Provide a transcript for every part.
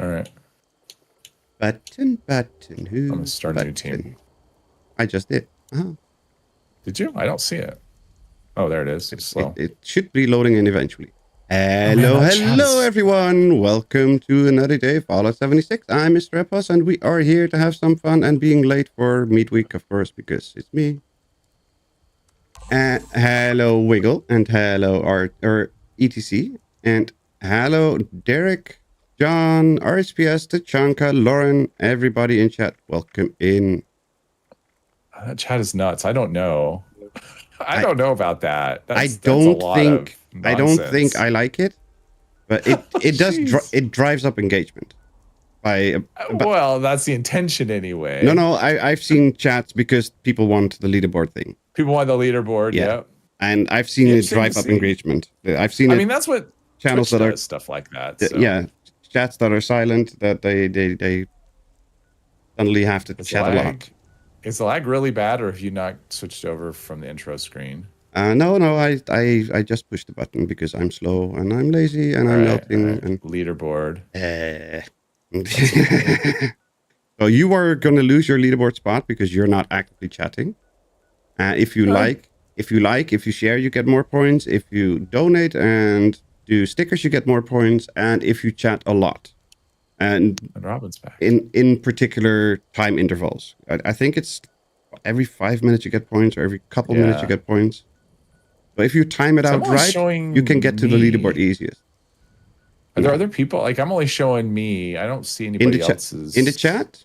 All right. Button. Who? I'm gonna start a new team. I just did. Oh. Did you? I don't see it. Oh, there it is. It's slow. It should be loading in eventually. Oh, man, Hello, everyone. Welcome to another day of Fallout 76. I'm Mr. Epos, and we are here to have some fun and being late for midweek, of course, because it's me. Hello, Wiggle, and hello, ETC, and hello, Derek, John, RSPS, Tachanka, Lauren, everybody in chat. Welcome in. That chat is nuts. I don't know. I don't know about that. I don't think I like it, but it does it drives up engagement. Well, that's the intention anyway. No, I've seen chats because people want the leaderboard thing. People want the leaderboard, yeah. And I've seen it drive up engagement. I've seen I mean, that's what channels Twitch that does, are stuff like that. So. Yeah, chats that are silent that they suddenly have to chat a lot. Is the lag really bad, or have you not switched over from the intro screen? No, I just pushed the button because I'm slow and I'm lazy and I'm melting. And leaderboard. So you are going to lose your leaderboard spot because you're not actively chatting. If you share, you get more points. If you donate and do stickers, you get more points. And if you chat a lot, and Robin's back. in particular time intervals, I think it's every 5 minutes you get points, or every couple minutes you get points. But if you time it out right, you can get to the leaderboard easiest. Are there other people? Like, I'm only showing me. I don't see anybody else's. In the chat?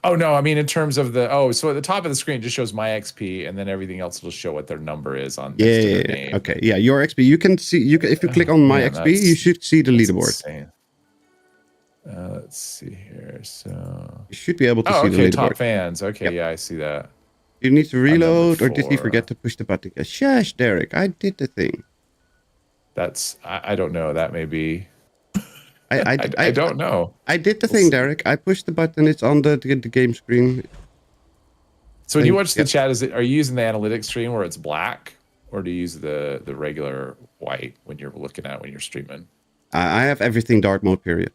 Oh, no. I mean, in terms of so at the top of the screen, it just shows my XP, and then everything else will show what their number is on their name. Okay. Yeah, your XP. You can see, if you click on my XP, you should see the leaderboard. Let's see here. So you should be able to see the leaderboard. Top fans. Okay, yeah, I see that. You need to reload, or did he forget to push the button? Shush, Derek. I did the thing. I don't know. That may be. I don't know. I did the thing, Derek. I pushed the button. It's on the game screen. So when you watch the chat, are you using the analytics screen where it's black, or do you use the regular white when you're streaming? I have everything dark mode, period.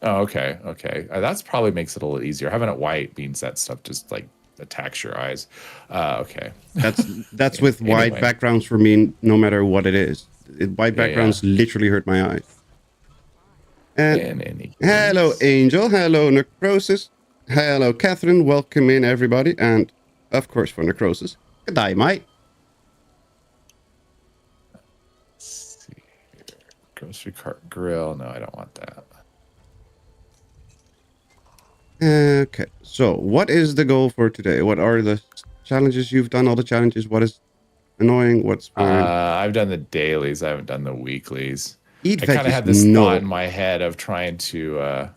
Oh, okay. That's probably makes it a little easier. Having it white means that stuff just like attacks your eyes. Okay. That's with white backgrounds for me, no matter what it is. White backgrounds literally hurt my eyes. And hello, Angel. Hello, Necrosis. Hello, Catherine. Welcome in, everybody. And, of course, for Necrosis. Good day, mate. Let's see here. Grocery cart grill. No, I don't want that. Okay. So, what is the goal for today? What are the challenges you've done? All the challenges? What is annoying? What's fun? I've done the dailies. I haven't done the weeklies. I kind of had this thought in my head of trying to,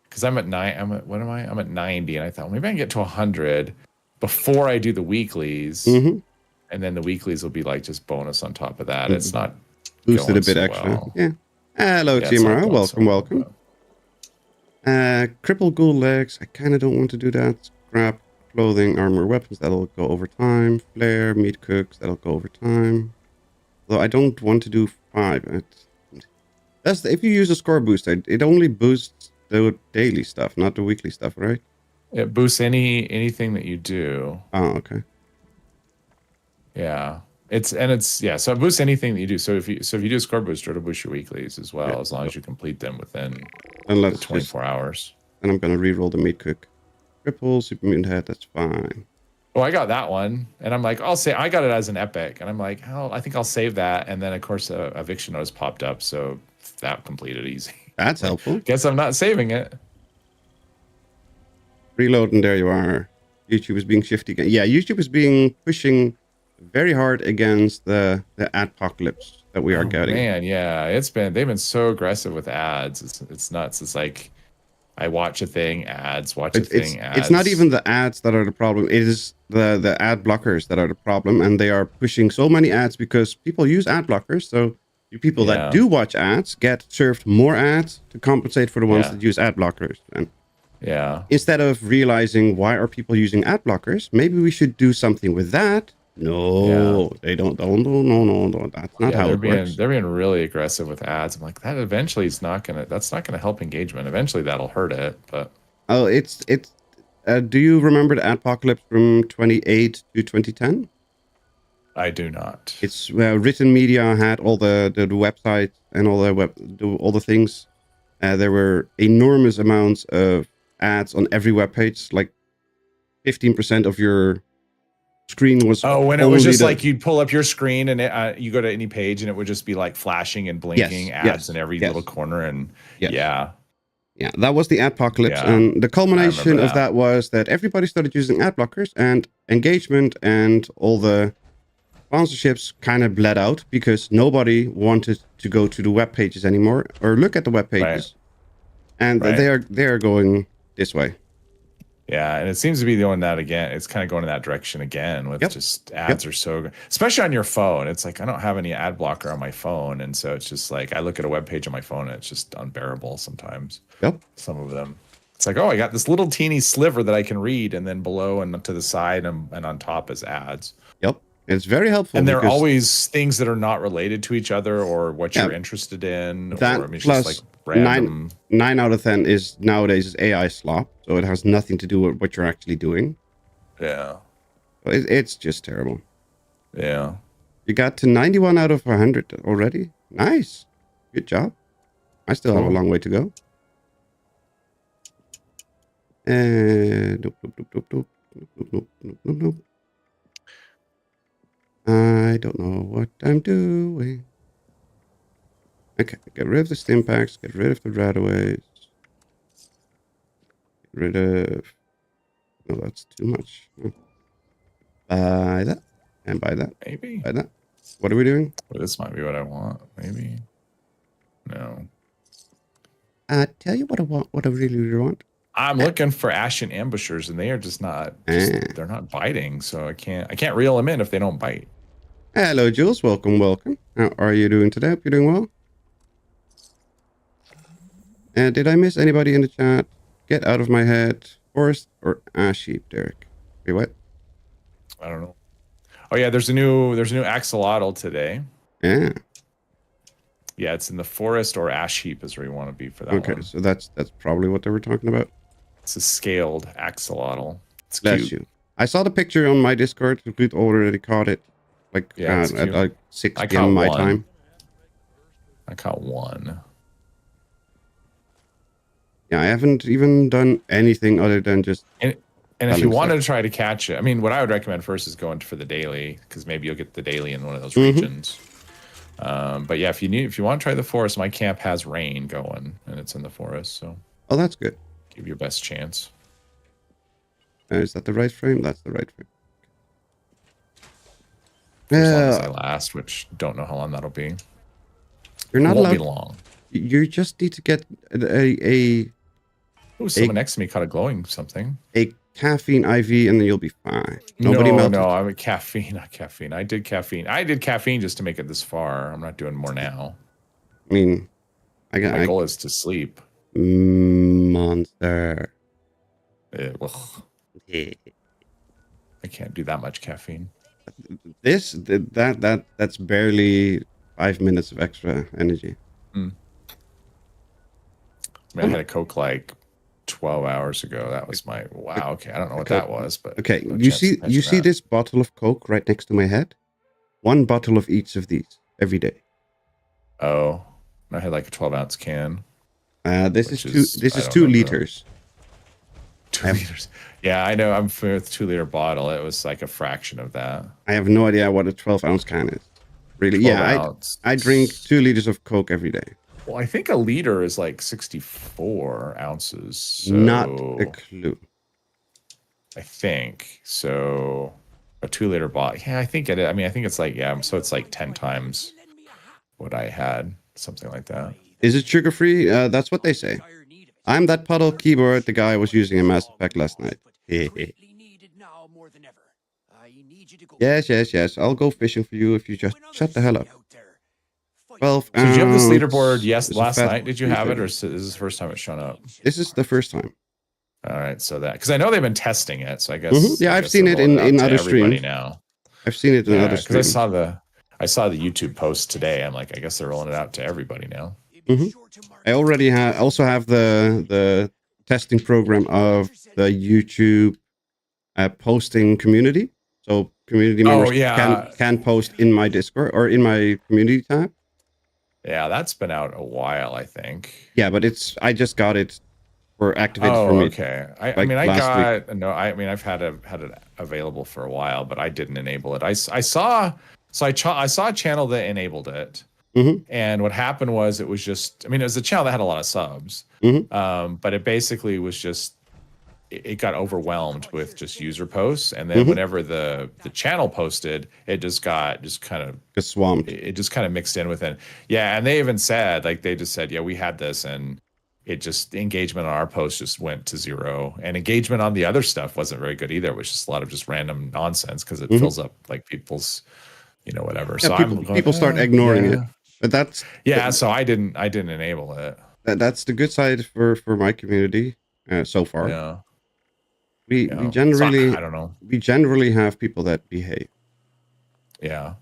because I'm at 90, and I thought, well, maybe I can get to 100 before I do the weeklies, and then the weeklies will be like just bonus on top of that. It's not boosted a bit extra. Well. Yeah. Hello, Timara. Welcome. Cripple ghoul legs. I kind of don't want to do that. Scrap clothing, armor, weapons. That'll go over time. Flare, meat cooks. That'll go over time. Though I don't want to do 5. If you use a score booster, it only boosts the daily stuff, not the weekly stuff, right? It boosts anything that you do. Oh, okay. Yeah. So it boosts anything that you do. So if you do a score booster, it'll boost your weeklies as well, as long as you complete them within 24 hours. And I'm gonna re-roll the meat cook. Triple supermoon head, that's fine. Oh, I got that one, and I'm like, I got it as an epic, and I'm like, I think I'll save that, and then of course a eviction notice popped up, so that completed easy. That's helpful. Guess I'm not saving it. Reload, and there you are. YouTube is being shifty again. Yeah, YouTube is pushing very hard against the adpocalypse that we are getting. Man, yeah, they've been so aggressive with ads. It's nuts. It's like I watch a thing, ads. Ads. It's not even the ads that are the problem. It is the ad blockers that are the problem, and they are pushing so many ads because people use ad blockers. So people that do watch ads get served more ads to compensate for the ones that use ad blockers. And instead of realizing why are people using ad blockers, maybe we should do something with that No, they don't. No. That's not how it works. They're being really aggressive with ads. I'm like, that eventually is not gonna. That's not gonna help engagement. Eventually, that'll hurt it. But oh, it's. Do you remember the Adpocalypse from 2008 to 2010? I do not. It's where written media had all the websites and all the things. There were enormous amounts of ads on every web page. Like 15% of your screen was. Oh, when it was just like you'd pull up your screen and you go to any page and it would just be like flashing and blinking ads in every little corner. And yeah, that was the Adpocalypse. And the culmination of that was that everybody started using ad blockers, and engagement and all the sponsorships kind of bled out because nobody wanted to go to the web pages anymore or look at the web pages. And they are going this way. Yeah, and it seems to be doing that again. It's kind of going in that direction again with just ads are so good, especially on your phone. It's like I don't have any ad blocker on my phone, and so it's just like I look at a web page on my phone and it's just unbearable sometimes. Some of them. It's like, oh, I got this little teeny sliver that I can read, and then below and to the side and on top is ads. It's very helpful. And there are always things that are not related to each other or what you're interested in. That or, I mean, it's plus just like random. 9 out of 10 is nowadays AI slop. So it has nothing to do with what you're actually doing. Yeah. It's just terrible. Yeah. You got to 91 out of 100 already. Nice. Good job. I still have a long way to go. Nope. I don't know what I'm doing. Okay, get rid of the stim packs, get rid of the radaways. Get rid of... No, that's too much. Buy that. And buy that. Maybe. Buy that. What are we doing? Well, this might be what I want. Maybe. No. Tell you what I want, what I really want. I'm looking for Ashen ambushers, and they are just not. They're not biting, so I can't reel them in if they don't bite. Hello, Jules. Welcome. How are you doing today? Hope you're doing well. And did I miss anybody in the chat? Get out of my head. Forest or ash heap, Derek? Wait, what? I don't know. Oh yeah, there's a new axolotl today. Yeah. Yeah, it's in the forest or ash heap is where you want to be for that one. Okay, so that's probably what they were talking about. It's a scaled axolotl. It's Bless cute. you. I saw the picture on my Discord. We'd already caught it. Like at like 6 p.m. my time. I caught one. Yeah, I haven't even done anything other than just... And if you wanted to try to catch it, I mean, what I would recommend first is going for the daily, because maybe you'll get the daily in one of those regions. But yeah, if you want to try the forest, my camp has rain going, and it's in the forest, so... Oh, that's good. Give your best chance. Is that the right frame? That's the right frame. As long as I last, which don't know how long that'll be. You're not allowed. It won't be long. You just need to get Someone next to me caught a glowing something. A caffeine IV, and then you'll be fine. Nobody melted. No, I'm a caffeine, not caffeine. I did caffeine just to make it this far. I'm not doing more now. I mean, my goal is to sleep. Monster. I can't do that much caffeine. That's barely 5 minutes of extra energy. I mean, I had a Coke like 12 hours ago. That was my wow. Okay, I don't know what that was, but okay. You see this bottle of Coke right next to my head? 1 bottle of each of these every day. Oh, I had like a 12-ounce can. This is 2 liters. 2 liters. Yeah, I know. I'm familiar with 2-liter bottle. It was like a fraction of that. I have no idea what a 12-ounce can is. Really? Yeah, I drink 2 liters of Coke every day. Well, I think a liter is like 64 ounces. So not a clue. I think so. A 2-liter bottle. Yeah, I think it. I mean, I think it's like so it's like 10 times what I had, something like that. Is it sugar free? That's what they say. I'm that puddle keyboard the guy was using in Mass Effect last night. Yes. I'll go fishing for you if you just shut the hell up. 12 So did you have this leaderboard last night? Did you have it, or is this the first time it's shown up? This is the first time. All right, so that because I know they've been testing it, so I guess I've seen it in other streams now. I've seen it in other because I streams. I saw the YouTube post today. I'm like, I guess they're rolling it out to everybody now. I already also have the testing program of the YouTube posting community. So community members can post in my Discord or in my community tab. Yeah, that's been out a while, I think. Yeah, but I just got it for activated for me. Okay. I mean, I've had it available for a while, but I didn't enable it. I saw a channel that enabled it. And what happened was it was just, I mean, it was a channel that had a lot of subs, but it basically was just, it got overwhelmed with just user posts. And then whenever the channel posted, it just kind of swamped. It just kind of mixed in with it. Yeah. And they even said, like, they just said, yeah, we had this, and it just, engagement on our post just went to 0, and engagement on the other stuff wasn't very good either. It was just a lot of just random nonsense because it fills up like people's, whatever. Yeah, so people start ignoring it. But that's so I didn't enable it. That's the good side for my community so far. Yeah. We generally, I don't know. We generally have people that behave. Yeah.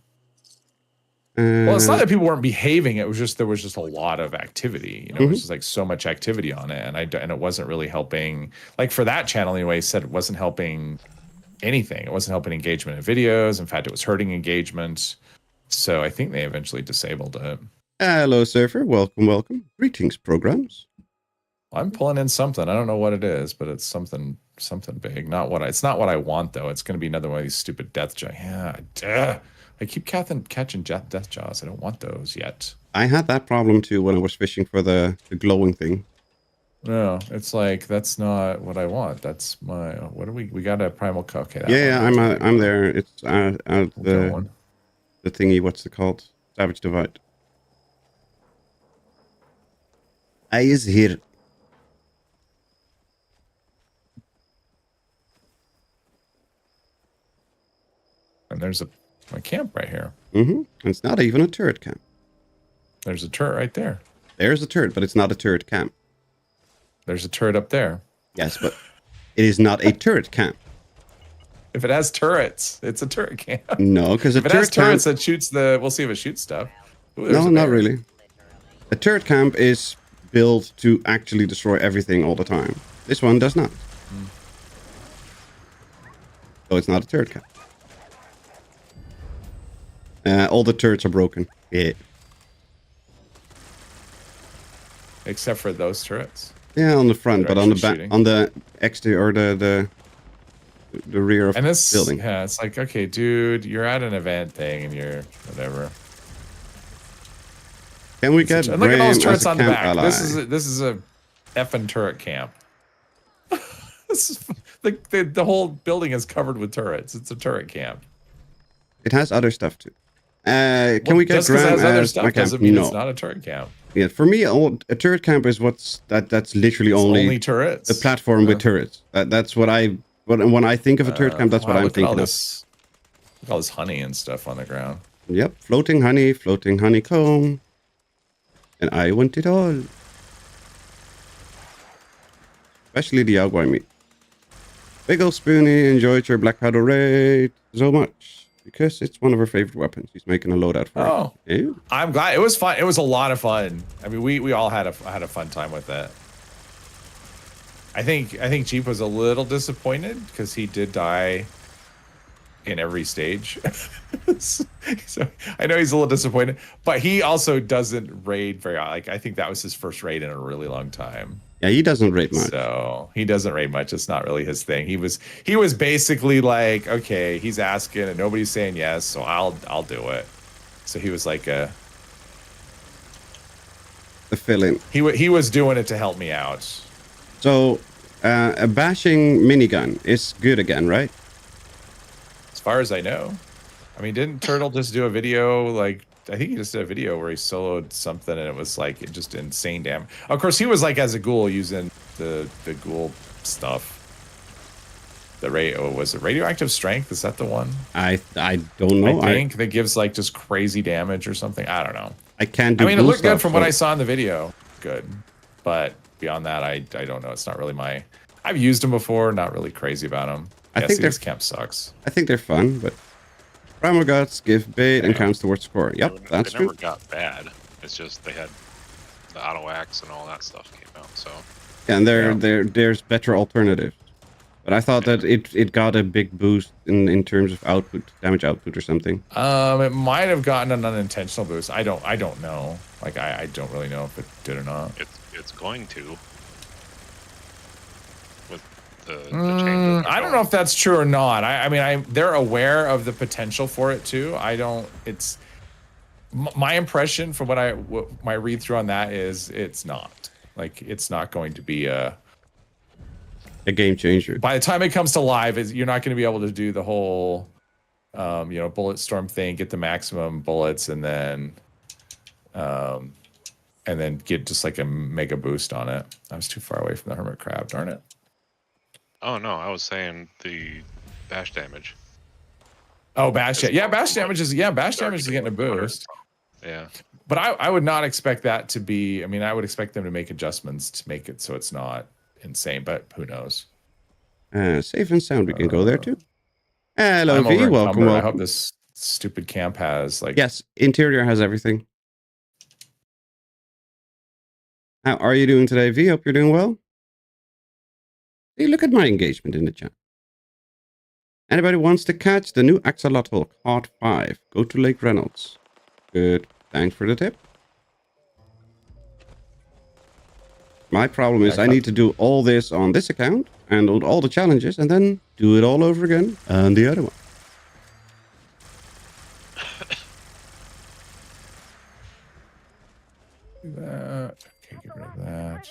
Well, it's not that people weren't behaving. It was just, there was just a lot of activity. It was just like so much activity on it, and it wasn't really helping. Like for that channel, anyway, said it wasn't helping anything. It wasn't helping engagement in videos. In fact, it was hurting engagement. So I think they eventually disabled it. Hello, Surfer. Welcome. Greetings, programs. I'm pulling in something. I don't know what it is, but it's something big. It's not what I want, though. It's going to be another one of these stupid death jaws. Yeah, I keep catching death jaws. I don't want those yet. I had that problem too when I was fishing for the glowing thing. No, it's like, that's not what I want. That's my, what do we got a primal cook? Okay, yeah, I'm there. It's the thingy. What's it called? Savage Divide. I is here. And there's a camp right here. It's not even a turret camp. There's a turret right there. There's a turret, but it's not a turret camp. There's a turret up there. Yes, but it is not a turret camp. If it has turrets, it's a turret camp. No, because if it has turrets that shoots we'll see if it shoots stuff. Ooh, no, not really. A turret camp is built to actually destroy everything all the time. This one does not. So it's not a turret camp. All the turrets are broken. Yeah. Except for those turrets. Yeah, on the front, but on the back, on the exterior or the rear of the building. Yeah, it's like, okay, dude, you're at an event thing and you're whatever. Can we get look at all those turrets on the back? Ally. This is a effing turret camp. This is, the whole building is covered with turrets. It's a turret camp. It has other stuff too. Can we get just because it has other stuff doesn't mean it's not a turret camp. Yeah, for me, a turret camp is that's literally only turrets. A platform with turrets. That's what when I think of a turret camp, that's what I'm thinking of. Look at all this honey and stuff on the ground. Yep, floating honeycomb. And I want it all. Especially the Yagwai meat. Big ol' Spoonie enjoyed your black powder raid so much. Because it's one of her favorite weapons. He's making a loadout for it. Yeah. I'm glad. It was fun. It was a lot of fun. I mean, we all had a fun time with it. I think Jeep was a little disappointed because he did die in every stage. So I know he's a little disappointed, but he also doesn't raid very, like, I think that was his first raid in a really long time. Yeah, he doesn't raid much. So he doesn't raid much. It's not really his thing. He was basically like, okay, he's asking and nobody's saying yes, so I'll do it. So he was like a fill-in. He was doing it to help me out. So a bashing minigun is good again, right? As far as I know. I mean, didn't Turtle just do a video, like, I think he just did a video where he soloed something and it was like just insane damage. Of course, he was like as a ghoul using the ghoul stuff. Was it radioactive strength? Is that the one? I don't know. I think that gives like just crazy damage or something. I don't know. I can't do. I mean, it looked good from what I saw in the video. Good, but beyond that, I don't know. It's not really my. I've used them before. Not really crazy about them. I think this camp sucks. I think they're fun, but Primal Guts, give bait, and counts towards score. Yep, that's true. They never got bad. It's just they had the auto axe and all that stuff came out. So yeah, and there's better alternatives. But I thought that it got a big boost in terms of output, damage output or something. It might have gotten an unintentional boost. I don't know. Like I don't really know if it did or not. It's going to. With the changes. I don't know if that's true or not. I mean, they're aware of the potential for it too. It's my impression from what my read through on that is it's not. Like it's not going to be a game changer. By the time it comes to live, you're not going to be able to do the whole, bullet storm thing, get the maximum bullets, and then get just like a mega boost on it. I was too far away from the hermit crab. Darn it. Oh no, I was saying the bash damage. Oh, bash damage. Yeah, bash damage is getting a boost. Yeah. But I would not expect that to be. I mean, I would expect them to make adjustments to make it so it's not insane, but who knows? Safe and sound. We can go there too. Hello, V. Welcome. I hope this stupid camp has like. Yes, interior has everything. How are you doing today, V? Hope you're doing well. Hey, look at my engagement in the chat. Anybody wants to catch the new axolotl caught 5? Go to Lake Reynolds. Good. Thanks for the tip. My problem is I need to do all this on this account and all the challenges and then do it all over again on the other one. That. Okay, get rid of that.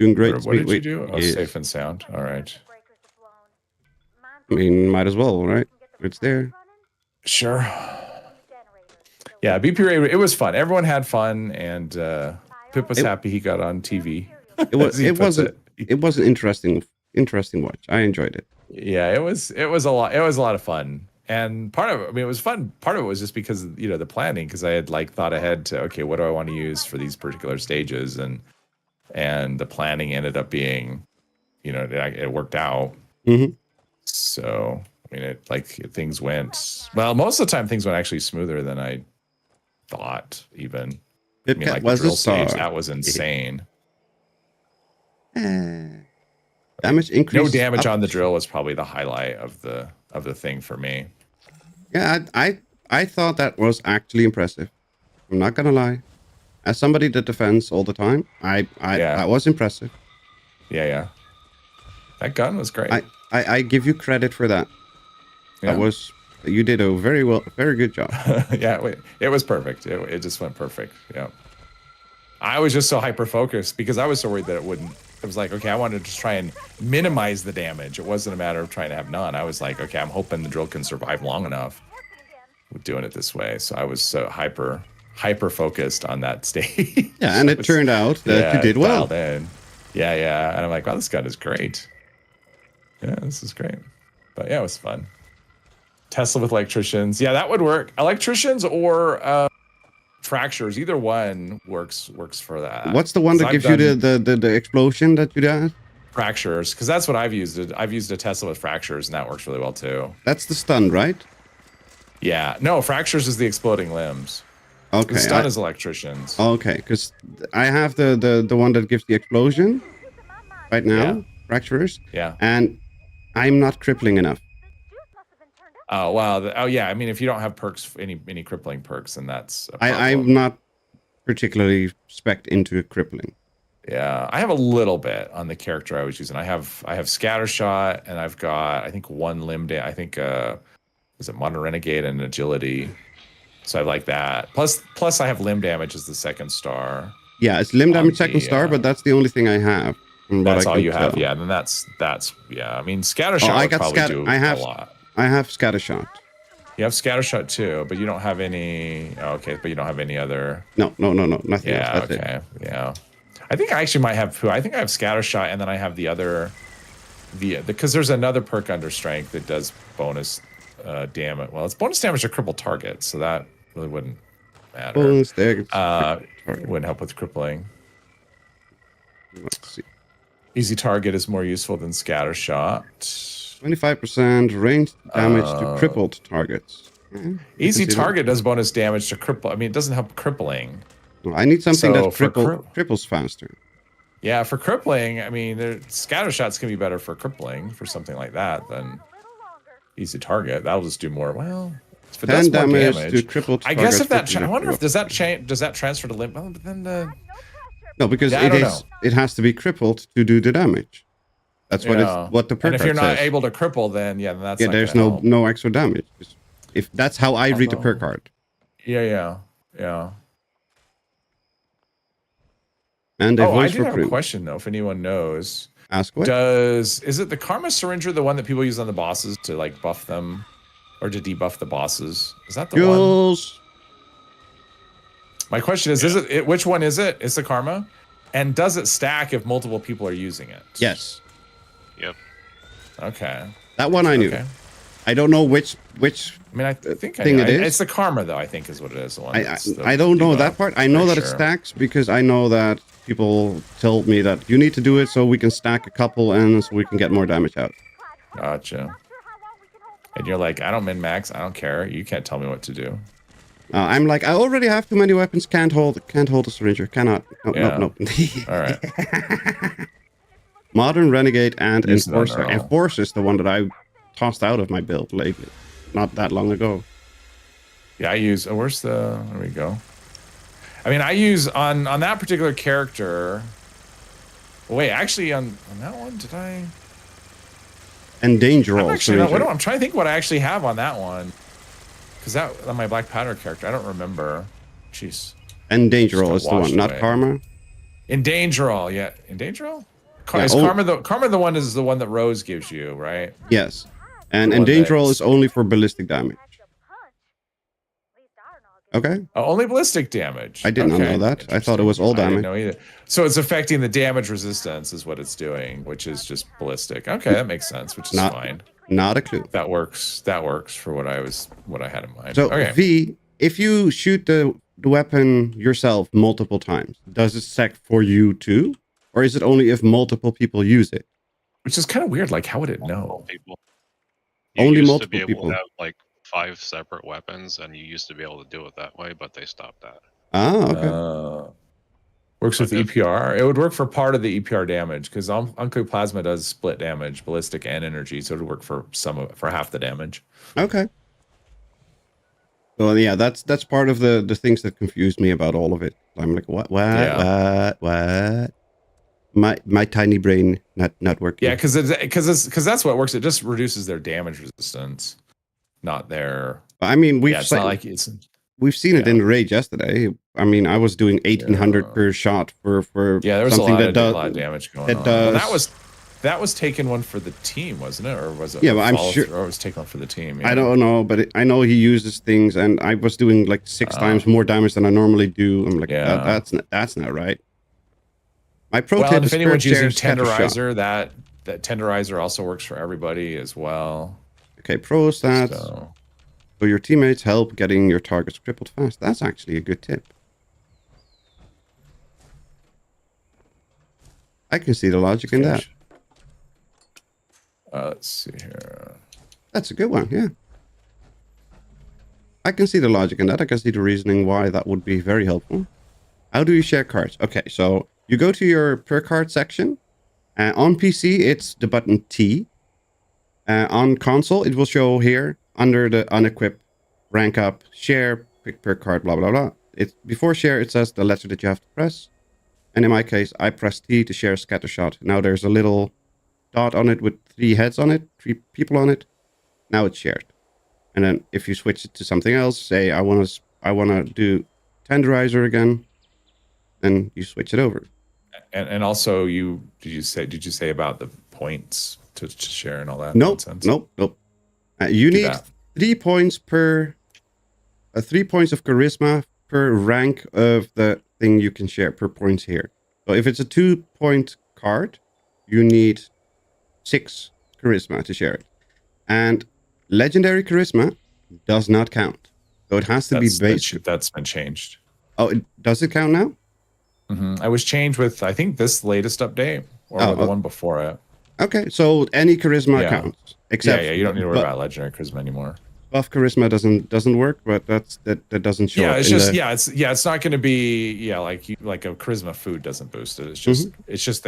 Doing great. What did you do? Oh, safe and sound. All right. I mean, might as well, right? It's there. Sure. Yeah, BP rate. It was fun. Everyone had fun, and Pip was happy he got on TV. It was an interesting watch. I enjoyed it. Yeah, it was a lot. It was a lot of fun. And part of it, I mean, it was fun. Part of it was just because, the planning, because I had like thought ahead to, okay, what do I want to use for these particular stages? And the planning ended up being, it worked out. Mm-hmm. So, I mean, things went, well, most of the time things went actually smoother than I thought even. The drill stage, that was insane. Damage increase. No damage on the drill was probably the highlight of the thing for me. Yeah, I thought that was actually impressive. I'm not gonna lie. As somebody that defends all the time, that was impressive. Yeah. That gun was great. I give you credit for that. Yeah. You did a very good job. Yeah, it was perfect. It just went perfect. Yeah. I was just so hyper focused because I was so worried that it wouldn't. It was like, okay, I wanted to just try and minimize the damage. It wasn't a matter of trying to have none. I was like, okay, I'm hoping the drill can survive long enough with doing it this way. So I was so hyper focused on that stage. Yeah, and it turned out that you did well. Yeah. And I'm like, wow, this gun is great. Yeah, this is great. But yeah, it was fun. Tesla with electricians. Yeah, that would work. Electricians or fractures. Either one works for that. What's the one that gives you the explosion that you did? Fractures, because that's what I've used. I've used a Tesla with fractures, and that works really well too. That's the stun, right? Yeah. No, fractures is the exploding limbs. Okay. The stun is electricians. Okay, because I have the one that gives the explosion right now. Yeah. Fractures. Yeah. And I'm not crippling enough. Oh wow! Yeah, I mean, if you don't have perks, any crippling perks, then that's a problem. I'm not particularly spec'd into crippling. Yeah, I have a little bit on the character I was using. I have scattershot, and I've got I think one limb damage. I think is it Modern Renegade and agility. So I like that. Plus I have limb damage as the second star. Yeah, it's limb damage second star, but that's the only thing I have. That's all you have. Yeah, then that's yeah. I mean, scattershot would probably do a lot. I have scattershot. You have scattershot too, but you don't have any. Oh, okay, but you don't have any other. No, nothing. Yeah, else. That's okay, it. Yeah. I think I actually might have. I think I have scattershot, and then I have the other. Because there's another perk under strength that does bonus damage. Well, it's bonus damage to cripple targets, so that really wouldn't matter. Bonus damage. Wouldn't help with crippling. Let's see. Easy target is more useful than scattershot. 25% range damage to crippled targets. Easy target does bonus damage to cripple. I mean, it doesn't help crippling. Well, I need something that cripples faster. Yeah, for crippling, I mean, scatter shots can be better for crippling for something like that than easy target. That'll just do more. Well, if it does more damage to crippled I guess if that. I wonder if does that transfer to limp? Well, but then no, because it has to be crippled to do the damage. That's what the perk card says. And if you're not able to cripple, then that's there's no extra damage. If that's how I read the perk card. Yeah. And I do have a question though, if anyone knows. Ask what? Is it the Karma Syringer the one that people use on the bosses to like buff them or to debuff the bosses? Is that the one? My question is it which one is it? It's the Karma? And does it stack if multiple people are using it? Yes. Yep. Okay. That one I knew. Okay. I don't know which I mean, I think it is. It's the Karma though, I think is what it is. The one I don't know that part. I know that it stacks because I know that people told me that you need to do it so we can stack a couple and so we can get more damage out. Gotcha. And you're like, I don't min-max. I don't care. You can't tell me what to do. I'm like, I already have too many weapons. Can't hold a Syringer. Cannot. No. All right. Modern Renegade and Enforcer. Enforcer is the one that I tossed out of my build lately. Not that long ago. Yeah, I use... where's the... There we go. I mean, I use on that particular character... Wait, actually, on that one, did I... Endanger all. I'm trying to think what I actually have on that one. Because on my Black Powder character, I don't remember. Jeez. Endanger all is the one, not Karma? Endanger all, yeah. Endanger all? Is Karma the one is the one that Rose gives you, right? Yes. And Endanger all is only for ballistic damage. Okay. Only ballistic damage. I did not know that. I thought it was all damage. I didn't know either. So it's affecting the damage resistance is what it's doing, which is just ballistic. Okay, that makes sense, which is fine. Not a clue. That works. That works for what I had in mind. So V, if you shoot the weapon yourself multiple times, does it sec for you too? Or is it only if multiple people use it? Which is kind of weird. Like, how would it know? Only multiple people. Have like 5 separate weapons, and you used to be able to do it that way, but they stopped that. Okay. Works with EPR. It would work for part of the EPR damage because Uncle Plasma does split damage, ballistic and energy, so it would work for half the damage. Okay. Well, yeah, that's part of the things that confused me about all of it. I'm like, what? My tiny brain not working. Yeah, because that's what works. It just reduces their damage resistance, not their. I mean, we've seen it in Rage yesterday. I mean, I was doing 1800 per shot for there was something a lot of damage going on. But that was taking one for the team, wasn't it, or was it? Yeah, but I'm sure. Or it was taking one for the team. Yeah. I don't know, but I know he uses things, and I was doing like 6 times more damage than I normally do. I'm like, that's not right. My pro tip is if anyone's using Tenderizer, that Tenderizer also works for everybody as well. Okay, pro stats. So your teammates help getting your targets crippled fast. That's actually a good tip. I can see the logic in that. Let's see here. That's a good one, yeah. I can see the logic in that. I can see the reasoning why that would be very helpful. How do you share cards? Okay, so you go to your per card section. On PC, it's the button T. On console, it will show here under the unequip, rank up, share, pick per card, blah, blah, blah. Before share, it says the letter that you have to press. And in my case, I press T to share scattershot. Now there's a little dot on it with 3 heads on it, 3 people on it. Now it's shared. And then if you switch it to something else, say I want to do Tenderizer again, then you switch it over. And also, did you say about the points to share and all that? Nope. You need 3 points per 3 points of charisma per rank of the thing you can share per points here. So if it's a 2-point card, you need 6 charisma to share it. And legendary charisma does not count. So it has to be basic. That's been changed. Oh, does it count now? I was changed with, I think, this latest update or the one before it. Okay, so any charisma counts. Except you don't need to worry about legendary charisma anymore. Buff charisma doesn't work, but that doesn't show up. It's just it's not going to be like a charisma food doesn't boost it. It's just it's just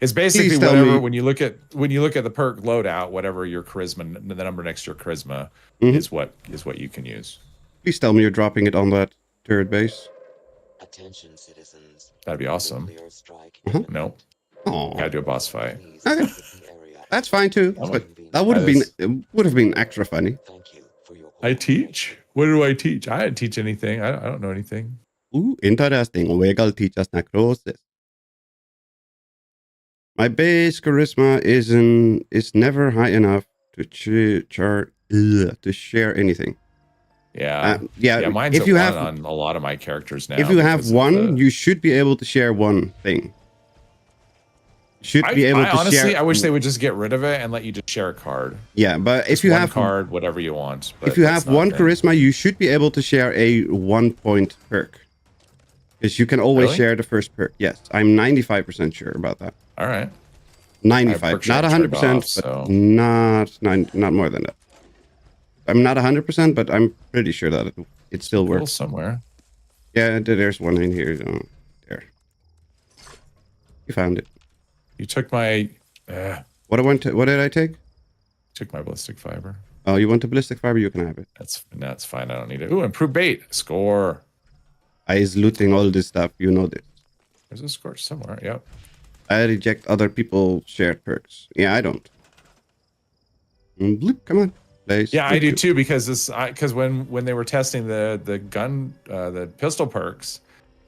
it's basically whatever when you look at the perk loadout, whatever your charisma, the number next to your charisma is what you can use. Please tell me you're dropping it on that turret base. Attention, citizens. That'd be awesome. Nope. Oh, gotta do a boss fight. Okay. That's fine too. But that would have been extra funny. Thank you for your I teach? What do I teach? I didn't teach anything. I don't know anything. Ooh, interesting. Wegal teaches necrosis. My base charisma is never high enough to share anything. Yeah. Mine's if you have on a lot of my characters now. If you have one, you should be able to share one thing. Honestly, I wish they would just get rid of it and let you just share a card. Yeah, but if you have card, whatever you want. But if you have one charisma, you should be able to share a 1-point perk. Because you can always share the first perk. Yes, I'm 95% sure about that. All right. 95, not 100%, but not more than that. I'm not 100%, but I'm pretty sure that it still works somewhere. Yeah, there's one in here. There. You found it. You took my. What did I take? Took my ballistic fiber. Oh, you want the ballistic fiber? You can have it. That's fine. I don't need it. Ooh, improved bait score. I is looting all this stuff. You know this. There's a score somewhere. Yep. I reject other people's shared perks. Yeah, I don't. Bloop, come on. Place. Yeah, I do too because when they were testing the gun the pistol perks,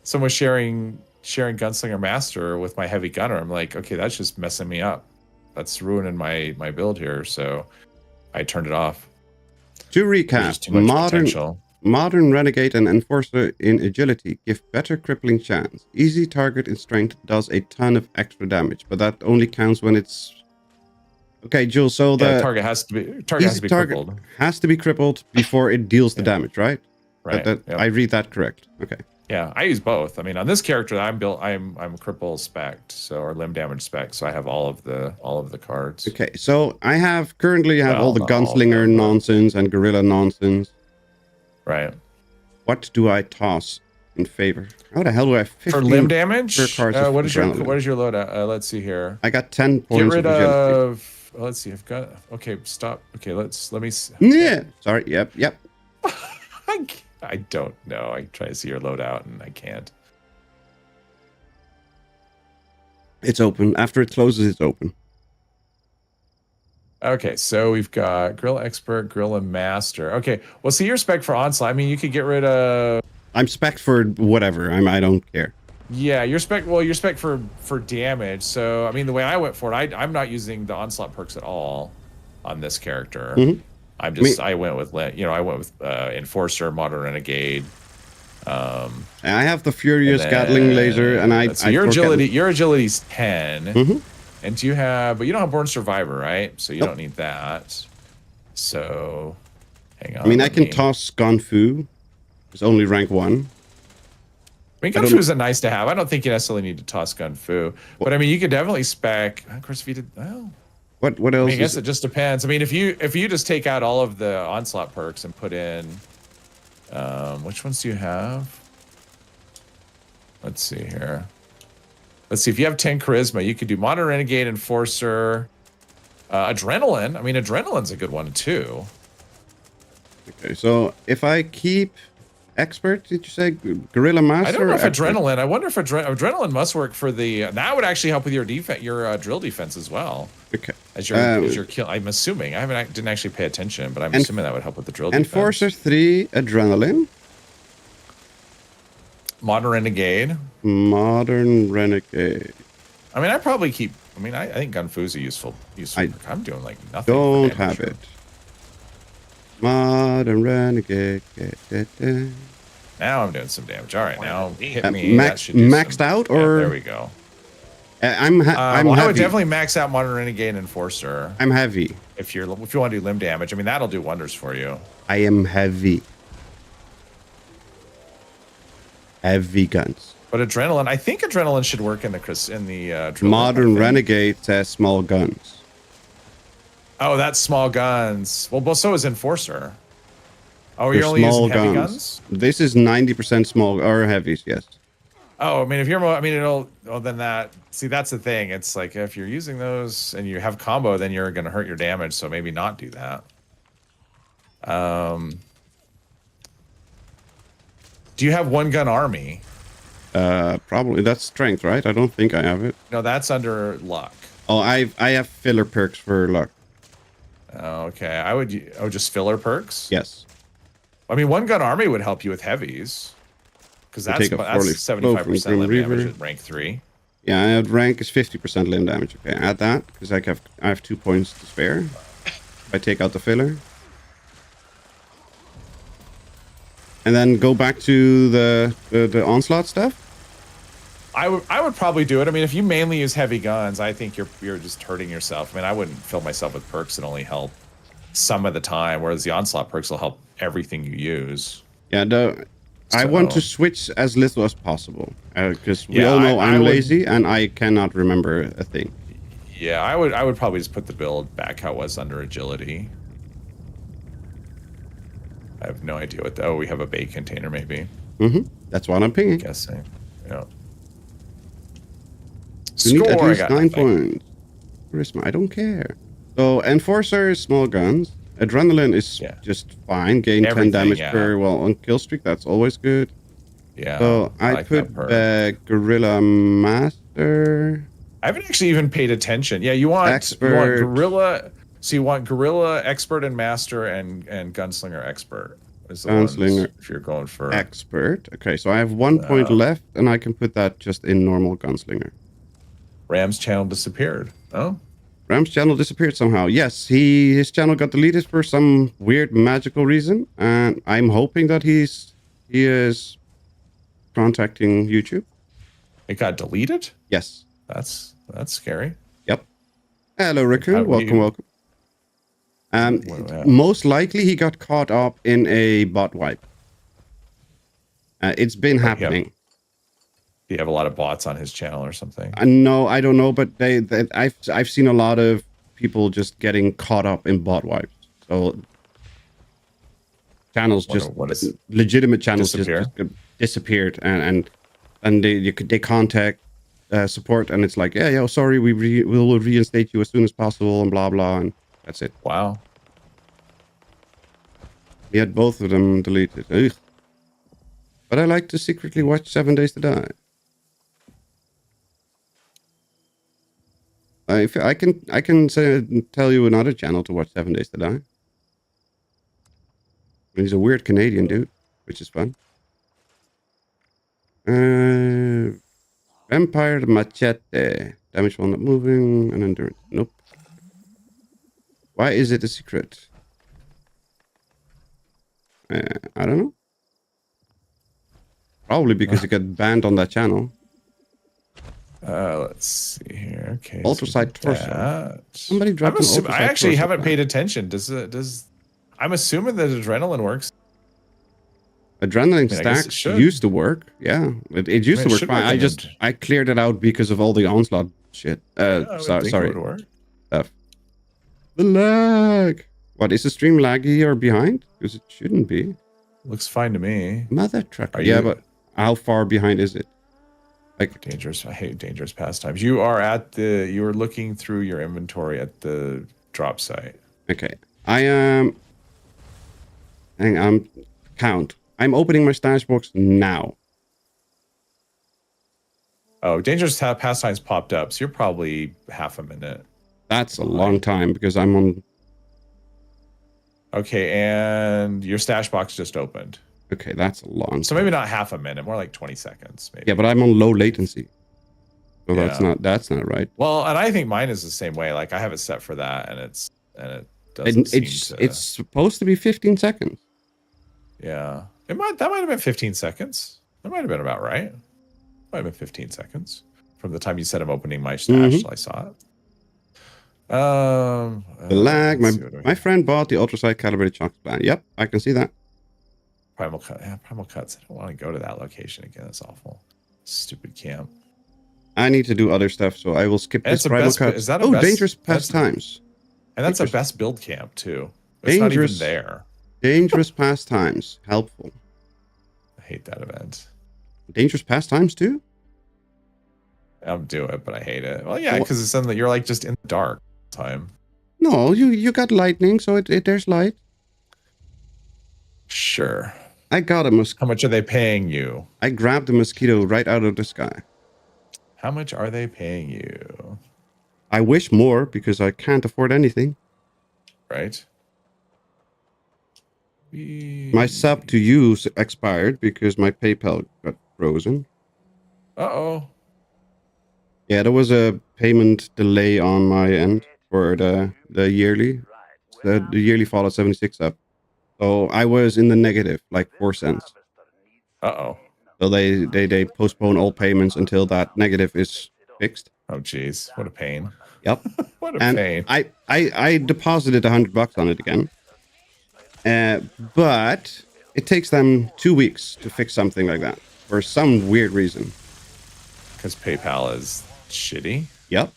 someone was sharing Gunslinger Master with my heavy gunner. I'm like, okay, that's just messing me up. That's ruining my build here. So I turned it off. To recap, modern Renegade and Enforcer in agility give better crippling chance. Easy target in strength does a ton of extra damage, but that only counts when it's okay, Jules. So the target has to be crippled. Has to be crippled before it deals the damage, right? Right. Yep. I read that correct. Okay. Yeah, I use both. I mean, on this character, I'm cripple spec'd, or limb damage spec'd, so I have all of the cards. Okay, so I currently have all the gunslinger nonsense and guerrilla nonsense. Right. What do I toss in favor? How the hell do I have 15 for limb damage? What is your loadout? Let's see here. I got 10 points. Get rid of. Let's see. I've got. Okay, stop. Okay, let me. Yeah. Sorry. Yep. I don't know. I try to see your loadout and I can't. It's open. After it closes, it's open. Okay, so we've got Gorilla Expert, Gorilla Master. Okay, well, see, you're spec for Onslaught. I mean, you could get rid of. I'm spec for whatever. I don't care. Yeah, you're spec. Well, you're spec for damage. So I mean, the way I went for it, I'm not using the Onslaught perks at all on this character. Mm-hmm. I went with Enforcer, Modern Renegade. I have the Furious Gatling Laser, and your agility's 10, and you don't have Born Survivor, right? So you don't need that. So, hang on. I mean, I can toss Gunfu. It's only rank 1. I mean, Gunfu is a nice to have. I don't think you necessarily need to toss Gunfu, but I mean, you could definitely spec. Of course, if you did well. What else? I guess it just depends. I mean, if you just take out all of the Onslaught perks and put in, which ones do you have? Let's see here. Let's see. If you have 10 charisma, you could do Modern Renegade, Enforcer, Adrenaline. I mean, Adrenaline's a good one too. Okay, so if I keep Expert, did you say Gorilla Master? I don't know if Adrenaline. I wonder if Adrenaline must work for the. That would actually help with your defense, your drill defense as well. Okay. As your kill, I'm assuming. Didn't actually pay attention, but I'm assuming that would help with the drill defense. Enforcer 3, Adrenaline. Modern Renegade. Modern Renegade. I mean, I probably keep. I mean, I think Gunfu's a useful. I'm doing like nothing. Don't have it. Modern Renegade. Now I'm doing some damage. All right, now hit me. Maxed out, or there we go. I'm heavy. I would definitely max out Modern Renegade and Enforcer. I'm heavy. If you want to do limb damage, I mean that'll do wonders for you. I am heavy. Heavy guns. But Adrenaline, I think Adrenaline should work in the drill. Modern Renegade says small guns. Oh, that's small guns. Well, so is Enforcer. Oh, They're you're only using small heavy guns? This is 90% small or heavies, yes. Oh, I mean, if you're, I mean, it'll, well, then that, see, that's the thing. It's like, if you're using those and you have combo, then you're going to hurt your damage. So maybe not do that. Do you have one gun army? Probably. That's strength, right? I don't think I have it. No, that's under luck. Oh, I have filler perks for luck. Okay. I would, oh, just filler perks? Yes. I mean, one gun army would help you with heavies. Because that's 75% limb damage at rank 3. Yeah, at rank is 50% limb damage. Okay, add that because I have 2 points to spare. If I take out the filler. And then go back to the onslaught stuff. I would probably do it. I mean, if you mainly use heavy guns, I think you're just hurting yourself. I mean, I wouldn't fill myself with perks that only help some of the time, whereas the onslaught perks will help everything you use. Yeah, I want to switch as little as possible because we all know I'm lazy and I cannot remember a thing. Yeah, I would probably just put the build back how it was under agility. I have no idea what. Oh, we have a bait container maybe. That's what I'm pinging. Guessing. Yeah. You need at least 9 points. Charisma, I don't care. So Enforcer is small guns. Adrenaline is just fine. Gain 10 damage per, well, on kill streak. That's always good. Yeah. So I put Gorilla Master. I haven't actually even paid attention. Yeah, you want Gorilla. So you want Gorilla, Expert, and Master, and Gunslinger Expert. Is the Gunslinger ones if you're going for Expert. Okay, so I have 1 point left, and I can put that just in normal Gunslinger. Ram's channel disappeared. Oh. Ram's channel disappeared somehow. Yes, his channel got deleted for some weird magical reason, and I'm hoping that he is contacting YouTube. It got deleted? Yes. That's scary. Yep. Hello, Raccoon. Welcome. Most likely he got caught up in a bot wipe. It's been happening. Do you have a lot of bots on his channel or something? No, I don't know, but I've seen a lot of people just getting caught up in bot wipes. So channels legitimate channels just disappeared, and they contact support, and it's like, yeah, sorry, we will reinstate you as soon as possible, and blah blah, and that's it. Wow. We had both of them deleted. Ugh. But I like to secretly watch 7 Days to Die. I can tell you another channel to watch 7 Days to Die. He's a weird Canadian dude, which is fun. Vampire Machete. Damage while not moving and endurance. Nope. Why is it a secret? I don't know. Probably because it got banned on that channel. Let's see here. Okay. Ultrasight torso. Somebody dropped I actually haven't paid attention. I'm assuming that adrenaline works. Adrenaline stacks used to work. Yeah, it used to work fine. I cleared it out because of all the onslaught shit. Sorry. The lag. What, is the stream laggy or behind? Because it shouldn't be. Looks fine to me. Mother trucker. Yeah, but how far behind is it? Like dangerous. I hate dangerous pastimes. You are looking through your inventory at the drop site. Okay. I am. Hang on. Count. I'm opening my stash box now. Oh, dangerous pastimes popped up. So you're probably half a minute. That's a long time because I'm on. Okay, and your stash box just opened. Okay, that's a long time. So maybe not half a minute, more like 20 seconds. Maybe. Yeah, but I'm on low latency. So that's not right. Well, and I think mine is the same way. Like I have it set for that, and it doesn't it's supposed to be 15 seconds. Yeah. That might have been 15 seconds. That might have been about right. Might have been 15 seconds from the time you said I'm opening my stash till I saw it. The lag. My friend bought the ultrasight calibrated chunks plan. Yep, I can see that. Primal cut. Yeah, Primal cuts. I don't want to go to that location again. That's awful. Stupid camp. I need to do other stuff, so I will skip this Primal cut. Is that dangerous pastimes. And that's a best build camp too. It's Dangerous, not even there. Dangerous pastimes. Helpful. I hate that event. Dangerous pastimes too? I'll do it, but I hate it. Well, yeah, because it's something that you're like just in the dark all the time. No, you got lightning, so there's light. Sure. I got a mosquito. How much are they paying you? I grabbed a mosquito right out of the sky. How much are they paying you? I wish more because I can't afford anything. Right. My sub to you expired because my PayPal got frozen. Uh-oh. Yeah, there was a payment delay on my end for the yearly. The yearly Fallout 76 sub. So I was in the negative, like 4 cents. Uh-oh. So they postpone all payments until that negative is fixed. Oh, geez. What a pain. Yep. What a pain. I deposited $100 on it again. But it takes them 2 weeks to fix something like that for some weird reason. Because PayPal is shitty? Yep.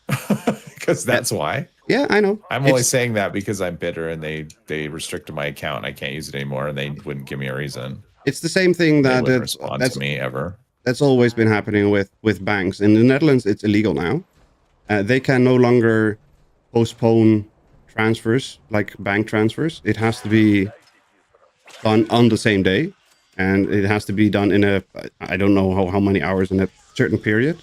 Because that's why? Yeah, I know. I'm only saying that because I'm bitter and they restricted my account. I can't use it anymore, and they wouldn't give me a reason. It's the same thing that they wouldn't respond to me ever. That's always been happening with banks. In the Netherlands, it's illegal now. They can no longer postpone transfers, like bank transfers. It has to be done on the same day, and it has to be done in I don't know how many hours in a certain period.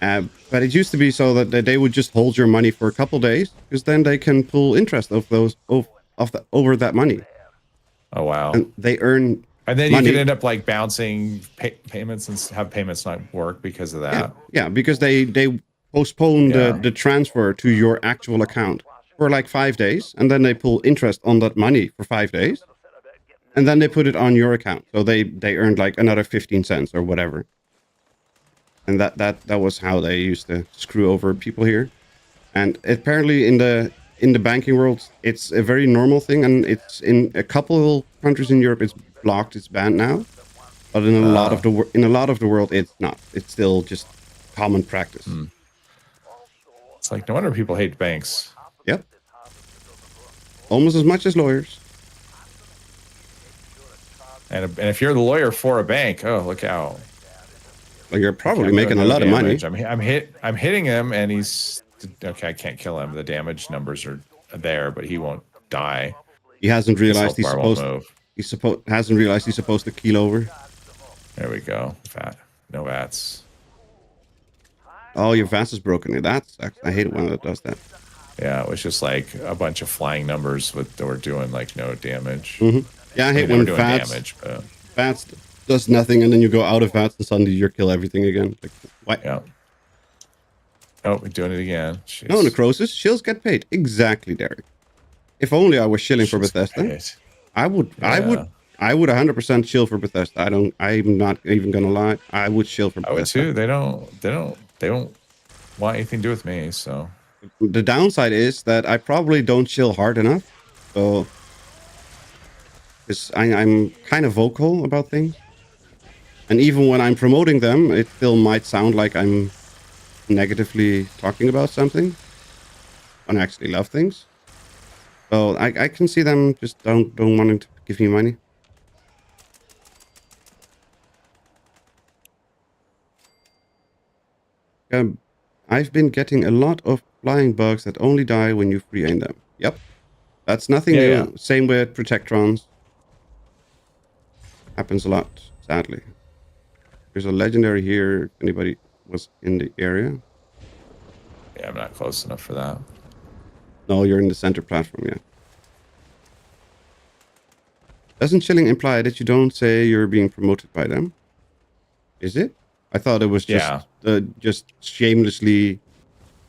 But it used to be so that they would just hold your money for a couple days, because then they can pull interest of those over that money. Oh wow! And they earn. And then money. You could end up like bouncing payments and have payments not work because of that. Yeah, because they postpone the transfer to your actual account for like 5 days, and then they pull interest on that money for 5 days, and then they put it on your account. So they earned like another 15 cents or whatever. And that was how they used to screw over people here. And apparently in the banking world, it's a very normal thing, and it's in a couple countries in Europe it's blocked, it's banned now. But in a lot of the world it's not. It's still just common practice. It's like no wonder people hate banks. Yep. Almost as much as lawyers. And if you're the lawyer for a bank, oh, look out. Like you're probably making a lot of money. I'm hitting him, and he's okay. I can't kill him. The damage numbers are there, but he won't die. He hasn't realized hasn't realized he's supposed to keel over. There we go. No VATS. Oh, your VATS is broken. I hate it when it does that. Yeah, it was just like a bunch of flying numbers that were doing like no damage. Yeah, I hate when VATS does nothing, and then you go out of VATS and suddenly you kill everything again. Like, what? Yeah. Oh, we're doing it again. Jeez. No, necrosis. Shills get paid. Exactly, Derek. If only I was shilling for Bethesda, I would 100% shill for Bethesda. I'm not even gonna lie. I would shill for Bethesda. I would too. They don't want anything to do with me, so. The downside is that I probably don't chill hard enough. So, because I'm kind of vocal about things. And even when I'm promoting them, it still might sound like I'm negatively talking about something. When I actually love things. So I can see them just don't wanting to give me money. I've been getting a lot of flying bugs that only die when you free aim them. Yep. That's nothing new. Yeah. Same with Protectrons. Happens a lot, sadly. There's a legendary here if anybody was in the area. Yeah, I'm not close enough for that. No, you're in the center platform, yeah. Doesn't chilling imply that you don't say you're being promoted by them? Is it? I thought it was just shamelessly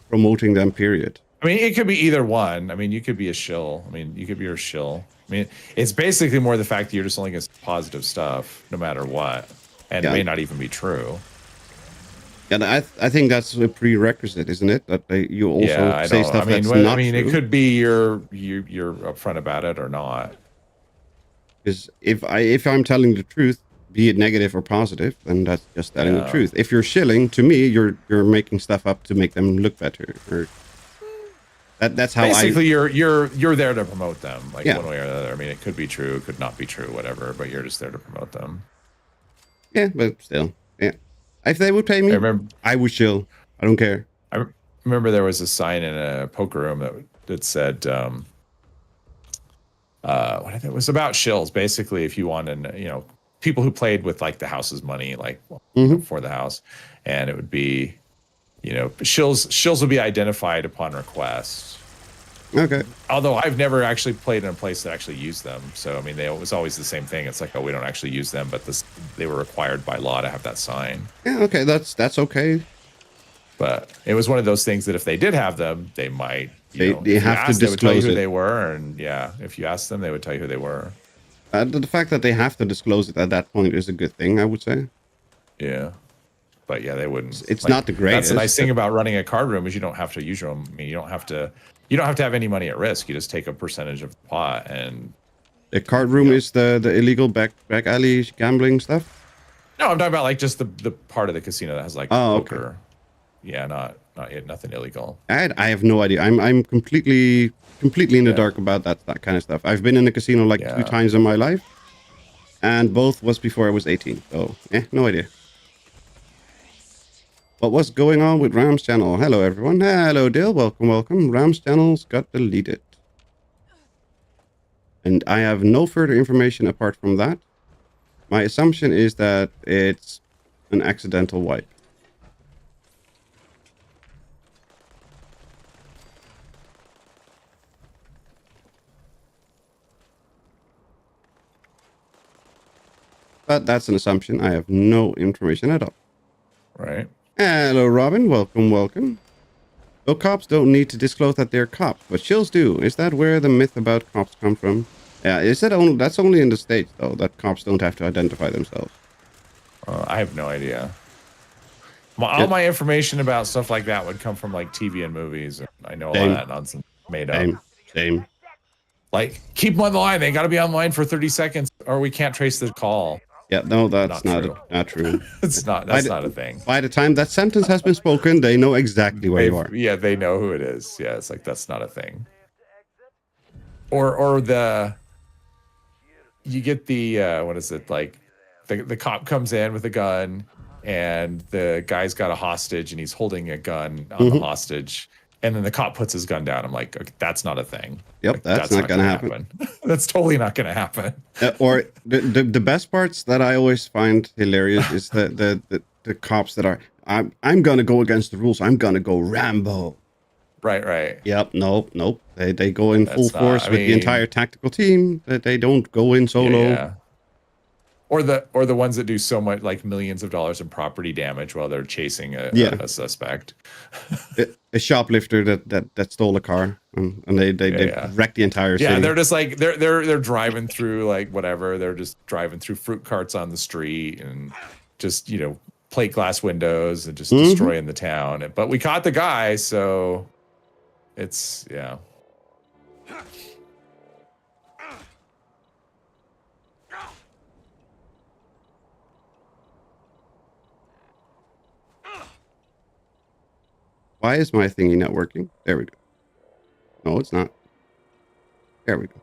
promoting them, period. I mean, it could be either one. I mean, you could be a shill. I mean, you could be a shill. I mean, it's basically more the fact that you're just only going to say positive stuff, no matter what. And it may not even be true. And I think that's a prerequisite, isn't it? That you also say stuff that's not true. I mean, it could be you're upfront about it or not. Because if I'm telling the truth, be it negative or positive, then that's just telling the truth. If you're shilling, to me, you're making stuff up to make them look better. Or That's how basically you're there to promote them, like one way or the other. I mean, it could be true, it could not be true, whatever, but you're just there to promote them. Yeah, but still, yeah. If they would pay me, I would chill. I don't care. I remember there was a sign in a poker room that said, it was about shills. Basically, if you wanted, people who played with like the house's money, like for the house, and it would be, shills would be identified upon request. Okay. Although I've never actually played in a place that actually used them, so I mean, it was always the same thing. It's like, oh, we don't actually use them, but they were required by law to have that sign. Yeah. Okay. That's okay. But it was one of those things that if they did have them, they might. They have to disclose they would tell you who it. they were, and if you asked them, they would tell you who they were. The fact that they have to disclose it at that point is a good thing, I would say. Yeah, but they wouldn't. It's not the greatest. That's the nice thing about running a card room is you don't have to use your own. I mean, you don't have to have any money at risk. You just take a percentage of the pot, and the card room is the illegal back alley gambling stuff. No, I'm talking about like just the part of the casino that has like poker. Okay. Yeah, nothing illegal. I have no idea. I'm completely in the dark about that kind of stuff. I've been in a casino like 2 times in my life, and both was before I was 18. So no idea. What was going on with Ram's channel? Hello everyone. Hello Dale. Welcome. Ram's channel's got deleted, and I have no further information apart from that. My assumption is that it's an accidental wipe. But that's an assumption. I have no information at all. Right. Hello, Robin. Welcome. Though cops don't need to disclose that they're cops, but shills do. Is that where the myth about cops come from? Yeah, that's only in the States, though, that cops don't have to identify themselves. I have no idea. All my information about stuff like that would come from like TV and movies. I know all that nonsense made up. Same. Like, keep them on the line. They got to be online for 30 seconds or we can't trace the call. Yeah, no, that's not true. That's not a thing. By the time that sentence has been spoken, they know exactly where you are. Yeah, they know who it is. Yeah, it's like, that's not a thing. Or you get the, what is it, like, the cop comes in with a gun and the guy's got a hostage and he's holding a gun on the hostage. And then the cop puts his gun down. I'm like, okay, that's not a thing. Yep, like, that's not going to happen. That's totally not going to happen. Or the best parts that I always find hilarious is the cops that are, I'm going to go against the rules. I'm going to go Rambo. Right. Yep, nope. They go in full force with the entire tactical team. That they don't go in solo. Yeah. Or the ones that do so much, like millions of dollars in property damage while they're chasing a suspect. A shoplifter that stole a car and they wrecked the entire city. Yeah, they're just like they're driving through like whatever. They're just driving through fruit carts on the street and just plate glass windows and just destroying the town. But we caught the guy, so it's Why is my thingy not working? There we go. No, it's not. There we go.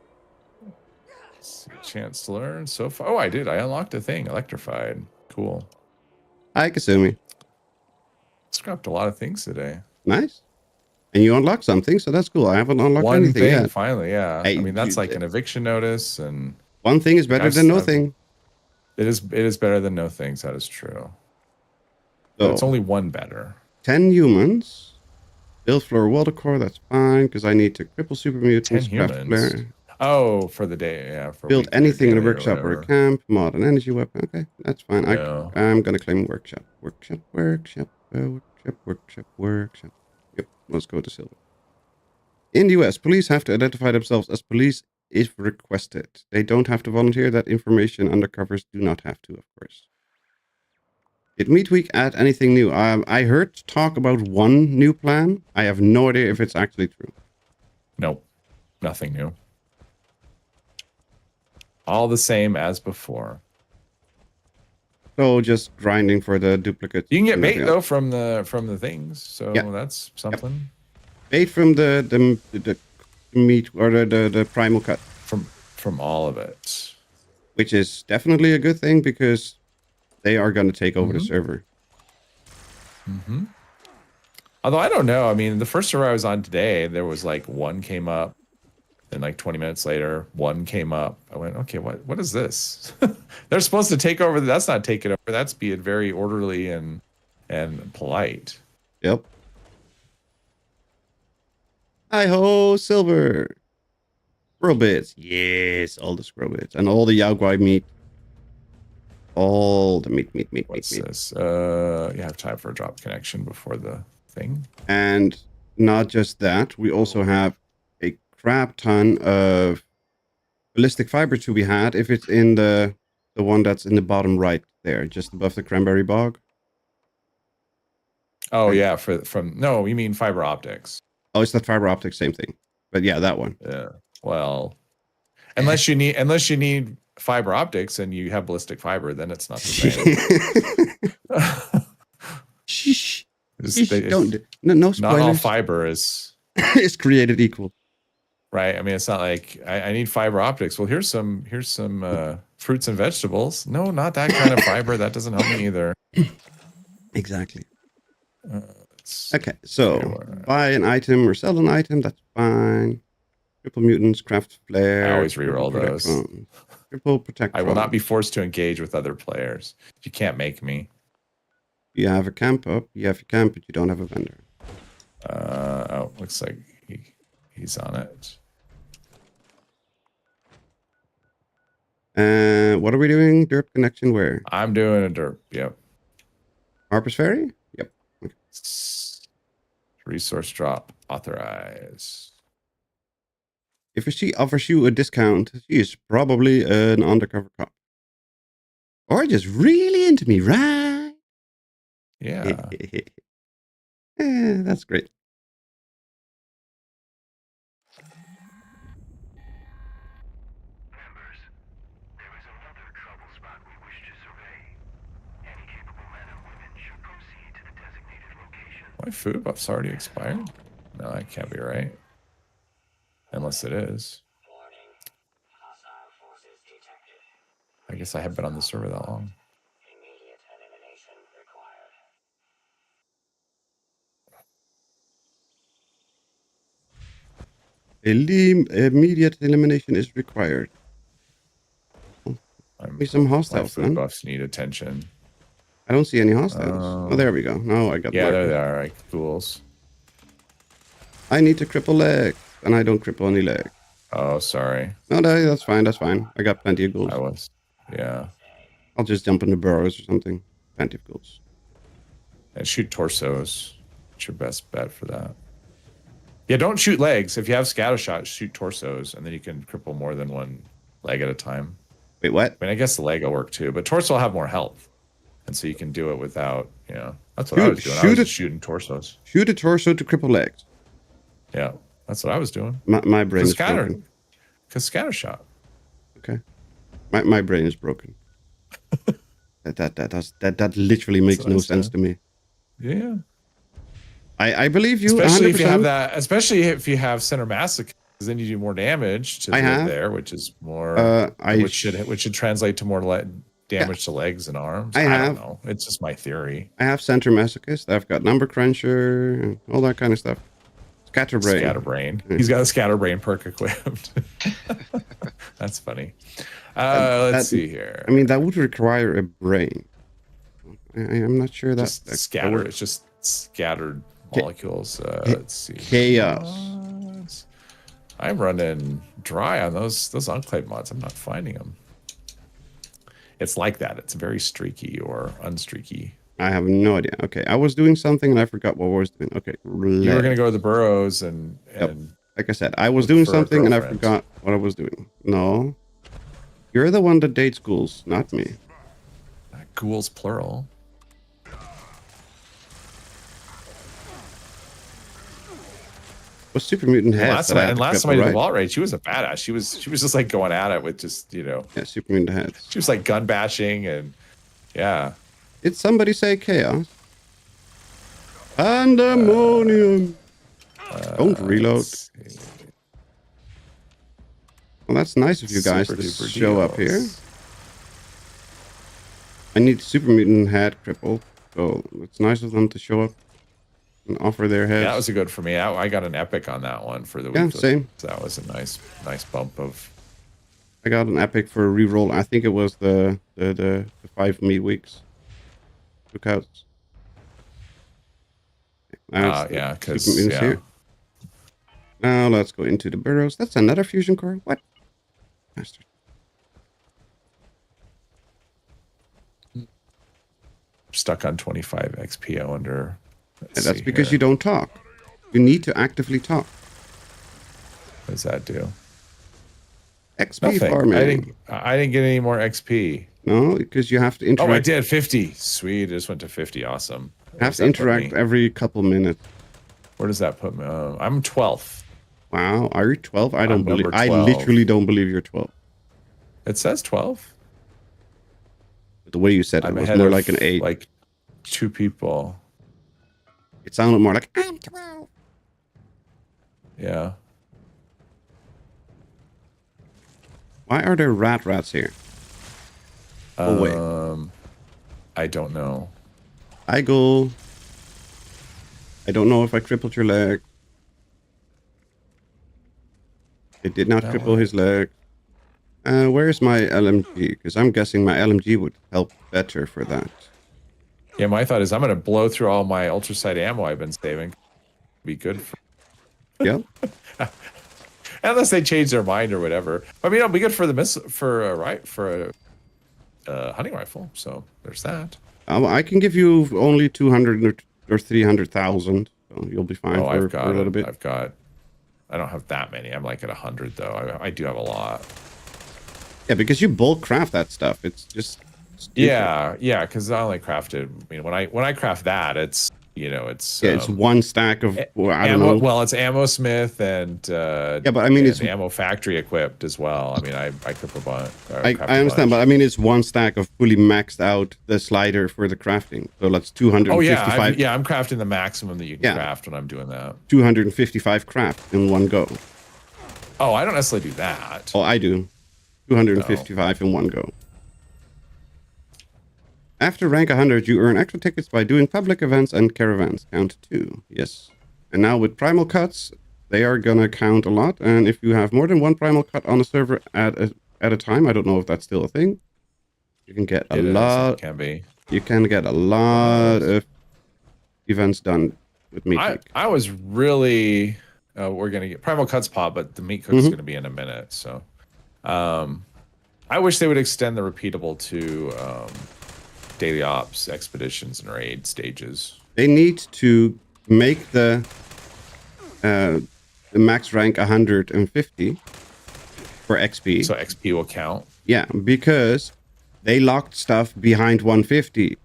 Chance to learn so far. Oh, I did. I unlocked a thing. Electrified. Cool. Hi, Kasumi. Scrapped a lot of things today. Nice. And you unlocked something, so that's cool. I haven't unlocked anything yet. Finally, yeah. I mean, that's like an eviction notice, and one thing is better than no thing. It is better than no things. That is true. So, but it's only one better. 10 humans. Build floor water core, that's fine, because I need to cripple super mutants. 10 humans. Oh, for the day, yeah. For build anything in a workshop or a camp, mod an energy weapon. Okay, that's fine. Yeah. I'm gonna claim workshop. Workshop. Yep, let's go to silver. In the US, police have to identify themselves as police if requested. They don't have to volunteer. That information undercovers do not have to, of course. Did Midweek add anything new? I heard talk about one new plan. I have no idea if it's actually true. Nope. Nothing new. All the same as before. So just grinding for the duplicates. You can get bait though from the things, so that's something. Made from the meat or the primal cut. From all of it. Which is definitely a good thing because they are going to take over the server. Mm-hmm. Although I don't know. I mean, the first server I was on today, there was like one came up. And like 20 minutes later, one came up. I went, okay, what is this? They're supposed to take over. That's not taking over. That's being very orderly and polite. Yep. Hi-ho, silver. Squirrel bits. Yes, all the squirrel bits. And all the Yaogwai meat. All the meat. What's this? You have time for a drop connection before the thing. And not just that, we also have a crap ton of ballistic fiber to be had if it's in the one that's in the bottom right there, just above the cranberry bog. Oh yeah, no, you mean fiber optics. Oh, it's not fiber optics, same thing. But yeah, that one. Yeah. Well, unless you need fiber optics and you have ballistic fiber, then it's not the same. Shh. Don't no spoilers. Not all fiber is created equal. Right. I mean, it's not like I need fiber optics. Well, here's some fruits and vegetables. No, not that kind of fiber. That doesn't help me either. Exactly. Okay, so buy an item or sell an item. That's fine. Triple mutants, craft flare. I always reroll those. Triple protect. I will not be forced to engage with other players. You can't make me. You have a camp up. You have a camp, but you don't have a vendor. Looks like he's on it. What are we doing? Derp connection where? I'm doing a derp. Yep. Harper's Ferry? Yep. Okay. Resource drop. Authorize. If she offers you a discount, she is probably an undercover cop. Or just really into me, right? Yeah. That's great. My food buff's already expired? No, that can't be right. Unless it is. I guess I have been on the server that long. Immediate elimination is required. Some hostiles. My food buffs need attention. I don't see any hostiles. Oh, there we go. No, I got. Yeah, there they are. Like ghouls. I need to cripple legs, and I don't cripple any leg. Oh, sorry. No, that's fine. That's fine. I got plenty of ghouls. Yeah. I'll just jump in the burrows or something. Plenty of ghouls. And shoot torsos. What's your best bet for that? Yeah, don't shoot legs. If you have scatter shots, shoot torsos, and then you can cripple more than one leg at a time. Wait, what? I mean, I guess the leg will work too, but torso will have more health. And so you can do it without, that's what I was doing. I was just shooting torsos. Shoot a torso to cripple legs. Yeah, that's what I was doing. My brain is broken. Because scatter shot. Okay. My brain is broken. that literally makes no sense to me. Yeah. I believe you. Especially 100%. if you have that. Especially if you have center masochist, then you do more damage to there, which is more. Which should translate to more damage to legs and arms. I don't know. It's just my theory. I have center masochist. I've got number cruncher and all that kind of stuff. Scatterbrain. He's got a scatterbrain perk equipped. That's funny. Let's see here. I mean, that would require a brain. I'm not sure that scatter. It's just scattered molecules. Let's see. Chaos. I'm running dry on those enclave mods. I'm not finding them. It's like that. It's very streaky or unstreaky. I have no idea. Okay, I was doing something and I forgot what I was doing. Okay, you were gonna go to the burrows and like I said, I was doing something and I forgot what I was doing. No, you're the one that dates ghouls, not me. Ghouls plural. Was super mutant heads. Last time I did the vault raid, she was a badass. She was just like going at it with just Yeah, super mutant heads. She was like gun bashing and yeah. Did somebody say chaos? Pandemonium. Don't reload. Well, that's nice of you guys to show up here. I need Super Mutant Head cripple, so it's nice of them to show up and offer their heads. Yeah, that was a good for me. I got an epic on that one for the week. Yeah, same. So that was a nice bump of. I got an epic for a reroll. I think it was the 5 meat weeks. Lookouts. Yeah, because here. Now let's go into the burrows. That's another fusion core. What? Bastard. Stuck on 25 XP. I wonder. That's because you don't talk. You need to actively talk. What does that do? XP farming. I didn't get any more XP. No, because you have to interact. Oh, I did 50. Sweet. I just went to 50. Awesome. Have to interact every couple minutes. Where does that put me? I'm 12th. Wow, are you 12? I don't believe. I literally don't believe you're 12. It says 12. The way you said it was more like an 8. Like 2 people. It sounded more like I'm 12. Yeah. Why are there rats here? Oh wait. I don't know. I don't know if I crippled your leg. It did not cripple his leg. Where's my LMG? Because I'm guessing my LMG would help better for that. Yeah, my thought is I'm going to blow through all my ultrasight ammo I've been saving. Be good for... Yeah. Unless they change their mind or whatever. I mean, it'll be good for the hunting rifle. So there's that. I can give you only 200 or 300,000. So you'll be fine for a little bit. I don't have that many. I'm like at 100 though. I do have a lot. Yeah, because you bulk craft that stuff. It's just stupid. Yeah, because I only crafted. I mean, when I craft that, it's it's one stack of I don't ammo, know. Well, it's ammo smith and but I mean it's ammo factory equipped as well. I mean, I equip a bunch. I understand, but I mean it's one stack of fully maxed out the slider for the crafting. So that's 255. Oh yeah, I'm crafting the maximum that you can craft when I'm doing that. 255 craft in one go. Oh, I don't necessarily do that. Oh, I do. 255 in one go. After rank 100, you earn extra tickets by doing public events and caravans. Count 2. Yes. And now with Primal cuts, they are gonna count a lot. And if you have more than one Primal cut on a server at a time, I don't know if that's still a thing. You can get a lot. It can be. You can get a lot of events done with meat cook. I was really. We're gonna get Primal cuts pop, but the meat cook's gonna be in a minute. So, I wish they would extend the repeatable to. Daily ops, expeditions, and raid stages. They need to make the max rank 150 for XP. So XP will count? Yeah, because they locked stuff behind 150.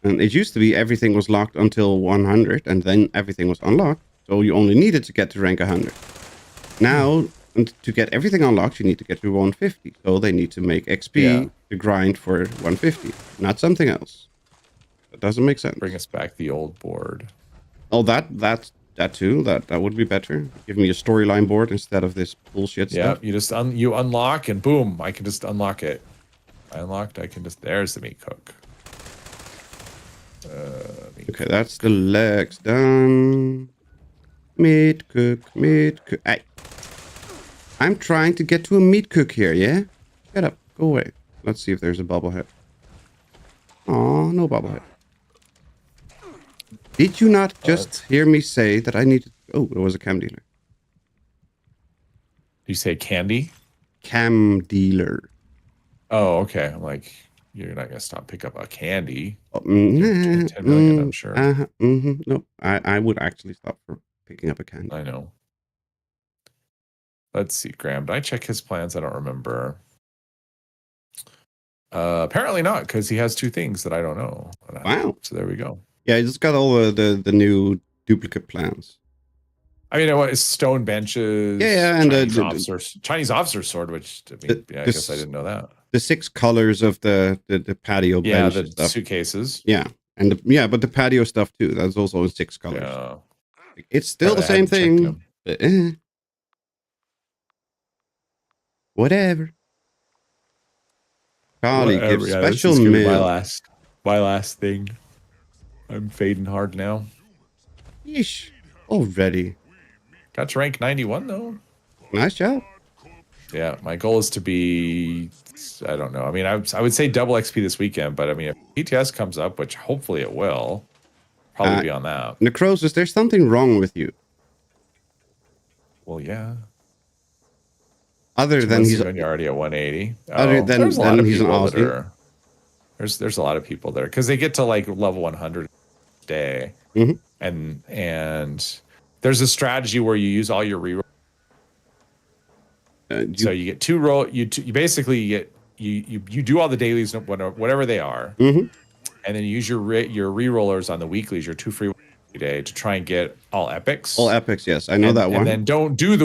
And it used to be everything was locked until 100, and then everything was unlocked. So you only needed to get to rank 100. Now... And to get everything unlocked, you need to get to 150. So they need to make XP to grind for 150, not something else. That doesn't make sense. Bring us back the old board. Oh, that too. That would be better. Give me a storyline board instead of this bullshit stuff. Yeah, you just you unlock and boom, I can just unlock it. I unlocked. I can just. There's the meat cook. Okay, that's the legs done. Meat cook. Hey. I'm trying to get to a meat cook here, yeah? Get up. Go away. Let's see if there's a bobblehead. Oh, no bobblehead. Did you not just hear me say that I needed... Oh, there was a cam dealer. You say candy? Cam dealer. Oh, okay. I'm like, you're not going to stop pick up a candy. Oh, 10 million, I'm sure. No, I would actually stop for picking up a candy. I know. Let's see, Graham. Did I check his plans? I don't remember. Apparently not, because he has 2 things that I don't know. Wow. So there we go. Yeah, he just got all the new duplicate plans. I mean, what is stone benches? Yeah, and Chinese officer sword, which I mean, I guess I didn't know that. The 6 colors of the patio bench. Yeah, the suitcases. Yeah, And but the patio stuff too. That's also in 6 colors. Yeah. It's still the same thing. But, whatever. Charlie gives special mail. My last thing. I'm fading hard now. Yeesh. Already. Got to rank 91 though. Nice job. Yeah, my goal is to be, I don't know. I mean, I would say double XP this weekend, but I mean, if PTS comes up, which hopefully it will, probably be on that. Necrosis, there's something wrong with you. Well, yeah. Other than he's you're already at 180. Other than he's an Aussie. There's a lot of people there because they get to like level 100 a day, and there's a strategy where you use all your reroll. So you get 2 roll. You basically get you do all the dailies, whatever they are, and then you use your rerollers on the weeklies, your 2 free a day to try and get all epics. All epics, yes, I know that one. And then don't do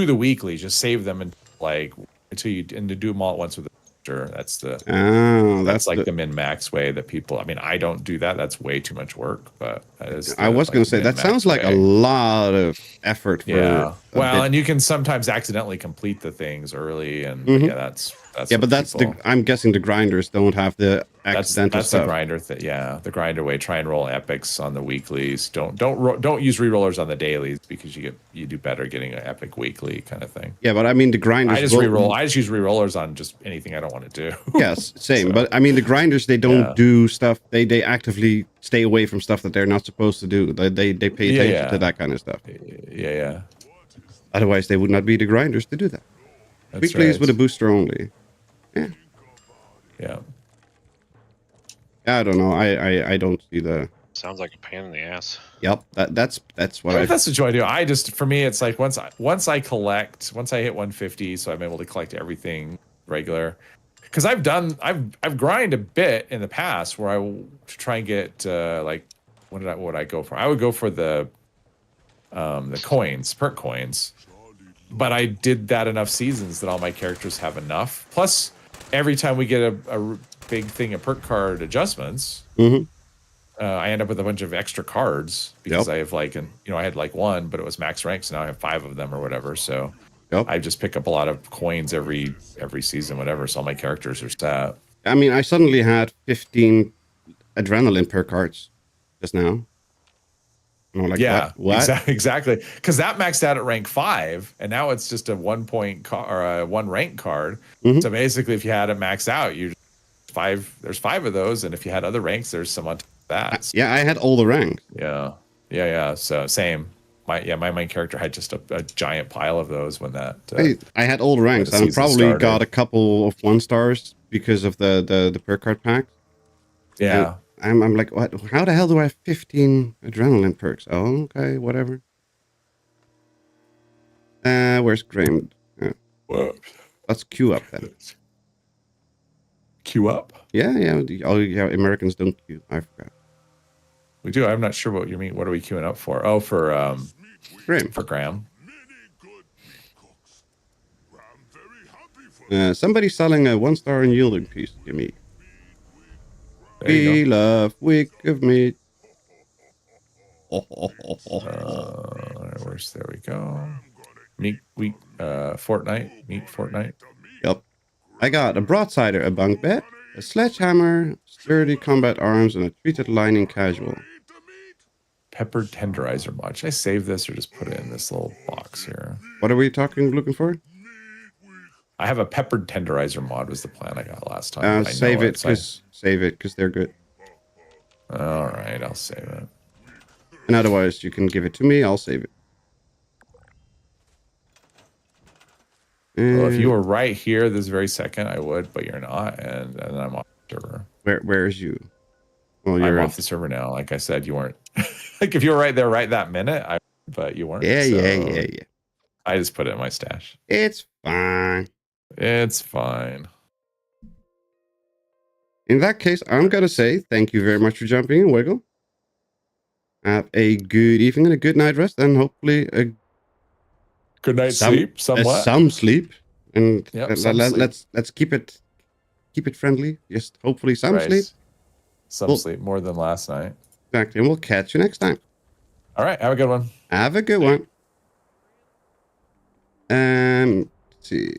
the weeklies. Just save them and like until you to do them all at once with the sure. That's like the min-max way that people. I mean, I don't do that. That's way too much work. But I was going to say that sounds like a lot of effort. Well, and you can sometimes accidentally complete the things early, and that's but that's I'm guessing the grinders don't have the accidental stuff. The grinder the grinder way. Try and roll epics on the weeklies. Don't use rerollers on the dailies because you do better getting an epic weekly kind of thing. Yeah, but I mean the grinders. I just use rerollers on just anything I don't want to do. Yes, same. So, but I mean the grinders, they don't do stuff. They actively stay away from stuff that they're not supposed to do. They pay attention to that kind of stuff. Yeah. Otherwise, they would not be the grinders to do that. That's weeklies right. with a booster only. Yeah. I don't know. I don't see the. Sounds like a pain in the ass. Yep. That's what that's what I do. For me, it's like once I hit 150, so I'm able to collect everything regular. Because I've grinded a bit in the past where I try and get like what would I go for? I would go for the coins, perk coins. But I did that enough seasons that all my characters have enough. Plus, every time we get a big thing of perk card adjustments, I end up with a bunch of extra cards because I have I had like 1, but it was max rank, so now I have 5 of them or whatever. So I just pick up a lot of coins every season, whatever. So all my characters are set. I mean, I suddenly had 15 adrenaline perk cards just now. Like, what? Exactly. Because that maxed out at rank 5, and now it's just a 1 point or a 1 rank card. So basically, if you had it maxed out, there's 5 of those, and if you had other ranks, there's some on top of that. So, I had all the ranks. Yeah. So same. My main character had just a giant pile of those when that. I had all the ranks. I probably got a couple of 1-stars because of the perk card pack. Yeah. And I'm like, what? How the hell do I have 15 adrenaline perks? Oh, okay, whatever. Where's Graham? Let's queue up then. Queue up? Yeah. Americans don't queue. I forgot. We do. I'm not sure what you mean. What are we queuing up for? Oh, for Graham. For Graham. Somebody selling a 1-star unyielding piece. Give me. We love week of meat. There we go. Meat week, Fortnite. Yep. I got a broadsider, a bunk bed, a sledgehammer, sturdy combat arms, and a treated lining casual. Peppered tenderizer mod. Should I save this or just put it in this little box here? What are we looking for? I have a peppered tenderizer mod was the plan I got last time. Save it because they're good. All right, I'll save it. And otherwise, you can give it to me. I'll save it. Well, if you were right here this very second, I would, but you're not, and then I'm off the server. Where is you? Well, I'm off the server now. Like I said, you weren't. Like if you were right there right that minute, but you weren't. Yeah. I just put it in my stash. It's fine. It's fine. In that case, I'm going to say thank you very much for jumping in, Wiggle. Have a good evening and a good night rest, and hopefully a good night sleep, somewhat. Some sleep. And yep, let's keep it friendly. Just hopefully some sleep. some sleep, more than last night. Exactly. And we'll catch you next time. All right. Have a good one. Have a good one. Let's see.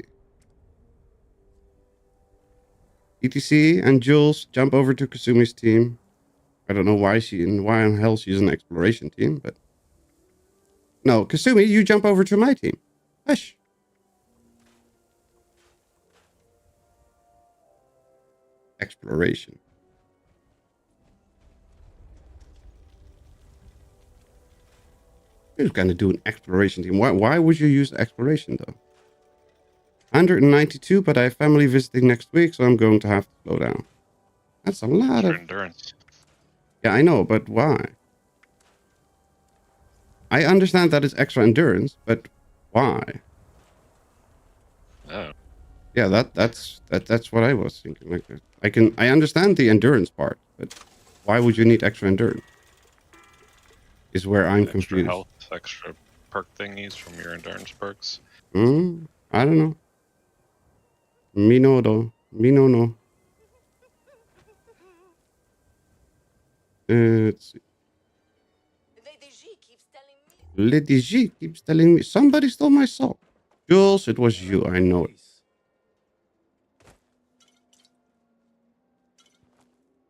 ETC and Jules jump over to Kasumi's team. I don't know why in the hell she's an exploration team, but no, Kasumi, you jump over to my team. Hush. Exploration. Who's gonna do an exploration team? Why would you use exploration though? 192, but I have family visiting next week, so I'm going to have to slow down. That's a lot of endurance. Yeah, I know, but why? I understand that it's extra endurance, but why? Oh. Yeah, that's what I was thinking. Like, I understand the endurance part, but why would you need extra endurance? Is where I'm Extra confused. health, extra perk thingies from your endurance perks. I don't know. Me no though. Me no. Let's see. Lady G keeps telling me somebody stole my soul. Jules, it was you. I know it.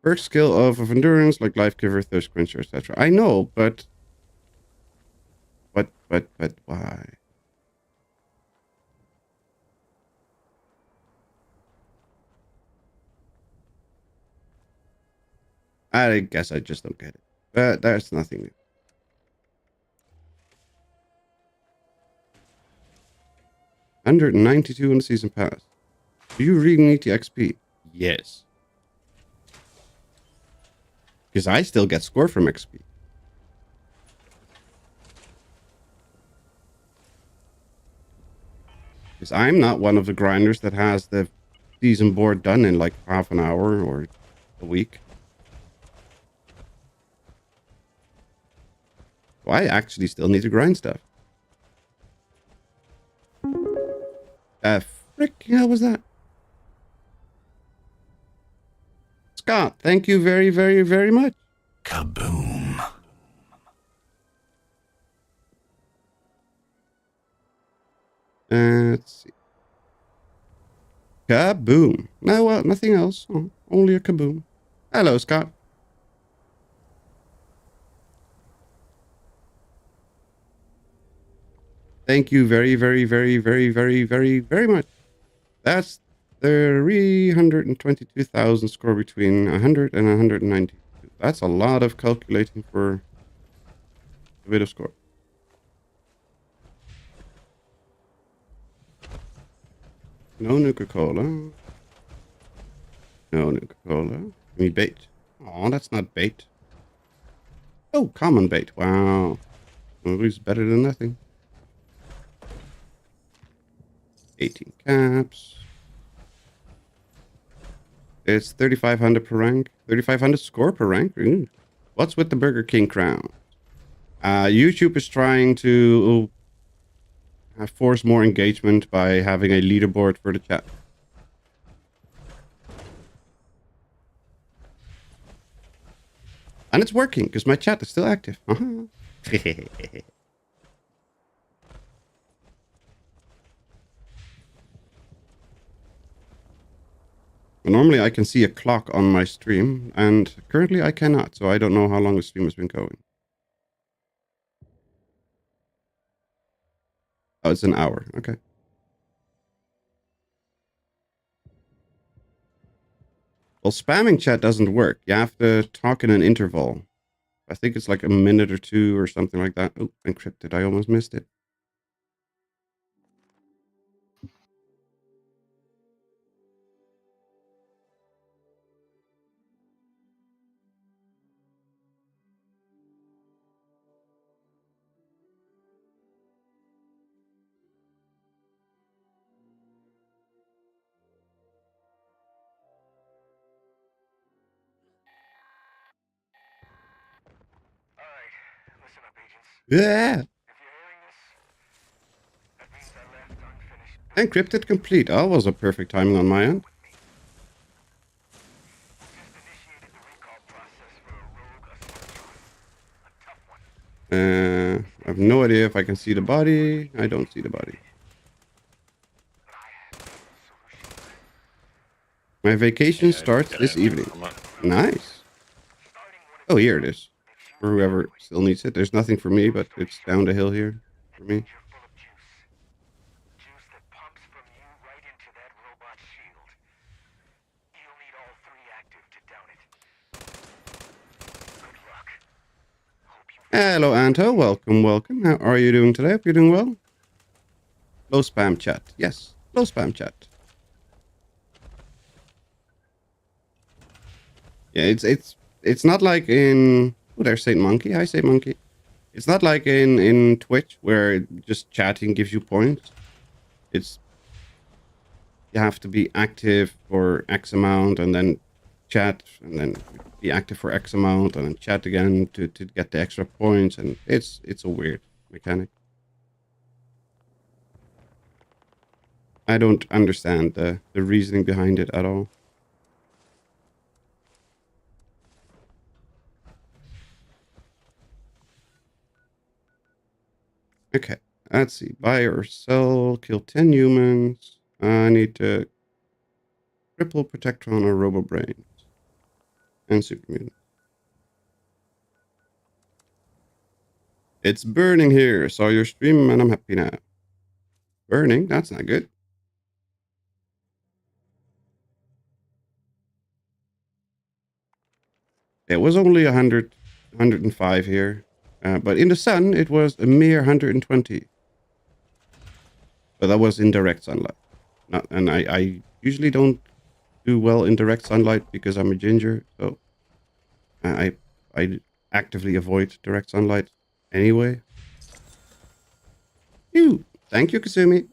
Perk skill of endurance, like life giver, thirst quencher, etc. I know, but why? I guess I just don't get it. But there's nothing new. $192 in the season pass. Do you really need the XP? Yes. Because I still get score from XP. Because I'm not one of the grinders that has the season board done in like half an hour or a week. So I actually still need to grind stuff. Frick, how was that? Scott, thank you very, very, very much. Kaboom. Let's see. Kaboom. No, nothing else. Oh, only a kaboom. Hello, Scott. Thank you very, very, very, very, very, very, very much. That's 322,000 score between 100 and 192. That's a lot of calculating for a bit of score. No Nuka-Cola. No Nuka-Cola. Give me bait. Oh, that's not bait. Oh, common bait. Wow. Always better than nothing. 18 caps. It's 3,500 per rank. 3,500 score per rank. Ooh. What's with the Burger King crown? YouTube is trying to force more engagement by having a leaderboard for the chat. And it's working because my chat is still active. Normally I can see a clock on my stream, and currently I cannot, so I don't know how long the stream has been going. Oh, it's an hour. Okay. Well, spamming chat doesn't work. You have to talk in an interval. I think it's like a minute or two or something like that. Oh, encrypted. I almost missed it. Yeah. Encrypted complete. Oh, was a perfect timing on my end. I have no idea if I can see the body. I don't see the body. My vacation starts this evening. Nice. Oh, here it is. For whoever still needs it. There's nothing for me, but it's down the hill here for me. Hello, Anto. Welcome, welcome. How are you doing today? Hope you're doing well. Low spam chat. Yes, low spam chat. Yeah, it's not like in... Oh, there's Saint Monkey. Hi, Saint Monkey. It's not like in Twitch where just chatting gives you points. It's... You have to be active for X amount and then chat and then be active for X amount and then chat again to get the extra points, and it's a weird mechanic. I don't understand the reasoning behind it at all. Okay, let's see. Buy or sell, kill 10 humans. I need to cripple, Protectron, or Robo Brains. And Super Mutant. It's burning here. Saw your stream and I'm happy now. Burning? That's not good. It was only 105 here. But in the sun, it was a mere 120. But that was in direct sunlight. And I usually don't do well in direct sunlight because I'm a ginger. So I actively avoid direct sunlight anyway. Ew. Thank you, Kasumi.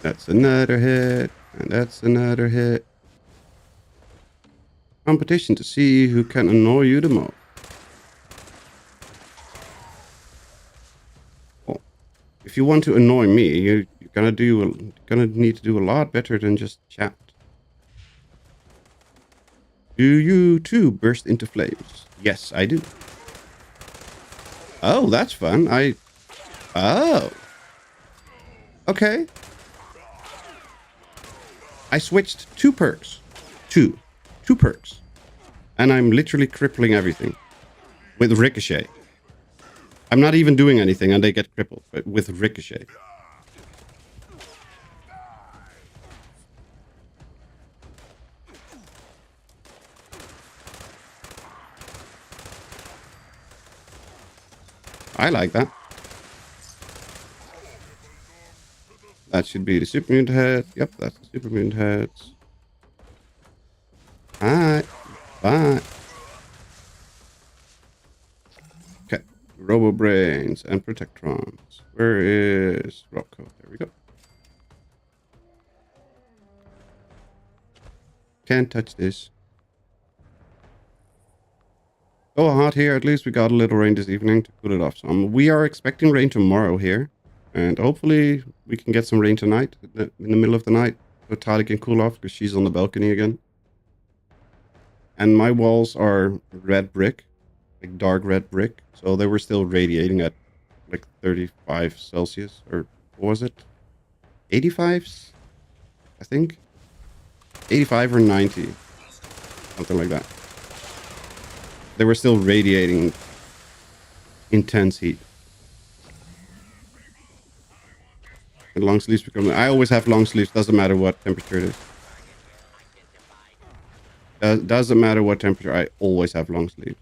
That's another hit. And that's another hit. Competition to see who can annoy you the most. Well, if you want to annoy me, you're gonna need to do a lot better than just chat. Do you too burst into flames? Yes, I do. Oh, that's fun. Oh. Okay. I switched 2 perks. Two perks. And I'm literally crippling everything. With Ricochet. I'm not even doing anything and they get crippled. But with Ricochet. I like that. That should be the Super Mutant head. Yep, that's the Super Mutant heads. Alright. Bye. Okay. Robo Brains and Protectrons. Where is Rocco? There we go. Can't touch this. Oh, hot here. At least we got a little rain this evening to cool it off some. We are expecting rain tomorrow here. And hopefully we can get some rain tonight in the middle of the night. So Tali can cool off because she's on the balcony again. And my walls are red brick. Like dark red brick. So they were still radiating at like 35 Celsius. Or what was it? 85? I think. 85 or 90. Something like that. They were still radiating intense heat. And long sleeves become... I always have long sleeves. Doesn't matter what temperature it is. Doesn't matter what temperature. I always have long sleeves.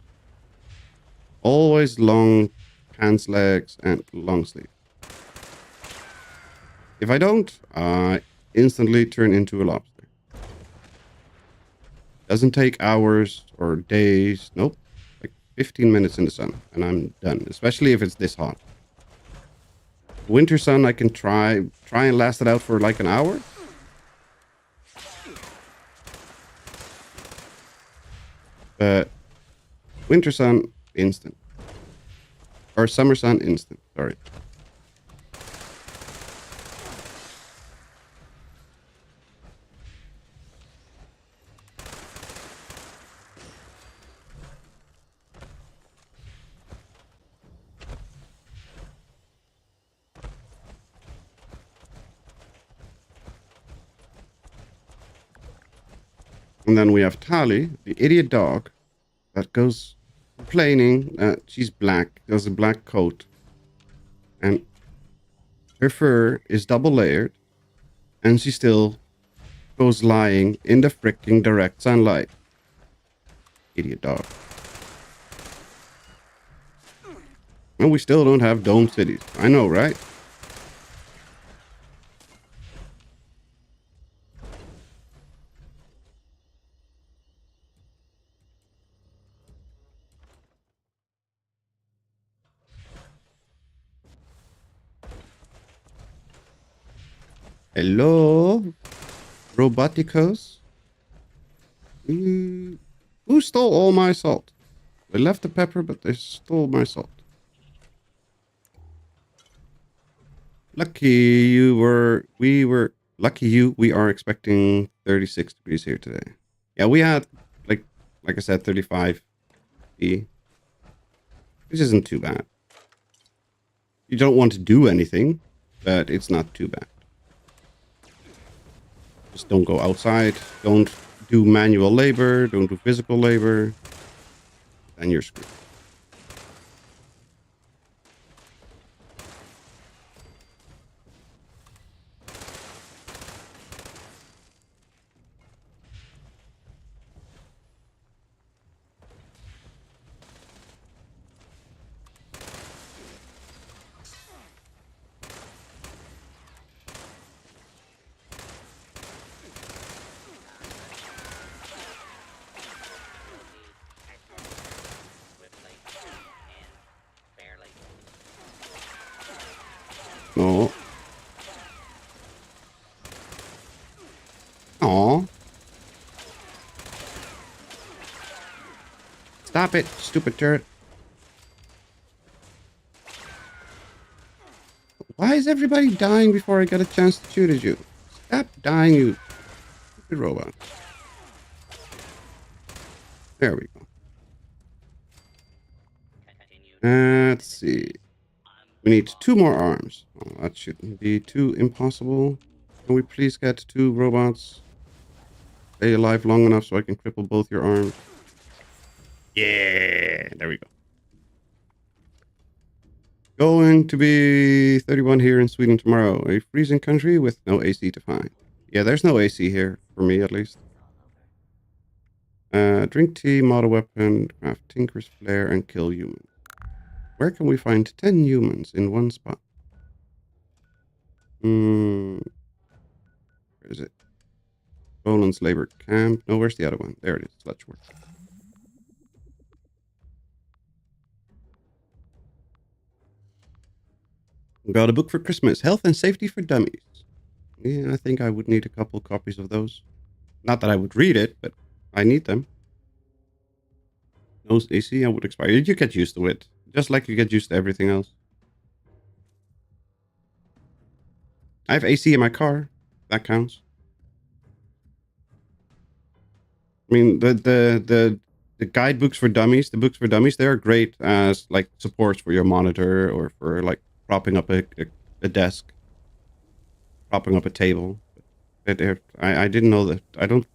Always long pants, legs, and long sleeve. If I don't, I instantly turn into a lobster. Doesn't take hours or days. Nope. Like 15 minutes in the sun and I'm done. Especially if it's this hot. Winter sun, I can try and last it out for like an hour. But winter sun, instant. Or summer sun, instant. Sorry. And then we have Tali, the idiot dog, that goes complaining that she's black, has a black coat, and her fur is double layered, and she still goes lying in the freaking direct sunlight. Idiot dog. And we still don't have dome cities. I know, right? Hello, Roboticos. Who stole all my salt? They left the pepper, but they stole my salt. Lucky you lucky you, we are expecting 36 degrees here today. Yeah, we had, like I said, 35 which isn't too bad. You don't want to do anything, but it's not too bad. Just don't go outside. Don't do manual labor. Don't do physical labor. And you're screwed. No. Aw. Stop it, stupid turret. Why is everybody dying before I get a chance to shoot at you? Stop dying, you stupid robot. There we go. Let's see. We need 2 more arms. Oh, that shouldn't be too impossible. Can we please get 2 robots? Stay alive long enough so I can cripple both your arms. Yeah, there we go. Going to be 31 here in Sweden tomorrow. A freezing country with no AC to find. Yeah, there's no AC here, for me at least. Drink tea, model weapon, craft Tinker's Flare, and kill humans. Where can we find 10 humans in one spot? Where is it? Roland's Labor Camp. No, where's the other one? There it is. Let's work. Got a book for Christmas. Health and Safety for Dummies. Yeah, I think I would need a couple copies of those. Not that I would read it, but I need them. No AC, I would expire. You get used to it. Just like you get used to everything else. I have AC in my car. That counts. I mean, the guidebooks for dummies, the books for dummies, they are great as like supports for your monitor or for like propping up a desk, propping up a table. I didn't know that. I don't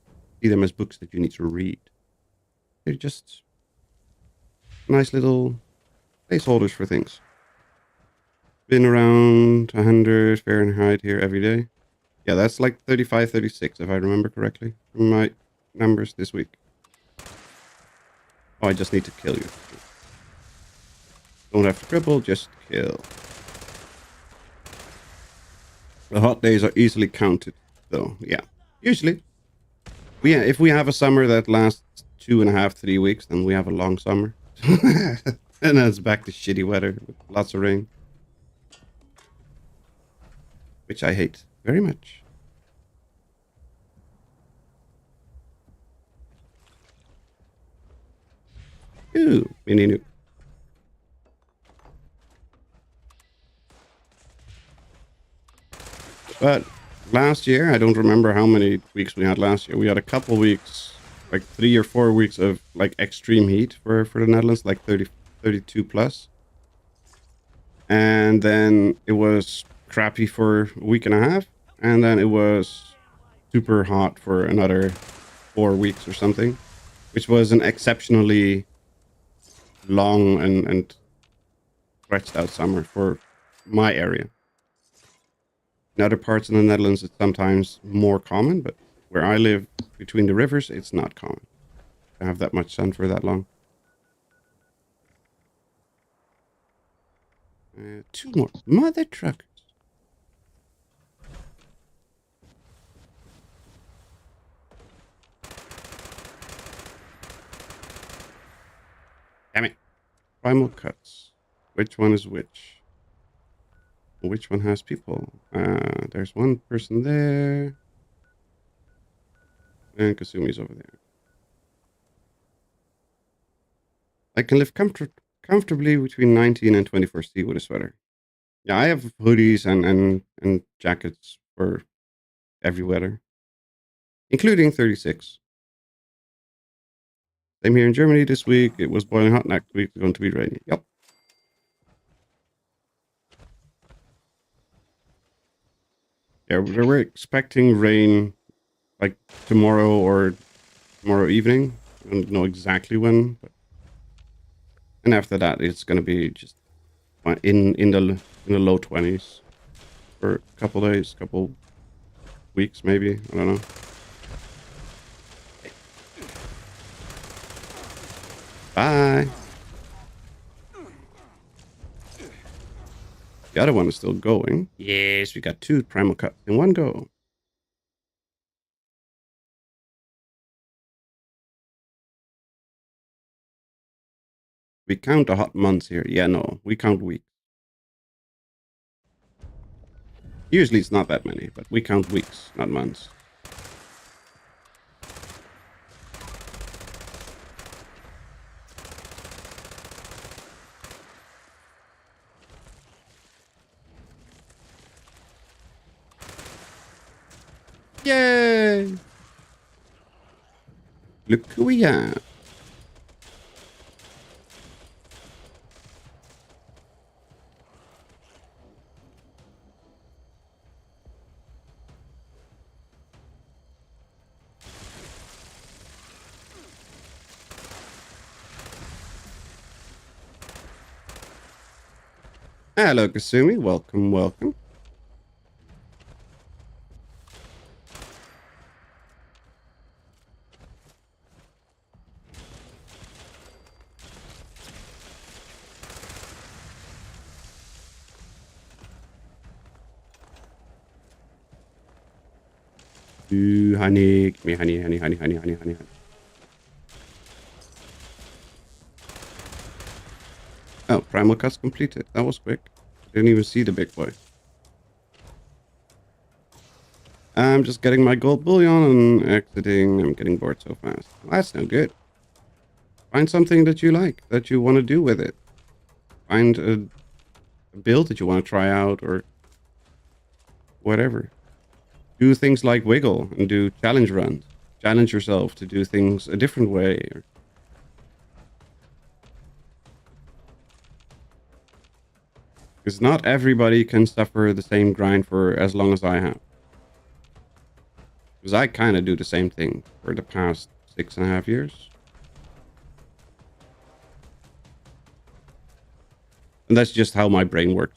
see them as books that you need to read. They're just nice little placeholders for things. Been around 100 Fahrenheit here every day. Yeah, that's like 35, 36 if I remember correctly from my numbers this week. Oh, I just need to kill you. Don't have to cripple, just kill. The hot days are easily counted, though. Yeah, usually. Yeah, if we have a summer that lasts 2.5, 3 weeks, then we have a long summer. And then it's back to shitty weather with lots of rain. Which I hate very much. Ooh, mini nuke. But last year, I don't remember how many weeks we had last year. We had a couple weeks, like 3 or 4 weeks of like extreme heat for the Netherlands, like 30, 32 plus. And then it was crappy for a week and a half. And then it was super hot for another 4 weeks or something, which was an exceptionally long and stretched out summer for my area. In other parts of the Netherlands, it's sometimes more common, but where I live between the rivers, it's not common to have that much sun for that long. 2 more. Mother truckers. Damn it. Primal cuts. Which one is which? Which one has people? There's one person there. And Kasumi's over there. I can live comfortably between 19 and 24C with a sweater. Yeah, I have hoodies and jackets for every weather, including 36. Same here in Germany this week. It was boiling hot. Next week it's going to be rainy. Yep. Yeah, we're expecting rain like tomorrow or tomorrow evening. I don't know exactly when, but and after that it's going to be just in the low 20s for a couple days, couple weeks maybe. I don't know. Bye. The other one is still going. Yes, we got 2 primal cuts in one go. We count the hot months here. Yeah, no, we count weeks. Usually it's not that many, but we count weeks, not months. Yay! Look who we have. Hello, Kasumi. Welcome, welcome. Ooh, honey. Give me honey, honey, honey, honey, honey, honey, honey. Oh, primal cuts completed. That was quick. Didn't even see the big boy. I'm just getting my gold bullion and exiting. I'm getting bored so fast. Well, that's no good. Find something that you like, that you want to do with it. Find a build that you want to try out or whatever. Do things like wiggle and do challenge runs. Challenge yourself to do things a different way. Because not everybody can suffer the same grind for as long as I have. Because I kind of do the same thing for the past 6.5 years. And that's just how my brain works.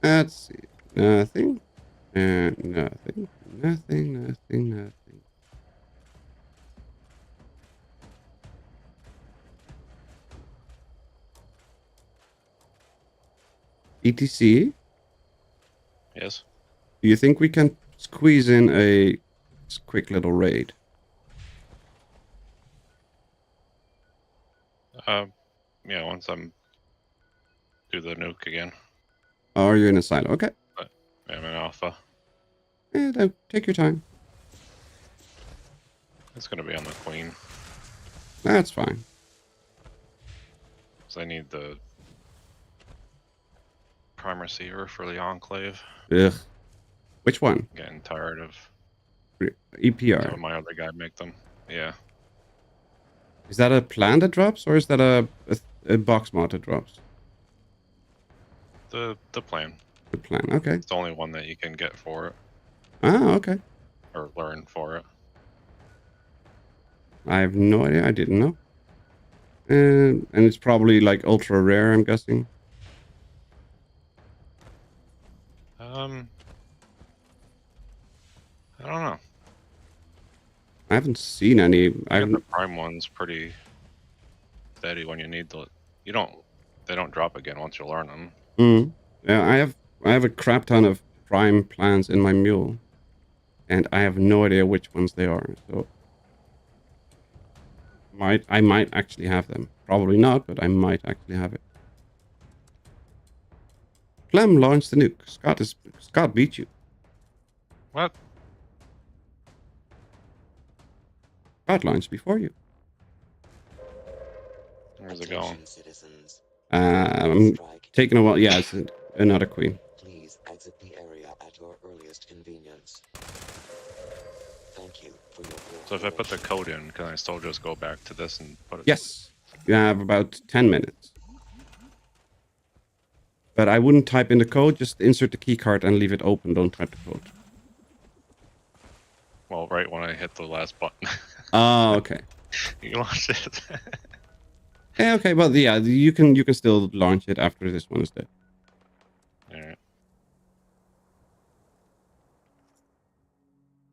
Let's see. Nothing. And nothing. Nothing, nothing, nothing. ETC? Yes. Do you think we can squeeze in a quick little raid? Yeah, once I'm do the nuke again. Oh, are you in a silo? Okay. But I'm in alpha. Yeah, take your time. It's gonna be on the queen. That's fine. Because I need the prime receiver for the enclave. Ugh. Which one? Getting tired of EPR. Have my other guy make them. Yeah. Is that a plan that drops, or is that a box mod that drops? The plan. The plan. Okay. It's the only one that you can get for it. Ah, okay. Or learn for it. I have no idea. I didn't know. And it's probably like ultra rare, I'm guessing. I don't know. I haven't seen any. The prime one's pretty steady when you need the. They don't drop again once you learn them. Yeah, I have a crap ton of prime plans in my mule, and I have no idea which ones they are. So I might actually have them. Probably not, but I might actually have it. Clem launched the nuke. Scott beat you. What? Scott launched before you. Where's it going? Citizens. I'm taking a while. Yeah, it's another queen. Please exit the area at your earliest convenience. Thank you for your So if I put the code in, can I still just go back to this and put it? Yes. You have about 10 minutes. But I wouldn't type in the code. Just insert the keycard and leave it open. Don't type the code. Well, right when I hit the last button. Oh, okay. You launched it. Yeah, okay, but yeah, you can still launch it after this one is dead. Alright.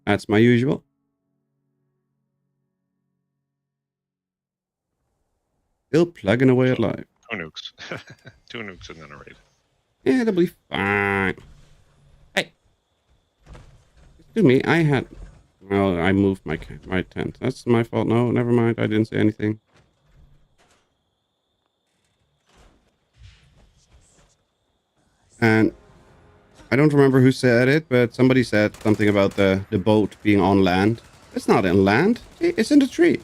That's my usual. Still plugging away at live. 2 nukes. 2 nukes and then a raid. Yeah, that'll be fine. Hey. Excuse me, I had... Well, I moved my tent. That's my fault. No, never mind. I didn't say anything. And I don't remember who said it, but somebody said something about the boat being on land. It's not in land. It's in the tree.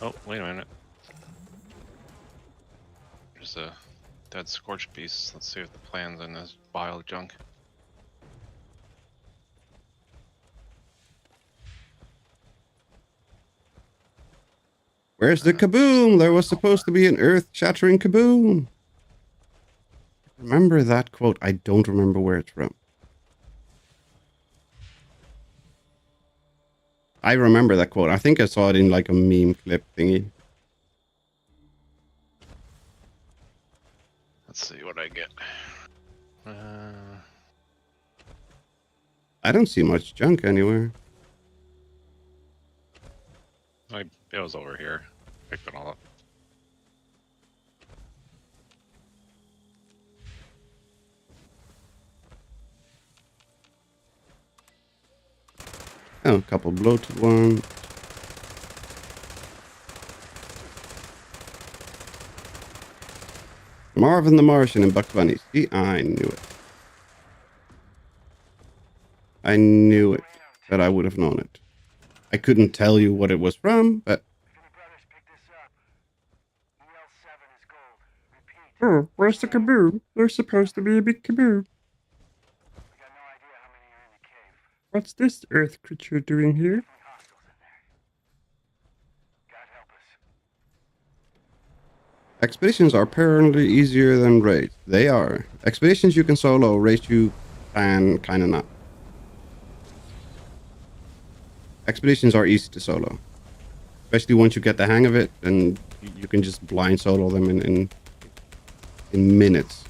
Oh, wait a minute. There's a dead scorched piece. Let's see if the plan's in this vile junk. Where's the kaboom? There was supposed to be an earth-shattering kaboom. Remember that quote? I don't remember where it's from. I remember that quote. I think I saw it in like a meme clip thingy. Let's see what I get. I don't see much junk anywhere. It was over here. Picked it all up. Oh, a couple bloated ones. Marvin the Martian and Bugs Bunny. See, I knew it. I knew it, but I would have known it. I couldn't tell you what it was from, but... Oh, where's the kaboom? There's supposed to be a big kaboom. What's this earth creature doing here? Expeditions are apparently easier than raids. They are. Expeditions you can solo, raids you can kind of not. Expeditions are easy to solo. Especially once you get the hang of it, and you can just blind solo them in minutes.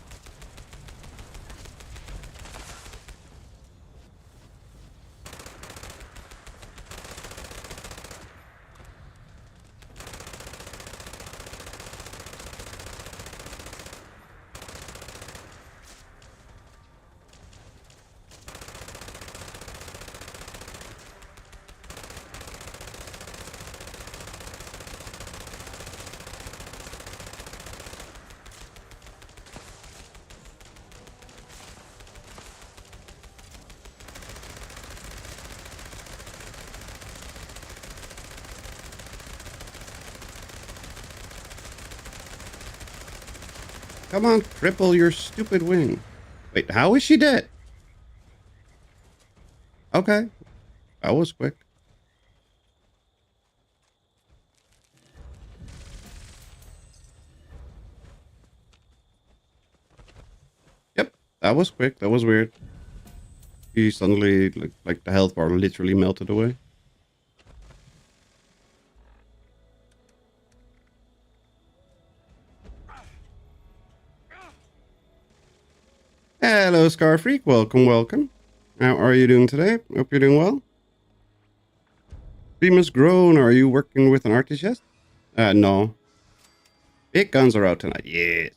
Come on, cripple your stupid wing. Wait, how is she dead? Okay. That was quick. Yep. That was quick. That was weird. He suddenly, like the health bar literally melted away. Hello, Scarfreak. Welcome, welcome. How are you doing today? Hope you're doing well. Primus Grown, are you working with an artist yet? No. Big guns are out tonight. Yes.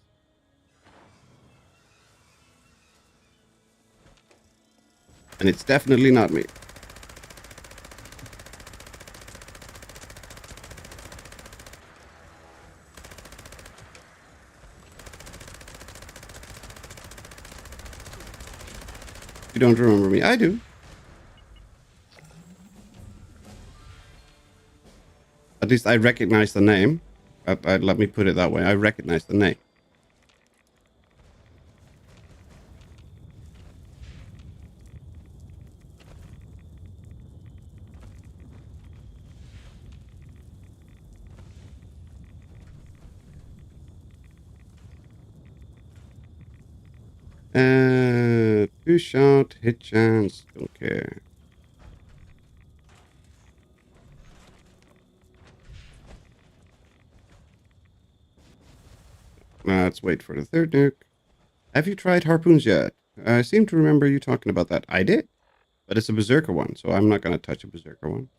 And it's definitely not me. You don't remember me? I do. At least I recognize the name. Let me put it that way. I recognize the name. Two shot, hit chance, don't care. Let's wait for the third nuke. Have you tried harpoons yet? I seem to remember you talking about that. I did, but it's a berserker one, so I'm not going to touch a berserker one.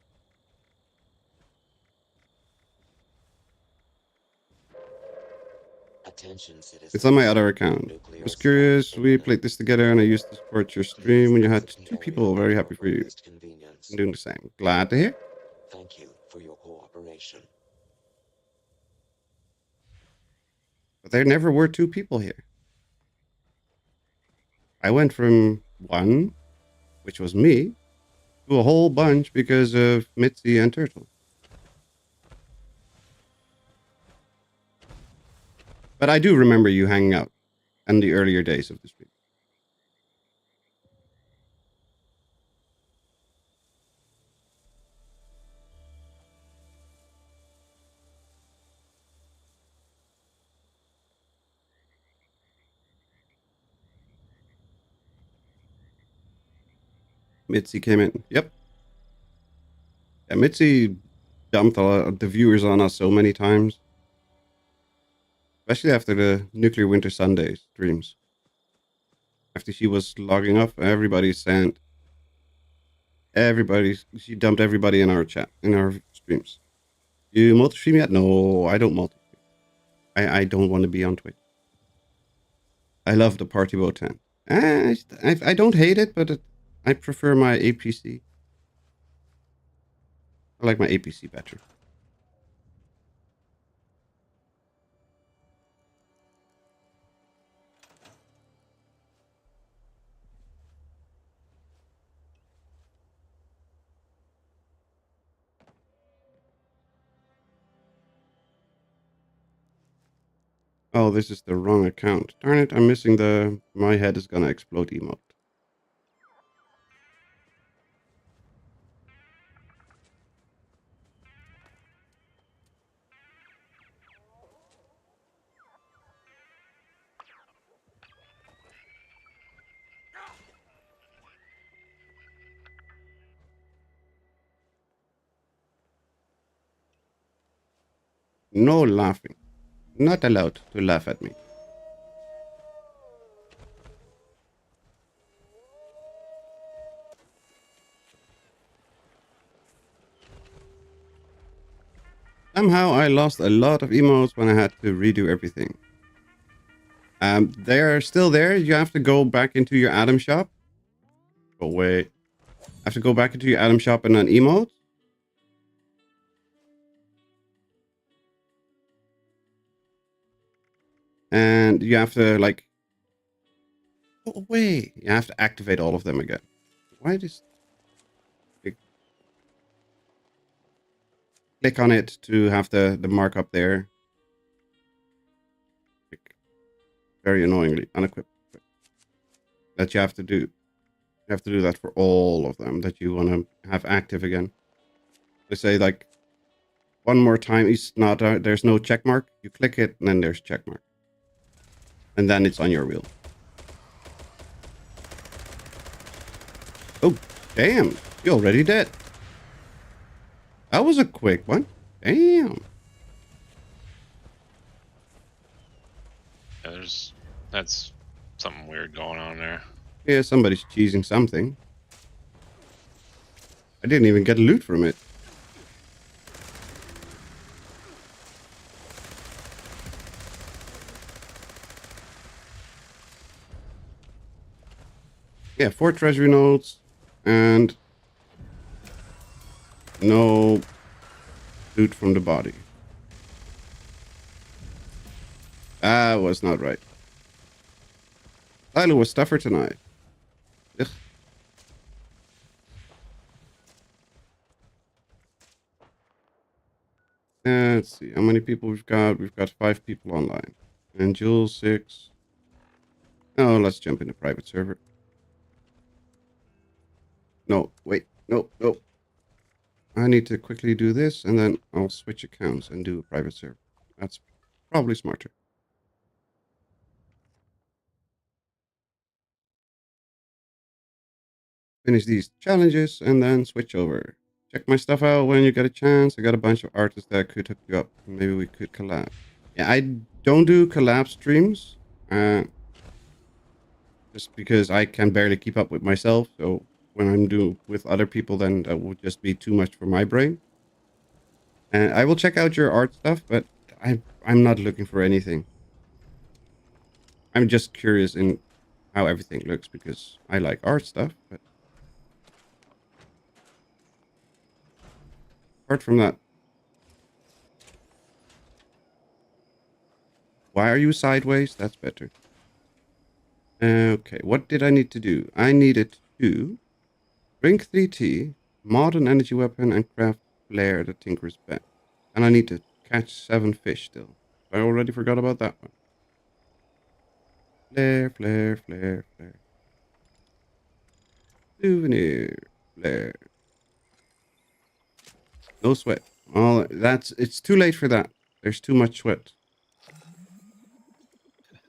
It's on my other account. I was curious, we played this together and I used to support your stream when you had 2 people. Very happy for you. I'm doing the same. Glad to hear. Thank you for your cooperation. But there never were 2 people here. I went from 1, which was me, to a whole bunch because of Mitzi and Turtle. But I do remember you hanging out in the earlier days of the stream. Mitzi came in. Yep. Yeah, Mitzi dumped a lot of the viewers on us so many times. Especially after the Nuclear Winter Sunday streams. After she was logging off, everybody sent. She dumped everybody in our chat, in our streams. You multi-stream yet? No, I don't multi-stream. I don't want to be on Twitch. I love the party boat tent. I don't hate it, but I prefer my APC. I like my APC better. Oh, this is the wrong account. Darn it, I'm missing the my head is gonna explode emote. No laughing. Not allowed to laugh at me. Somehow I lost a lot of emotes when I had to redo everything. They're still there. You have to go back into your Atom shop. Oh, wait. I have to go back into your Atom shop and then emote. And you have to, like... Oh, wait. You have to activate all of them again. Why does... Click on it to have the markup there. Very annoyingly. Unequip. That you have to do. You You have to do that for all of them that you want to have active again. They say like one more time, it's not there's no check mark. You click it and then there's check mark. And then it's on your wheel. Oh, damn. You already did. That was a quick one. Damn. Yeah, that's something weird going on there. Yeah, somebody's cheesing something. I didn't even get loot from it. Yeah, 4 treasury notes and no loot from the body. That was not right. Tyler was tougher tonight. Ugh. Let's see how many people we've got. We've got 5 people online. And Jules 6. Oh, let's jump into private server. No, wait. No. I need to quickly do this and then I'll switch accounts and do a private server. That's probably smarter. Finish these challenges and then switch over. Check my stuff out when you get a chance. I got a bunch of artists that could hook you up. Maybe we could collab. Yeah, I don't do collab streams. Just because I can barely keep up with myself. So when I'm doing with other people, then that would just be too much for my brain. And I will check out your art stuff, but I'm not looking for anything. I'm just curious in how everything looks because I like art stuff, but apart from that, why are you sideways? That's better. Okay, what did I need to do? I needed to drink 3 tea, mod an energy weapon, and craft flare the Tinker's Bet. And I need to catch 7 fish still. I already forgot about that one. Flare. Souvenir. Flare. No sweat. Oh, it's too late for that. There's too much sweat.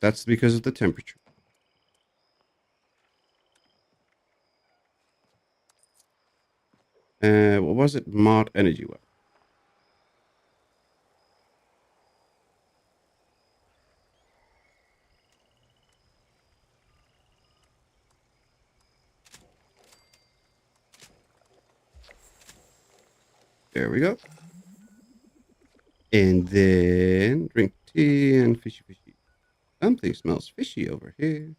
That's because of the temperature. What was it? Mod energy weapon. There we go. And then drink tea and fishy. Something smells fishy over here.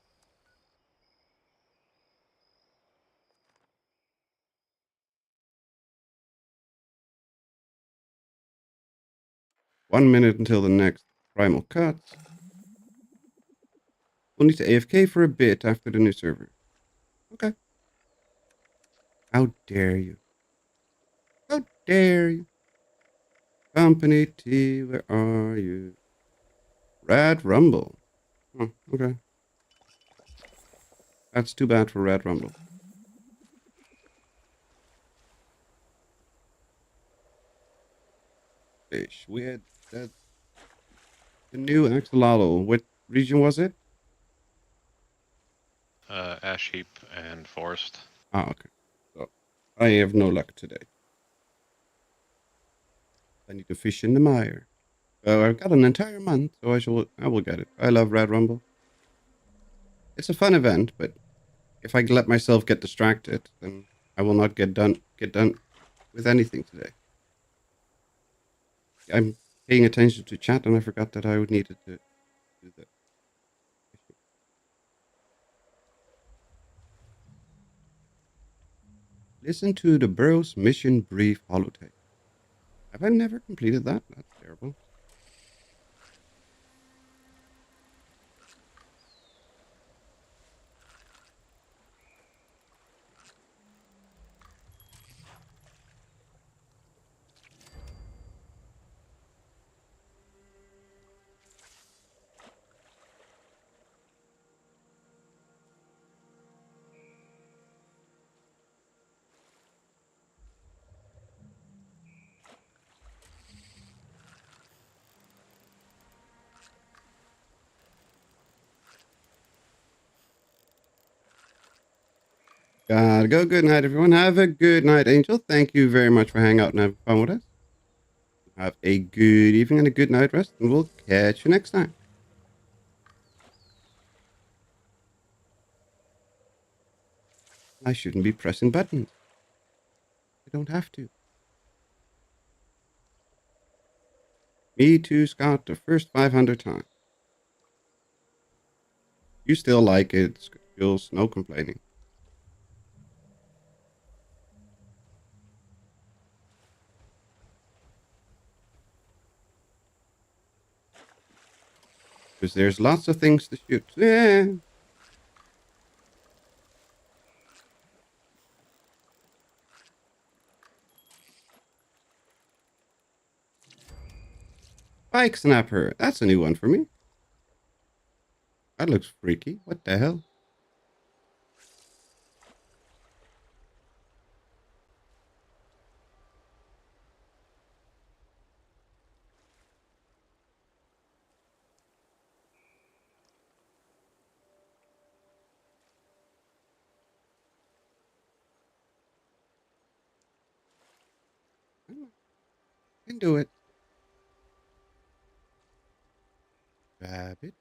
One minute until the next Primal cuts. We'll need to AFK for a bit after the new server. Okay. How dare you? How dare you? Company T, where are you? Rad Rumble. Oh, okay. That's too bad for Rad Rumble. Fish. We had that. The new axolotl. What region was it? Ash heap and forest. Ah, okay. So I have no luck today. I need to fish in the mire. I've got an entire month, so I will get it. I love Rad Rumble. It's a fun event, but if I let myself get distracted, then I will not get done with anything today. I'm paying attention to chat, and I forgot that I would need to do that. Listen to the Burroughs Mission Brief holotape. Have I never completed that? That's terrible. Gotta go. Good night, everyone. Have a good night, Angel. Thank you very much for hanging out and having fun with us. Have a good evening and a good night rest, and we'll catch you next time. I shouldn't be pressing buttons. I don't have to. Me too, Scott, the first 500 times. You still like it, Jules. No complaining. Because there's lots of things to shoot. Yeah. Spike Snapper. That's a new one for me. That looks freaky. What the hell? Can do it. Grab it.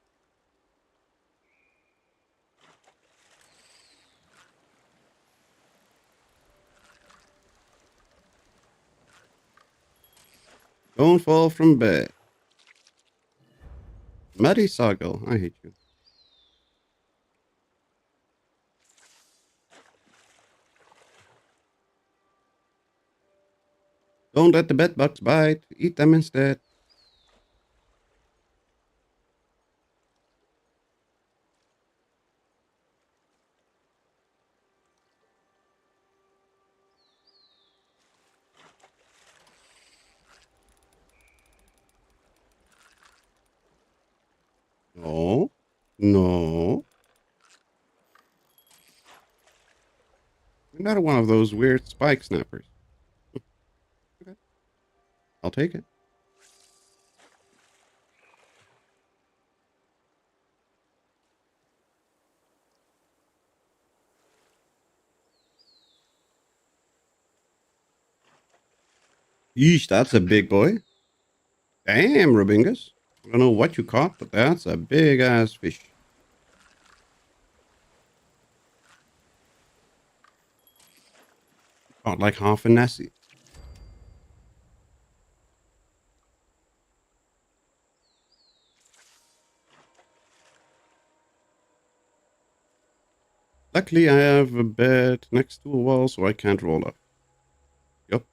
Don't fall from bed. Muddy Soggle. I hate you. Don't let the bedbugs bite. Eat them instead. No. No. Another one of those weird spike snappers. Okay. I'll take it. Yeesh, that's a big boy. Damn, Rubingus. I don't know what you caught, but that's a big ass fish. Caught like half a Nessie. Luckily, I have a bed next to a wall, so I can't roll up. Yup.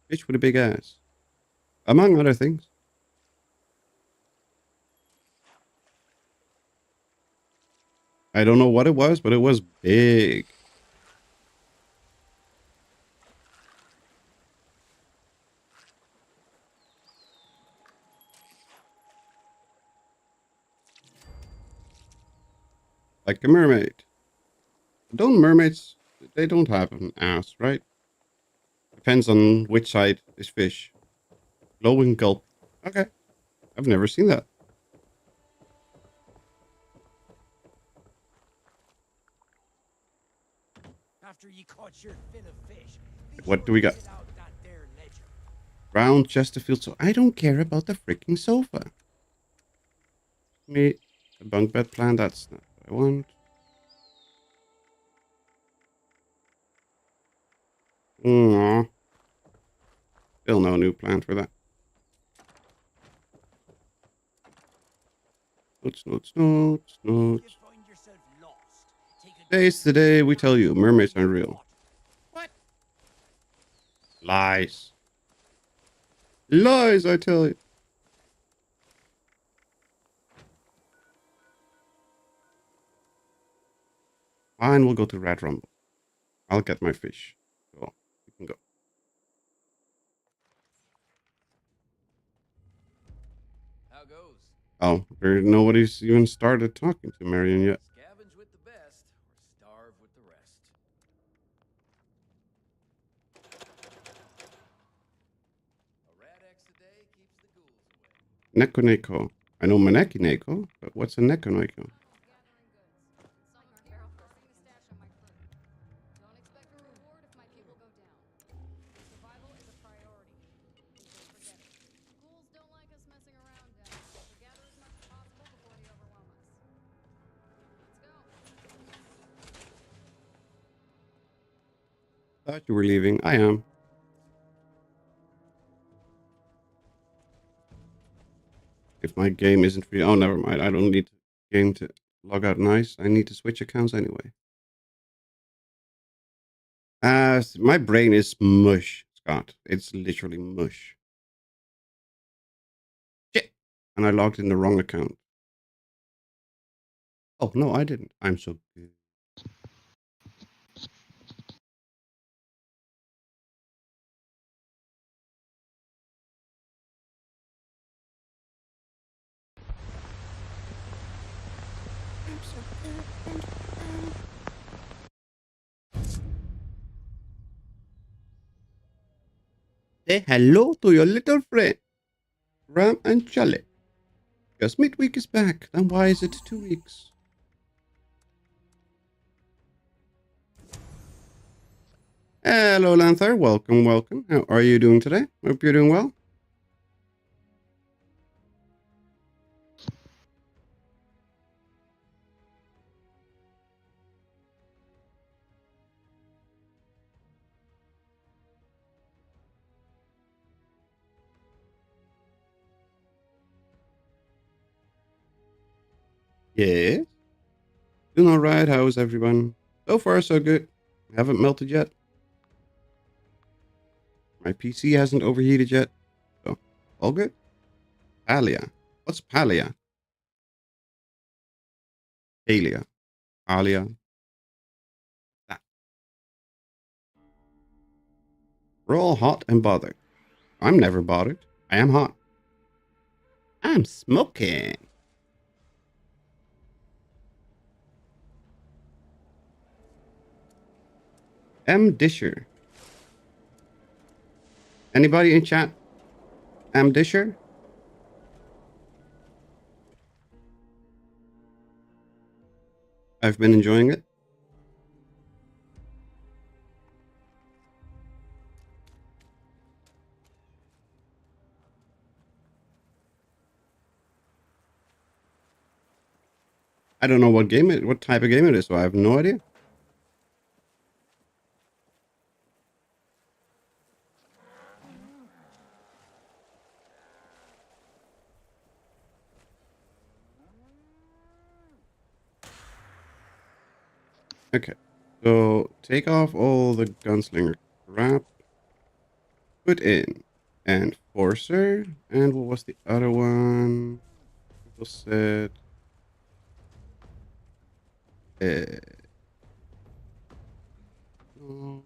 Fish with a big ass. Among other things. I don't know what it was, but it was big. Like a mermaid. Don't mermaids, they don't have an ass, right? Depends on which side is fish. Glowing gulp. Okay. I've never seen that. After you caught your fill of fish, What do we got? Round Chesterfield. So I don't care about the freaking sofa. Me, a bunk bed plan. That's not what I want. Aww. Still no new plan for that. Notes. Today's the day we tell you mermaids aren't real. What? Lies. Lies, I tell you. Fine, we'll go to Red Rumble. I'll get my fish. So we can go. How goes? Oh, nobody's even started talking to Marion yet. Scavenge with the best, or starve with the rest. A rat X a day keeps the ghouls away. Neko. I know Maneki Neko, but what's a Neko? Thought you were leaving. I am. If my game isn't free. Oh, never mind. I don't need the game to log out. Nice. I need to switch accounts anyway. My brain is mush, Scott. It's literally mush. Shit. And I logged in the wrong account. Oh, no, I didn't. I'm so good. Say hello to your little friend, Ram and Charlie. Because midweek is back. Then why is it 2 weeks? Hello, Lanther. Welcome, welcome. How are you doing today? Hope you're doing well. Yes. Doing all right. How is everyone? So far, so good. Haven't melted yet. My PC hasn't overheated yet. So, all good. Palia. What's Palia? Palia. Alia. Ah. We're all hot and bothered. I'm never bothered. I am hot. I'm smoking. M. Disher. Anybody in chat? M. Disher? I've been enjoying it. I don't know what type of game it is, so I have no idea. Okay, so take off all the gunslinger crap. Put in Enforcer, and what was the other one? People said oh,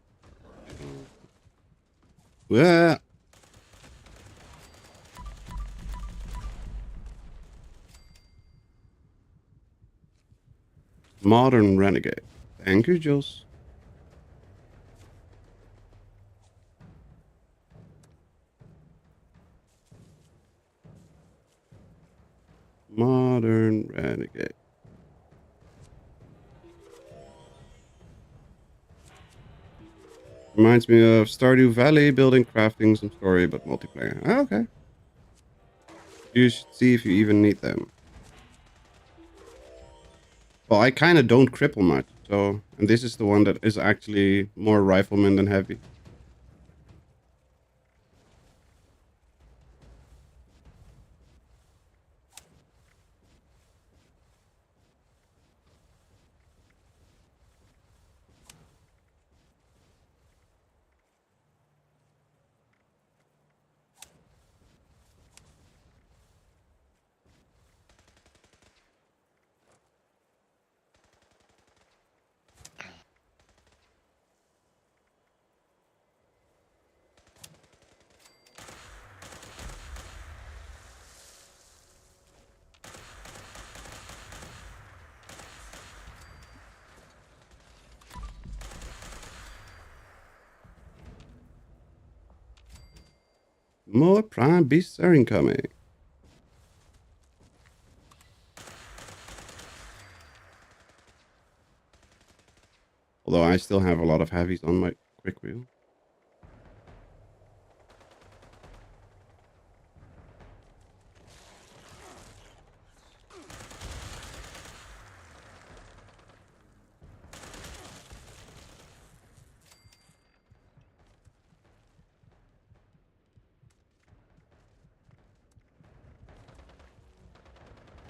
ah. Modern Renegade. Thank you, Jules. Modern Renegade. Reminds me of Stardew Valley, building, crafting, some story, but multiplayer. Ah, okay. You should see if you even need them. Well, I kind of don't cripple much, so... And this is the one that is actually more rifleman than heavy. More prime beasts are incoming. Although I still have a lot of heavies on my quick wheel.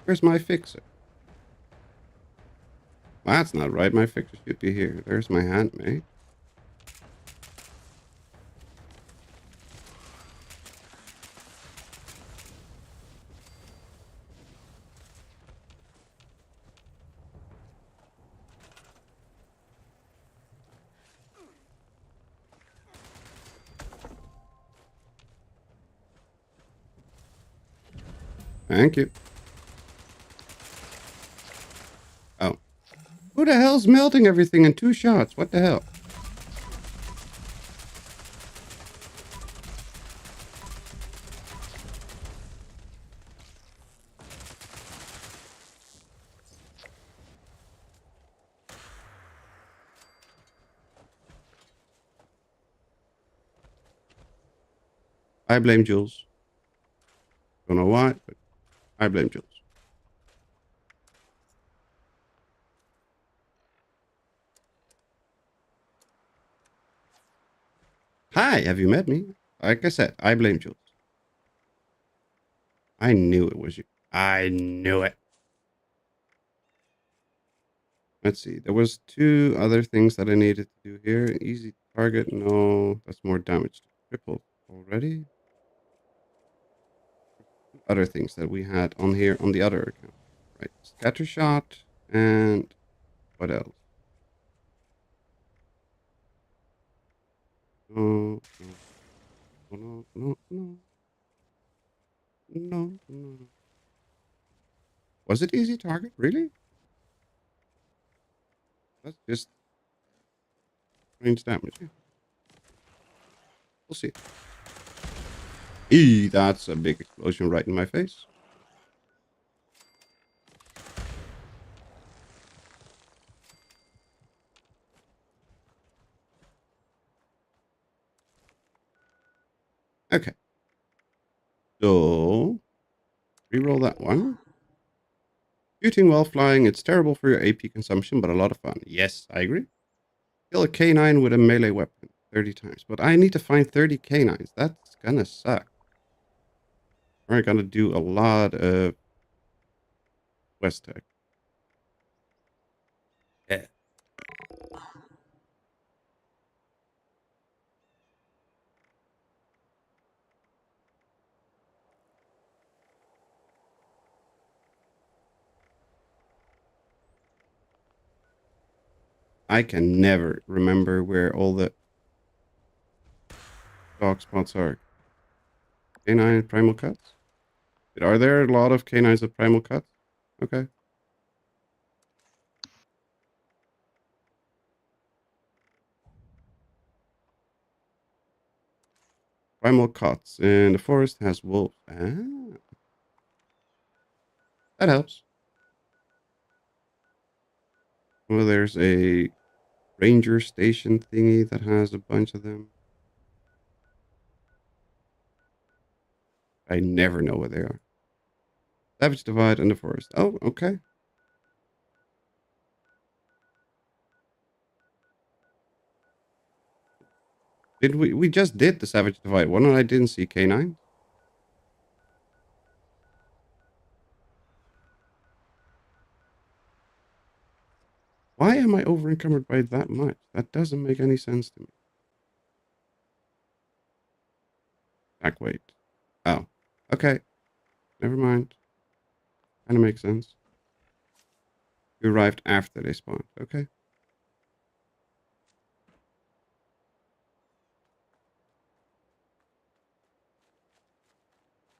Where's my fixer? Well, that's not right. My fixer should be here. There's my handmade. Thank you. Oh. Who the hell's melting everything in 2 shots? What the hell? I blame Jules. Don't know why, but I blame Jules. Hi, have you met me? Like I said, I blame Jules. I knew it was you. I knew it. Let's see. There was 2 other things that I needed to do here. Easy target. No, that's more damage to cripple already. Other things that we had on here on the other account. Right. Scatter shot and what else? No, no, no, no, no, no. Was it easy target? Really? That's just range damage. Yeah. We'll see. Eee, that's a big explosion right in my face. Okay. So, reroll that one. Shooting while flying, it's terrible for your AP consumption, but a lot of fun. Yes, I agree. Kill a K9 with a melee weapon 30 times. But I need to find 30 K9s. That's gonna suck. We're gonna do a lot of West Tech. Yeah. I can never remember where all the dog spots are. K9 primal cuts? But are there a lot of K9s with primal cuts? Okay. Primal cuts. And the forest has wolves. Ah. That helps. Well, there's a ranger station thingy that has a bunch of them. I never know where they are. Savage Divide and the forest. Oh, okay. Did we just did the Savage Divide one and I didn't see K9? Why am I over encumbered by that much? That doesn't make any sense to me. Back weight. Oh, okay. Never mind. Kind of makes sense. You arrived after they spawned. Okay.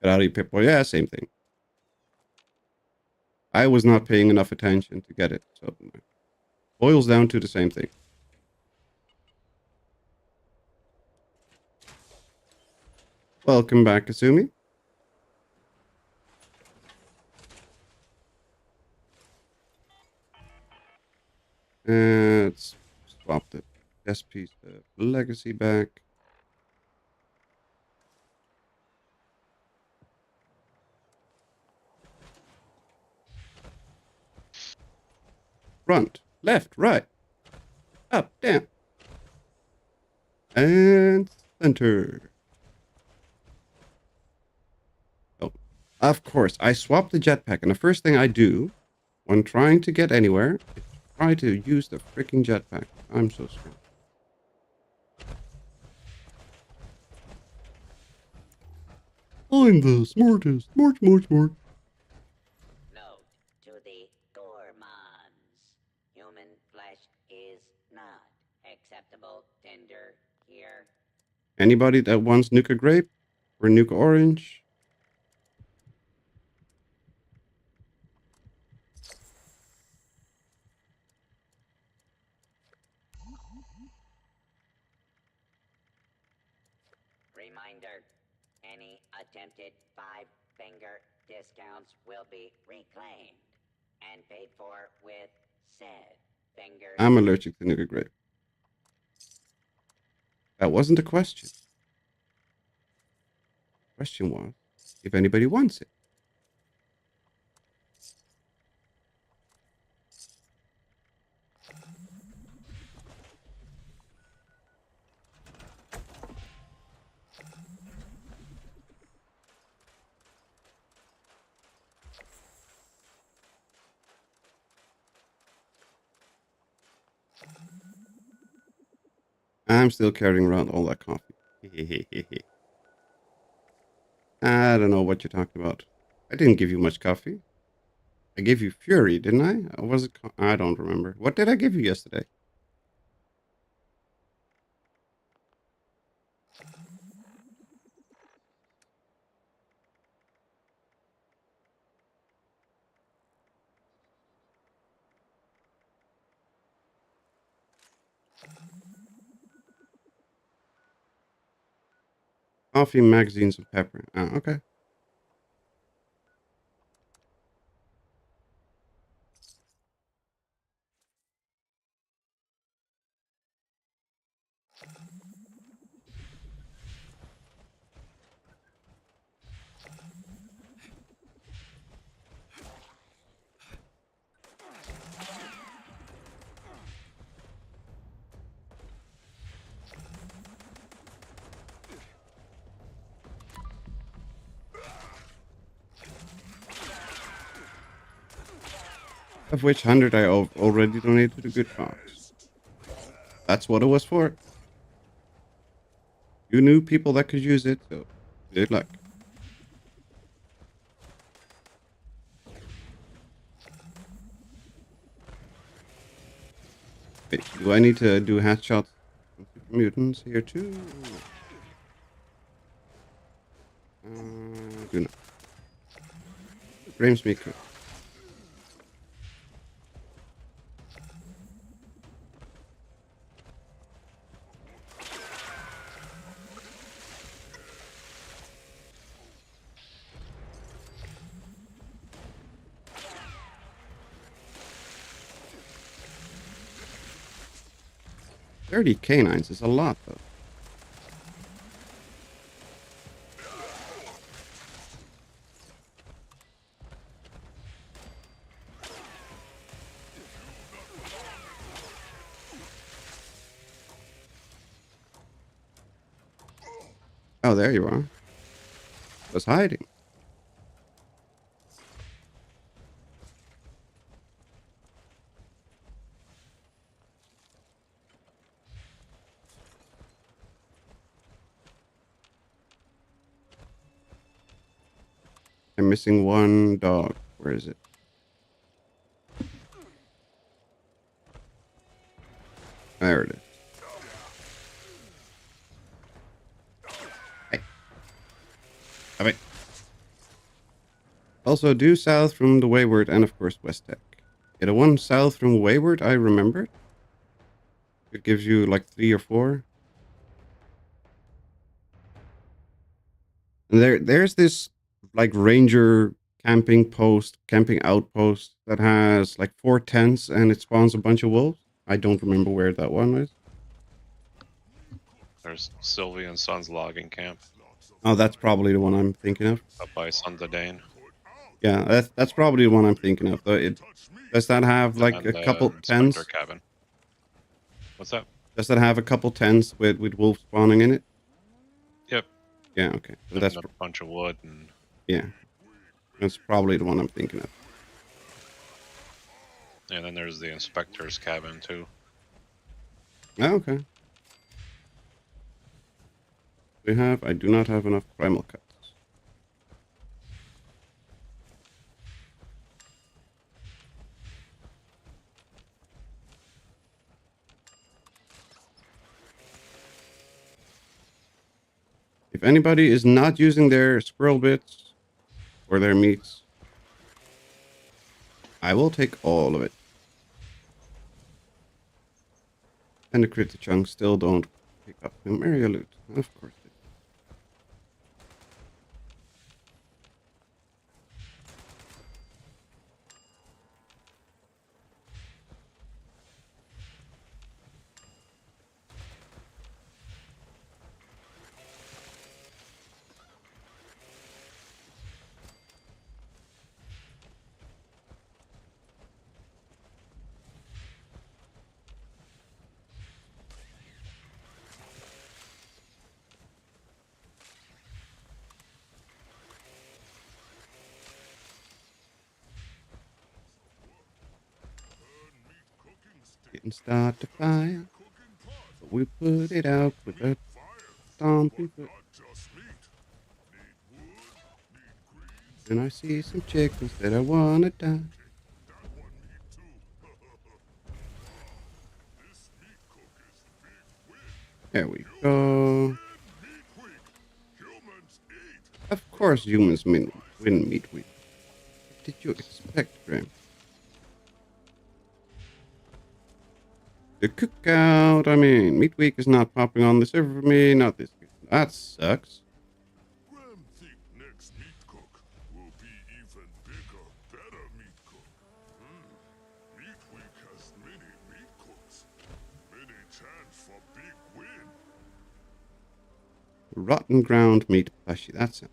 Ferrari Pippo. Yeah, same thing. I was not paying enough attention to get it. So it boils down to the same thing. Welcome back, Kasumi. Let's swap the best piece of legacy back. Front, left, right, up, down, and center. Oh, Of course, I swapped the jetpack, and the first thing I do when trying to get anywhere is try to use the freaking jetpack. I'm so scared. I'm the smartest. Smart. Note to the gourmands. Human flesh is not acceptable tinder here. Anybody that wants Nuka Grape or Nuka Orange? Reminder, any attempted 5-finger discounts will be reclaimed and paid for with said fingers. I'm allergic to Nuka Grape. That wasn't a question. The question was if anybody wants it. I'm still carrying around all that coffee. I don't know what you're talking about. I didn't give you much coffee. I gave you Fury, didn't I? Or was it? I don't remember. What did I give you yesterday? Coffee, magazines, and pepper. Oh, okay. Of which 100 I already donated to the good cause. That's what it was for. You knew people that could use it, so good luck. Wait, do I need to do headshots mutants here too? Do not. Frames me cool. $30 canines is a lot, though. Oh, there you are. Was hiding. I'm missing one dog. Where is it? There it is. Hey. Have it. Also, due south from the Wayward and, of course, West Tech. Yeah, the one south from Wayward, I remembered. It gives you like 3 or 4. And there's this like ranger camping outpost that has like 4 tents and it spawns a bunch of wolves. I don't remember where that one is. There's Sylvie and Son's logging camp Oh, that's probably the one I'm thinking of. up by Sundadane. Yeah, that's probably the one I'm thinking of. Though does that have like And a couple Inspector tents? cabin. What's that? Does that have a couple tents with wolves spawning in it? Yep. Yeah, okay. So And that's a bunch of wood and yeah. That's probably the one I'm thinking of. And then there's the inspector's cabin too. Oh, okay. I do not have enough primal cuts. If anybody is not using their squirrel bits or their meats, I will take all of it. And the critter chunks still don't pick up the area loot. Of course they do. Didn't start the fire, but we put it out with a stomping foot. And I see some chickens that I wanna die. There we go. Of course humans win meat week. What did you expect, Graham? The cookout, I mean, meat week is not popping on the server for me, not this week. That sucks. Graham think next meat cook will be even bigger, better meat cook. Meat week has many meat cooks. Many chance for big win. Rotten ground meat plushie, that's it.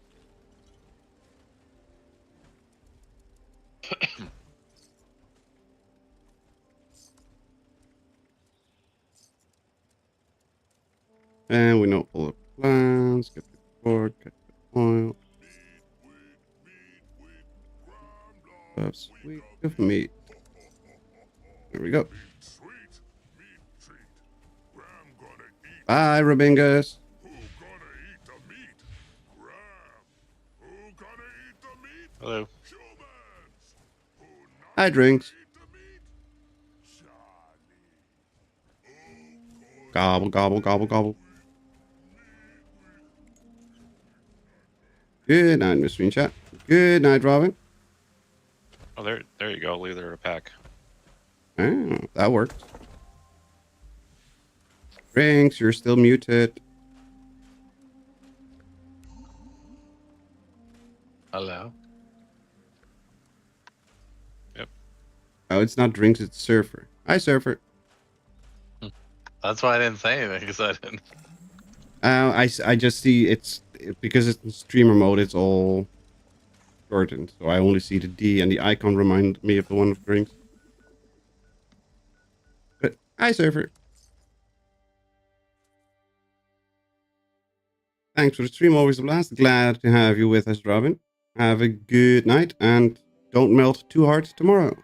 And we know all the plans. Get the cord, get the oil. Have sweet of meat. There we go. Sweet meat treat. Graham gonna eat. Bye, Rabingus. Who gonna eat the meat? Graham. Who gonna eat the meat? Hello. Humans. Who not Hi, drinks. eat the meat? Charlie. Gobble, gobble, gobble, gobble. Good night, Mr. Screen Chat. Good night, Robin. Oh, there you go. Leave there a pack. Oh, that worked. Drinks, you're still muted. Hello. Yep. Oh, it's not drinks, it's surfer. Hi, surfer. That's why I didn't say anything because I didn't. I just see because it's in streamer mode, it's all shortened. So I only see the D and the icon remind me of the one of drinks. But hi, surfer. Thanks for the stream, always a blast. Glad to have you with us, Robin. Have a good night and don't melt too hard tomorrow.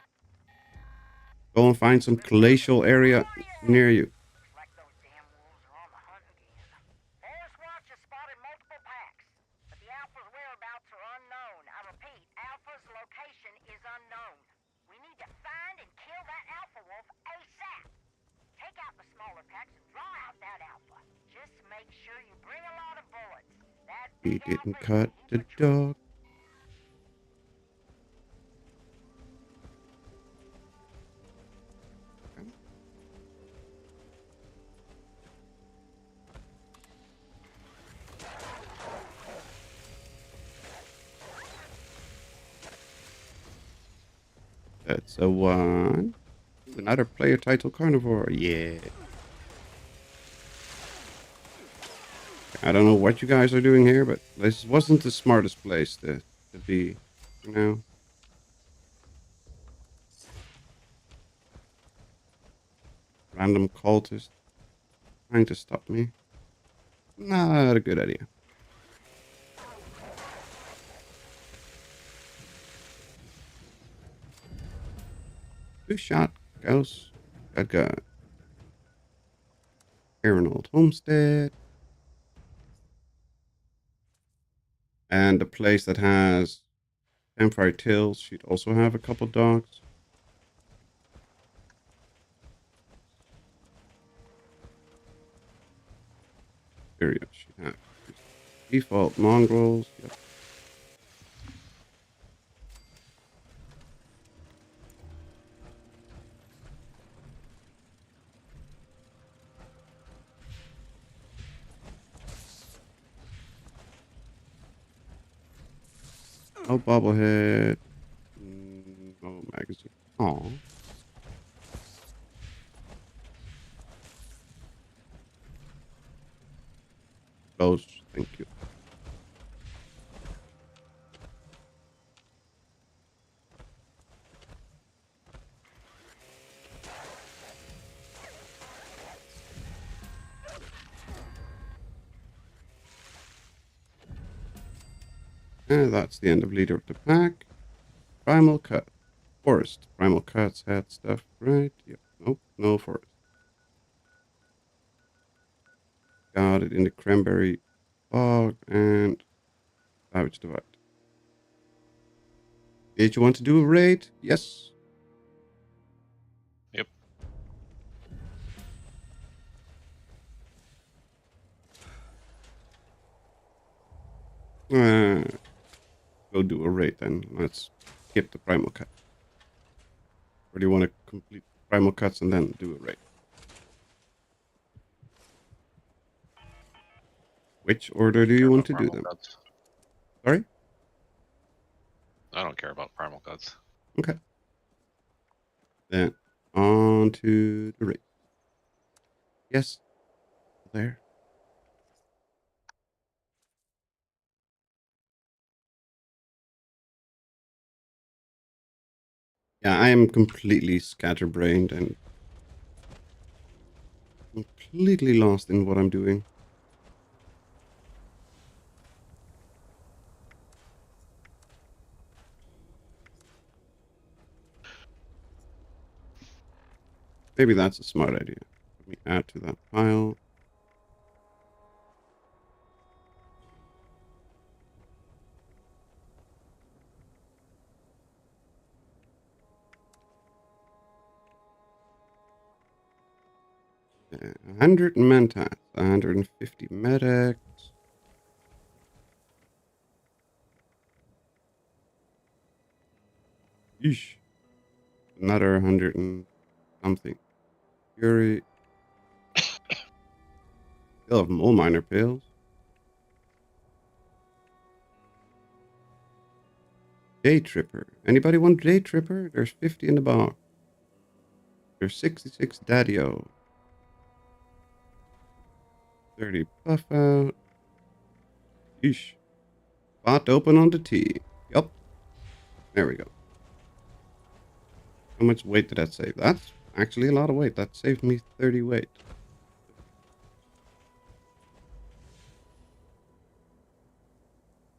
Go and find some glacial area near you. Like those damn wolves are on the hunt again. Forest Watch has spotted multiple packs, but the Alpha's whereabouts are unknown. I repeat, Alpha's location is unknown. We need to find and kill that Alpha wolf ASAP. Take out the smaller packs and draw out that Alpha. Just make sure you bring a lot of bullets. That He big didn't Alpha cut the dog. That's a one. Another player title carnivore. Yeah. I don't know what you guys are doing here, but this wasn't the smartest place to be, you know. Random cultist trying to stop me. Not a good idea. Blue shot goes. Got Old Homestead. And a place that has Campfire Tales should also have a couple dogs. Area should have default mongrels. Yep. Oh, bobblehead. Oh, magazine. Aw. Those, thank you. And that's the end of Leader of the Pack. Primal Cut. Forest. Primal Cuts had stuff, right? Yep. Nope, no forest. Got it in the Cranberry Bog and Savage Divide. Did you want to do a raid? Yes. Yep. Go do a raid then. Let's skip the Primal Cut. Or do you want to complete the Primal Cuts and then do a raid? Which order do you want to do them? Cuts. Sorry? I don't care about primal cuts. Okay. Then on to the raid. Yes. There. Yeah, I am completely scatterbrained and completely lost in what I'm doing. Maybe that's a smart idea. Let me add to that pile. Yeah, 100 mentats, 150 medics. Yeesh. Another 100 and something. Fury. Still have more minor pills. Day Tripper. Anybody want Day Tripper? There's 50 in the box. There's 66 Daddy-O. 30 Puff Out. Yeesh. Spot open on the T. Yup. There we go. How much weight did that save? That's actually a lot of weight. That saved me 30 weight.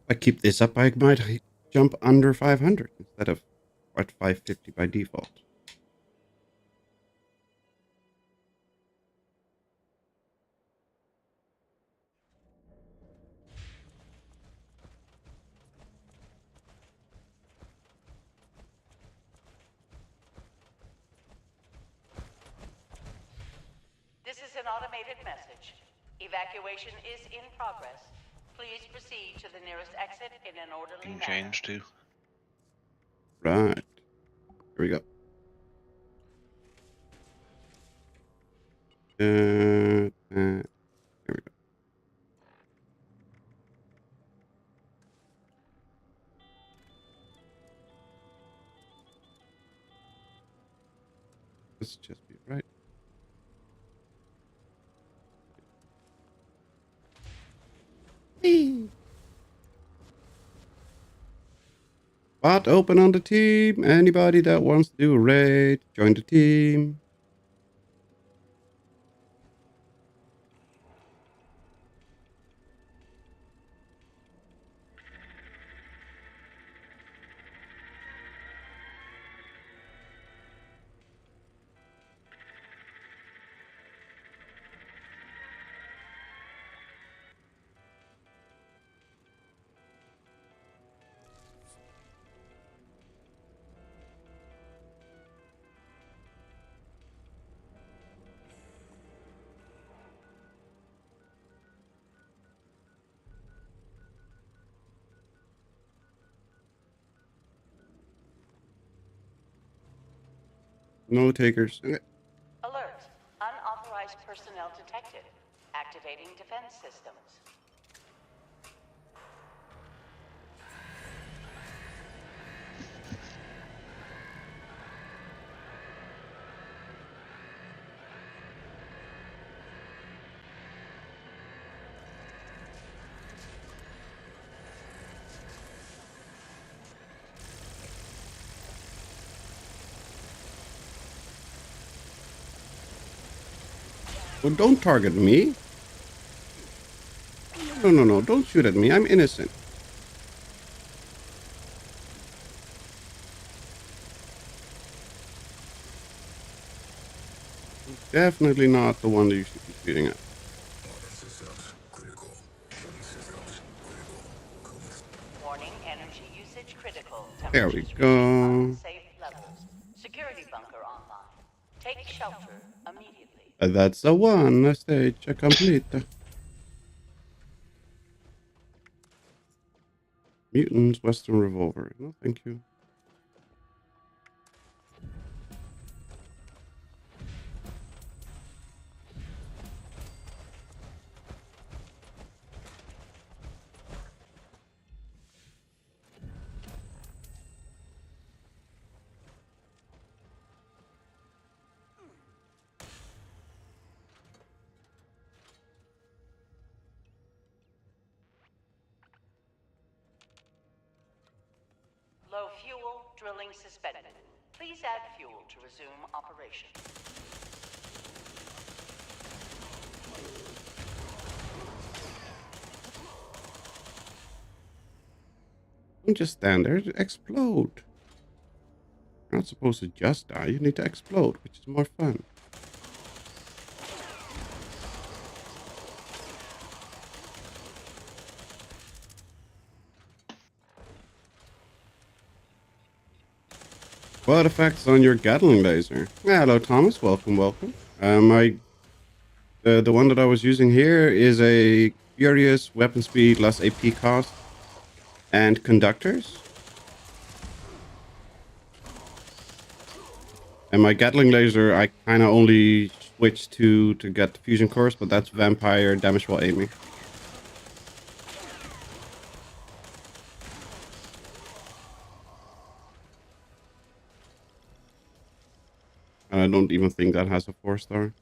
If I keep this up, I might jump under 500 instead of at 550 by default. This is an automated message. Evacuation is in progress. Please proceed to the nearest exit in an orderly Can manner. change too. Right. Here we go. Here we go. Let's just be right. Spot open on the team. Anybody that wants to do a raid, join the team. No takers. Okay. Alert. Unauthorized personnel detected. Activating defense systems. Well, don't target me. No. Don't shoot at me. I'm innocent. Definitely not the one that you should be shooting at. Warning, energy usage critical. There we Temperatures go. reaching unsafe levels. Security bunker online. Take shelter immediately. That's the one. Stage complete. Mutants, Western Revolver. No, thank you. Low fuel, drilling suspended. Please add fuel to resume operation. Don't just stand there. Explode. You're not supposed to just die. You need to explode, which is more fun. What effects on your Gatling laser? Yeah, hello, Thomas. Welcome. The one that I was using here is a furious weapon speed, less AP cost, and conductors. And my Gatling laser, I kind of only switched to get the fusion cores, but that's vampire damage while aiming. And I don't even think that has a 4-star.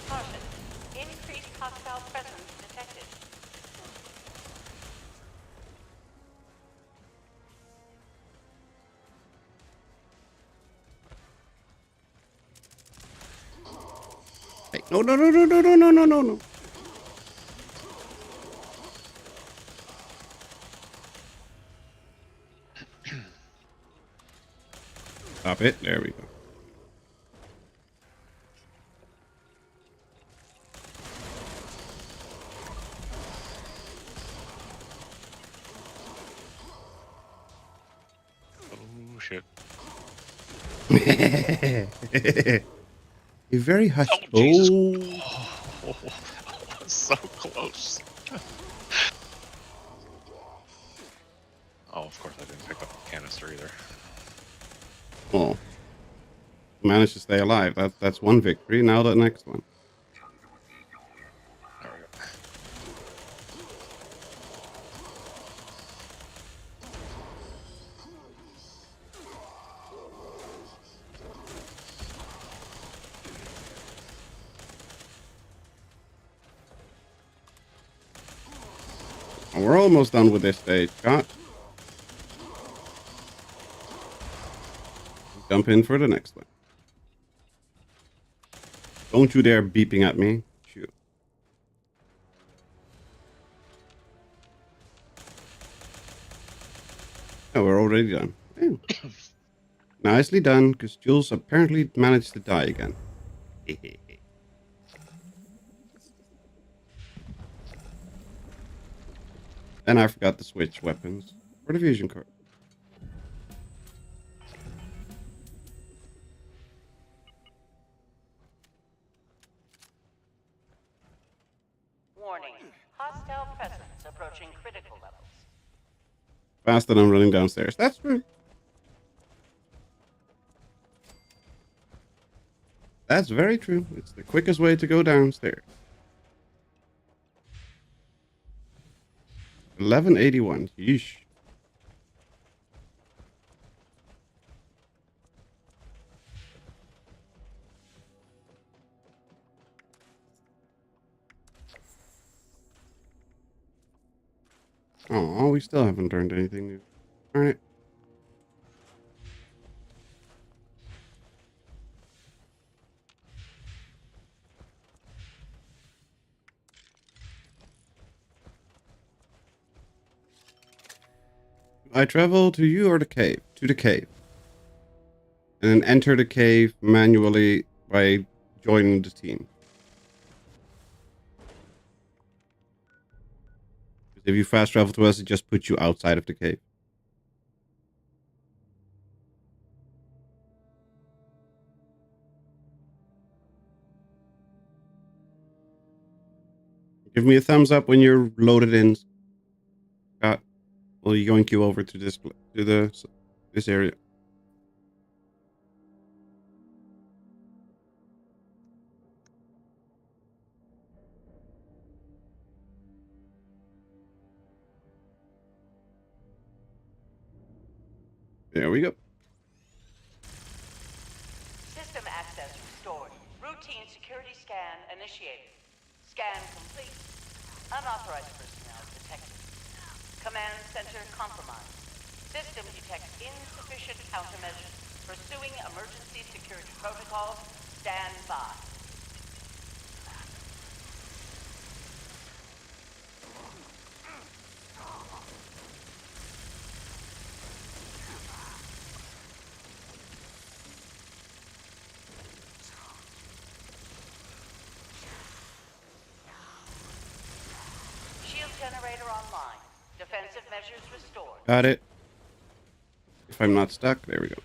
Caution. Increased hostile presence detected. Hey, no. Stop it. There we go. Oh shit. You're very hushed. Oh, Jesus. Oh, so close. Oh, of course I didn't pick up the canister either. Oh. Managed to stay alive. That's one victory. Now the next one. There we go. Oh, we're almost done with this stage. God. Jump in for the next one. Don't you dare beeping at me. Shoot. Oh, we're already done. Ew. Nicely done, because Jules apparently managed to die again. And I forgot to switch weapons for the fusion core. Warning. Hostile presence approaching critical levels. Faster than running downstairs. That's true. That's very true. It's the quickest way to go downstairs. 1181. Yeesh. Oh, we still haven't learned anything new. Darn it. I travel to you or the cave? To the cave. And then enter the cave manually by joining the team. If you fast travel to us, it just puts you outside of the cave. Give me a thumbs up when you're loaded in. Scott, will you yoink you over to this this area? There we go. System access restored. Routine security scan initiated. Scan complete. Unauthorized personnel detected. Command center compromised. System detects insufficient countermeasures. Pursuing emergency security protocols. Stand by. Shield generator online. Defensive measures restored. Got it. If I'm not stuck, there we go.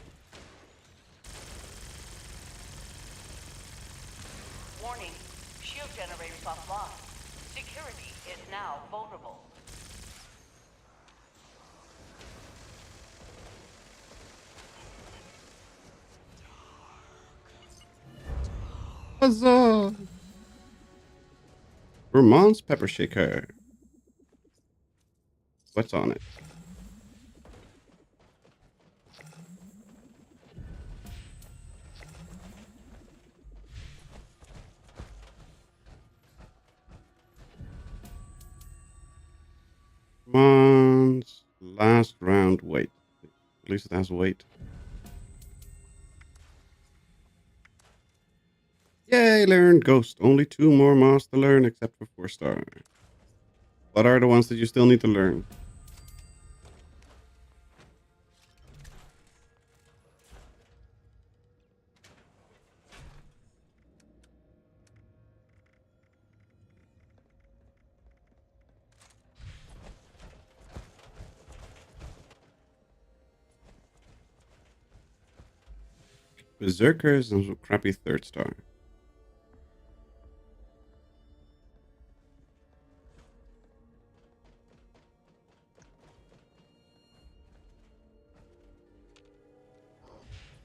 Warning. Shield generators offline. Security is now vulnerable. Huzzah! Vermont's pepper shaker. What's on it? Vermont's last round weight. At least it has weight. Yay, learned Ghost. Only 2 more mods to learn except for 4-star. What are the ones that you still need to learn? Berserkers and some crappy 3rd-star.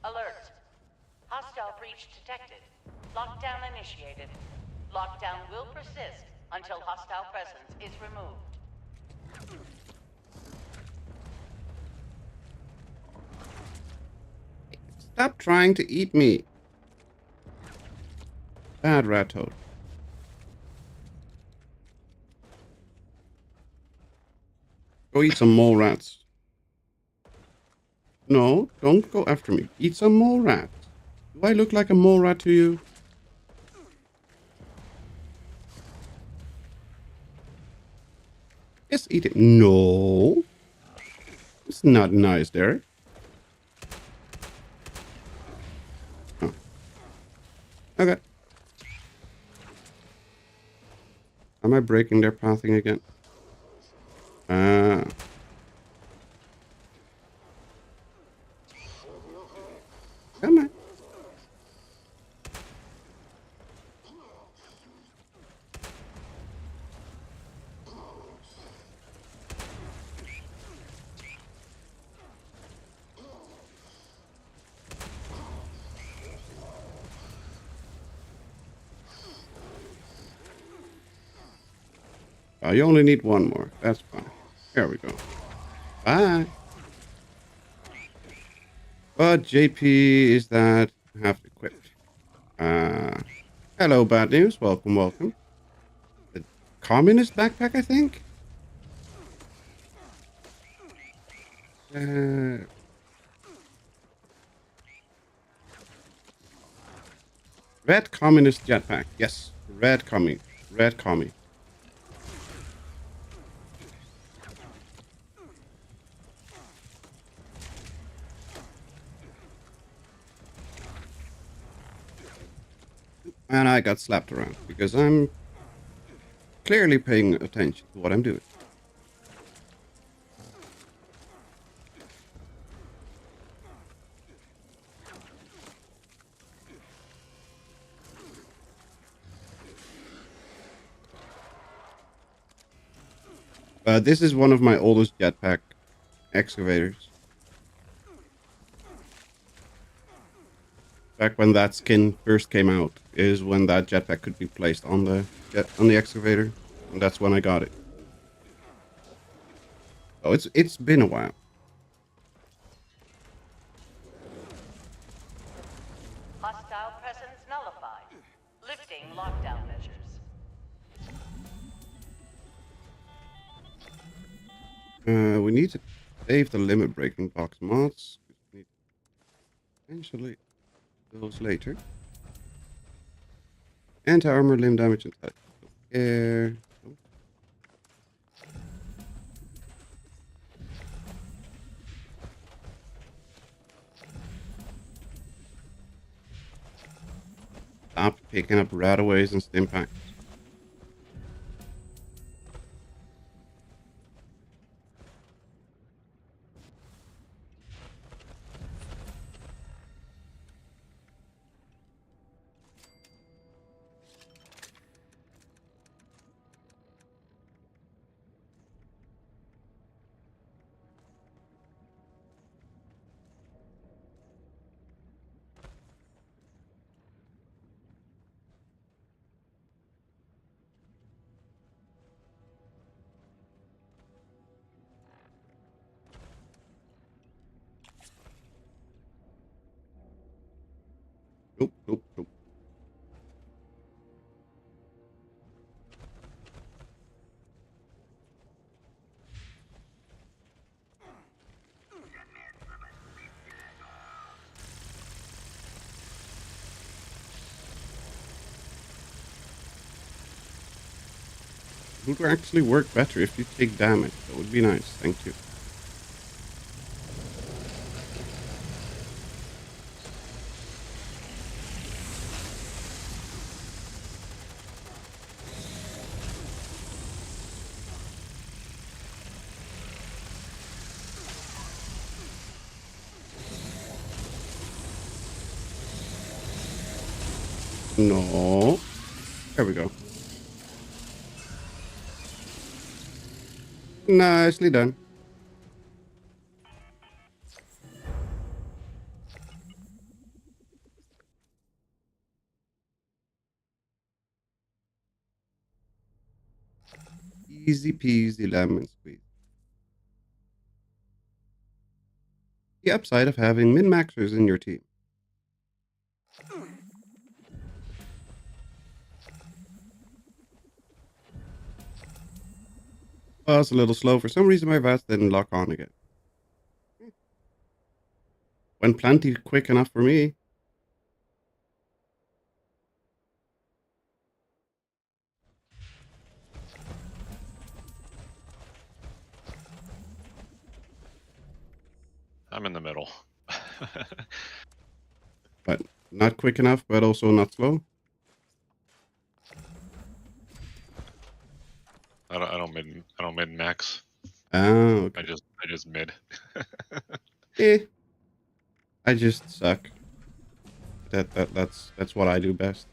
Alert. Hostile breach detected. Lockdown initiated. Lockdown will persist until hostile presence is removed. Stop trying to eat me. Bad rat toad. Go eat some mole rats. No, don't go after me. Eat some mole rats. Do I look like a mole rat to you? Yes, eat it. No. It's not nice, Derek. Oh. Okay. Am I breaking their pathing again? Come on. Oh, you only need one more. That's fine. There we go. Bye. But JP is that half equipped. Hello, bad news. Welcome, welcome. The communist backpack, I think? Red communist jetpack. Yes. Red commie. Red commie. And I got slapped around because I'm clearly paying attention to what I'm doing. This is one of my oldest jetpack excavators. Back when that skin first came out is when that jetpack could be placed on the excavator, and that's when I got it. Oh, it's been a while. Hostile presence nullified. Lifting lockdown measures. We need to save the limit breaking box mods. We need potentially those later. Anti-armor, limb damage, and air. Oh. Stop picking up rataways and stim packs. Nope, nope, nope. It would actually work better if you take damage. That would be nice. Thank you. No. There we go. Nicely done. Easy peasy lemon squeeze. The upside of having min-maxers in your team. Oh, it's a little slow. For some reason, my VATS didn't lock on again. Went plenty quick enough for me. I'm in the middle. But not quick enough, but also not slow. I don't mid max. Oh, okay. I just mid. I just suck. That's what I do best.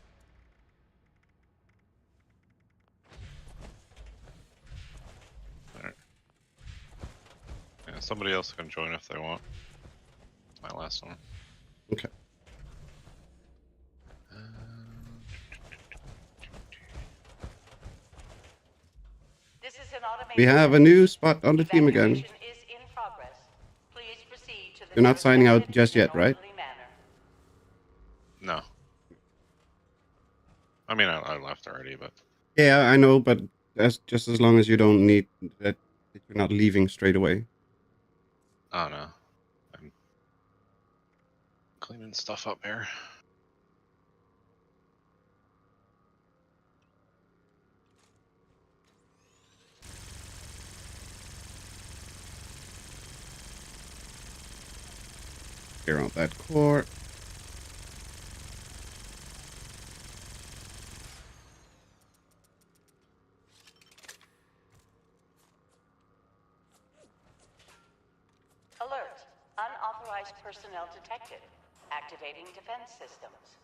Alright. Yeah, somebody else can join if they want. It's my last one. Okay. This is an automated We have a new spot on the team again. Evacuation is in progress. Please proceed to the You're not nearest signing out exit just in yet, an right? orderly manner. No. I mean, I left already, but Yeah, I know, but that's just as long as you don't need that you're not leaving straight away. oh no, I'm cleaning stuff up here. Clear out that core. Alert. Unauthorized personnel detected. Activating defense systems.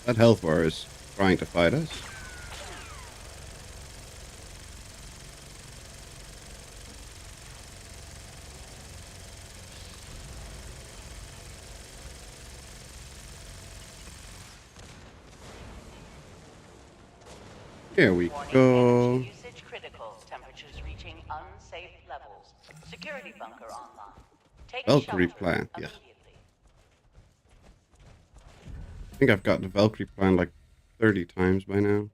That health bar is trying to fight us. Here we go. Energy usage critical. Temperatures reaching unsafe levels. Security bunker online. Take Valkyrie shelter plant, yeah. immediately. I think I've got the Valkyrie plan like 30 times by now.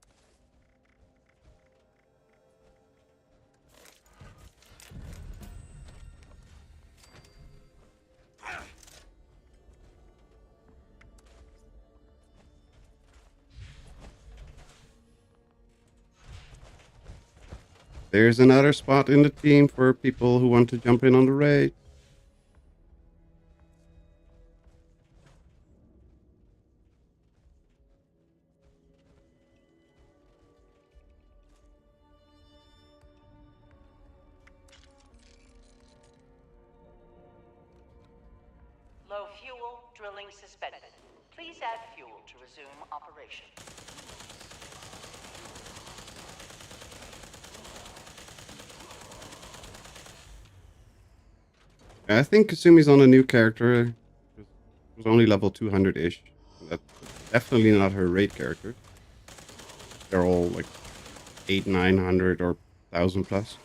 There's another spot in the team for people who want to jump in on the raid. Low fuel, drilling suspended. Please add fuel to resume operation. I think Kasumi's on a new character. It was only level 200-ish. That's definitely not her raid character. They're all like 800, 900 or 1000 plus.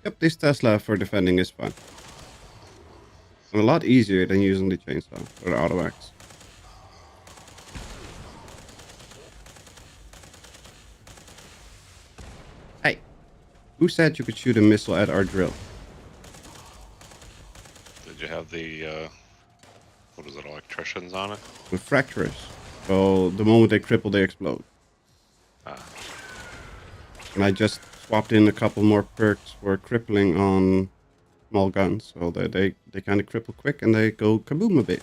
Yep, this Tesla for defending is fun. And a lot easier than using the chainsaw or the auto axe. Hey, who said you could shoot a missile at our drill? Did you have the, what is it, electricians on it? With fractures. So the moment they cripple, they explode. Ah. And I just swapped in a couple more perks for crippling on small guns. So that they kind of cripple quick and they go kaboom a bit.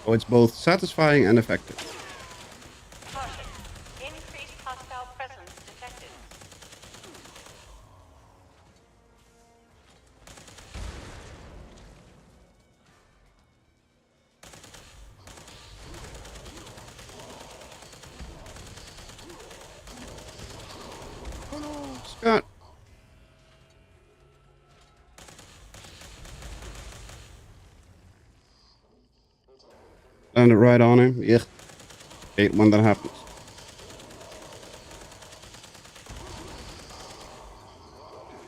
So it's both satisfying and effective. Caution. Increased hostile presence detected. Scott. Landed right on him. Ugh. Hate when that happens.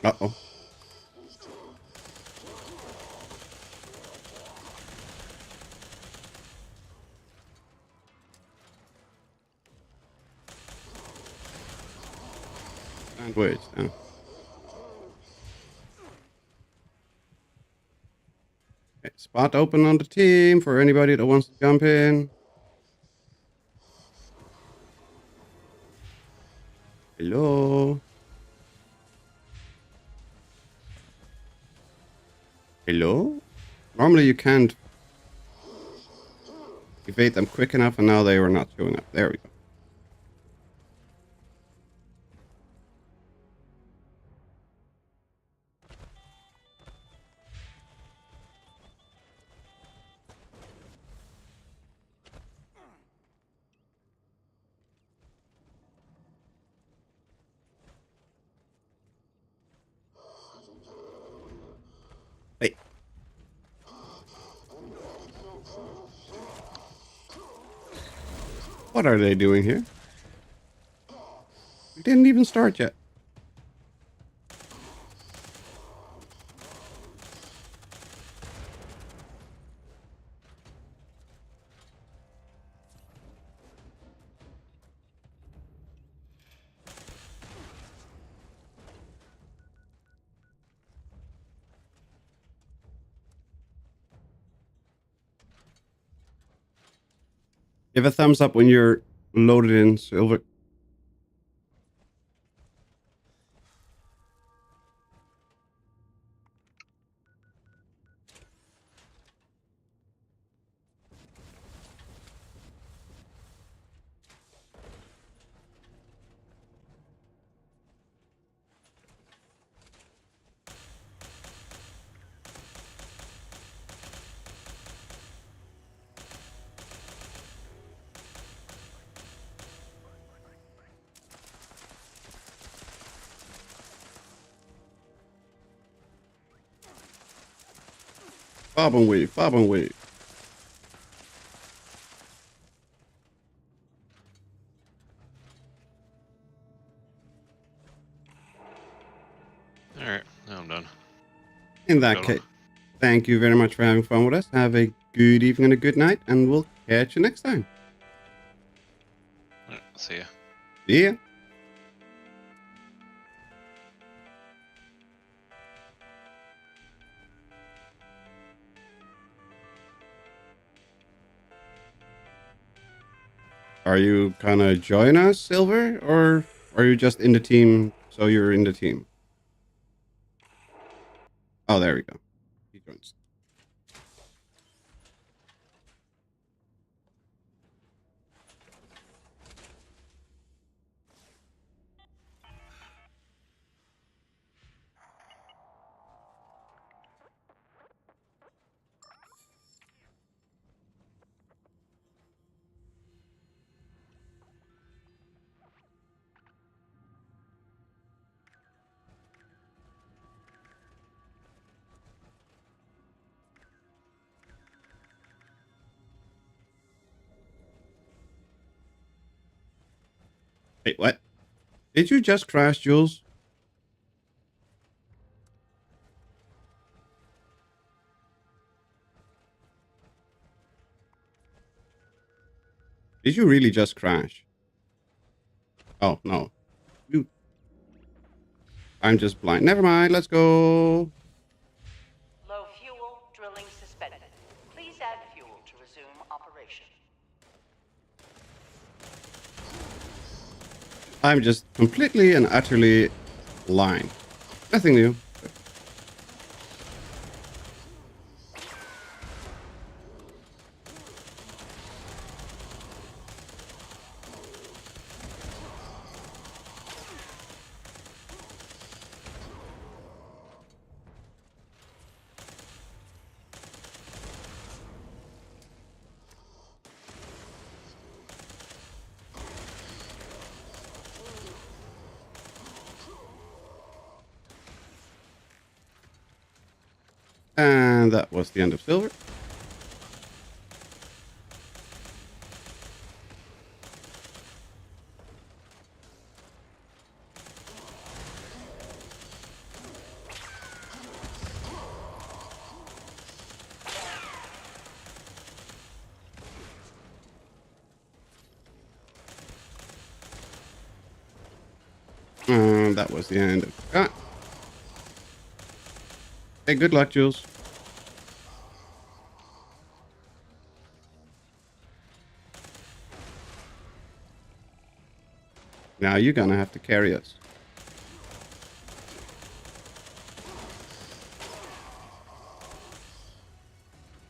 Uh-oh. And wait. Okay, spot open on the team for anybody that wants to jump in. Hello. Hello? Normally you can't evade them quick enough, and now they were not showing up. There we go. Hey. What are they doing here? We didn't even start yet. Give a thumbs up when you're loaded in, Silver. Bob and weave, bob and weave. Alright, now I'm done. In that case, thank you very much for having fun with us. Have a good evening and a good night, and we'll catch you next time. Alright, see ya. See ya. Are you gonna join us, Silver, or are you just in the team so you're in the team? Oh, there we go. He joins. Wait, what? Did you just crash, Jules? Did you really just crash? Oh, no. You. I'm just blind. Never mind. Let's go. Low fuel, drilling suspended. Please add fuel to resume operation. I'm just completely and utterly lying. Nothing new. And that was the end of silver. And that was the end of that. Hey, good luck, Jules. Now you're gonna have to carry us.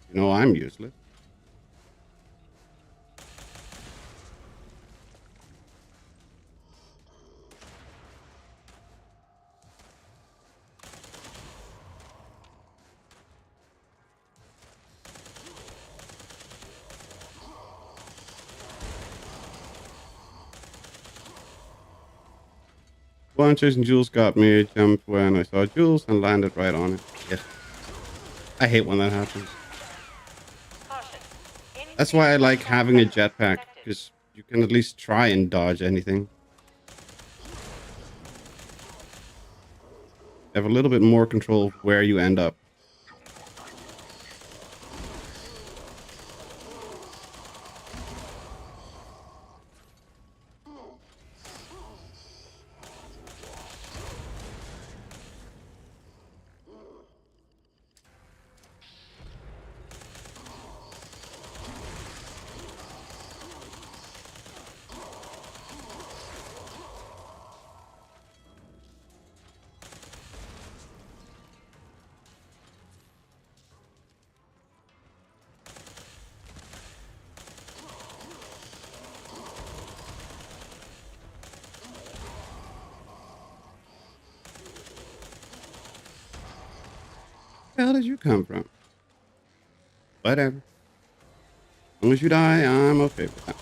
You know I'm useless. One chasing Jules got me. I jumped when I saw Jules and landed right on it. Yes. I hate when that happens. That's why I like having a jetpack, because you can at least try and dodge anything. You have a little bit more control of where you end up. Where the hell did you come from? Whatever. As long as you die, I'm okay with that.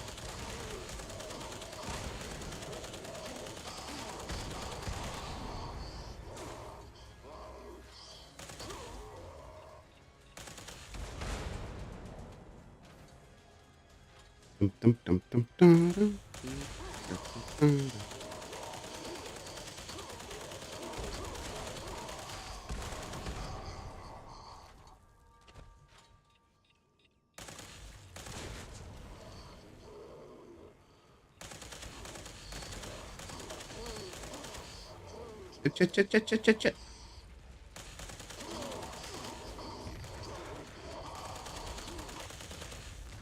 Dum, dum, dum, dum, dum, dum, dum. Chit.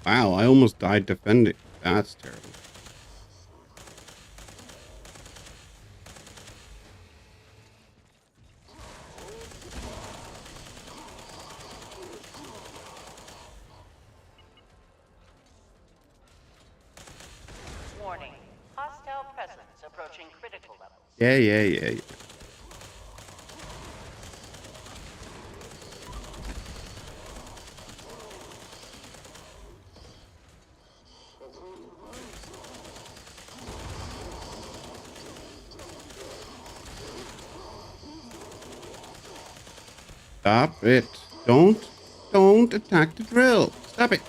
Wow, I almost died defending. That's terrible. Warning. Hostile presence approaching critical levels. Yeah. Stop it. Don't attack the drill. Stop it.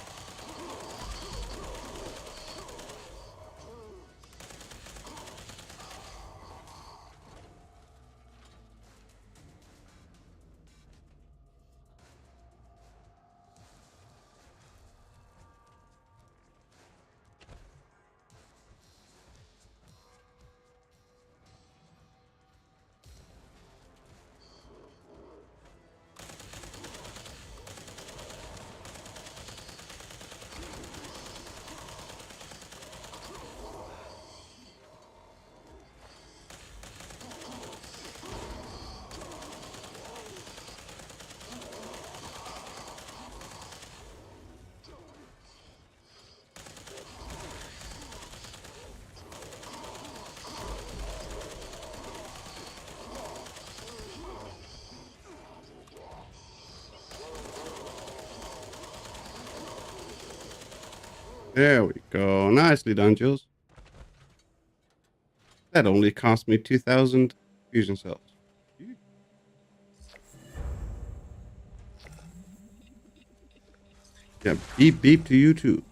There we go. Nicely done, Jules. That only cost me 2,000 fusion cells. Yeah, beep beep to you too.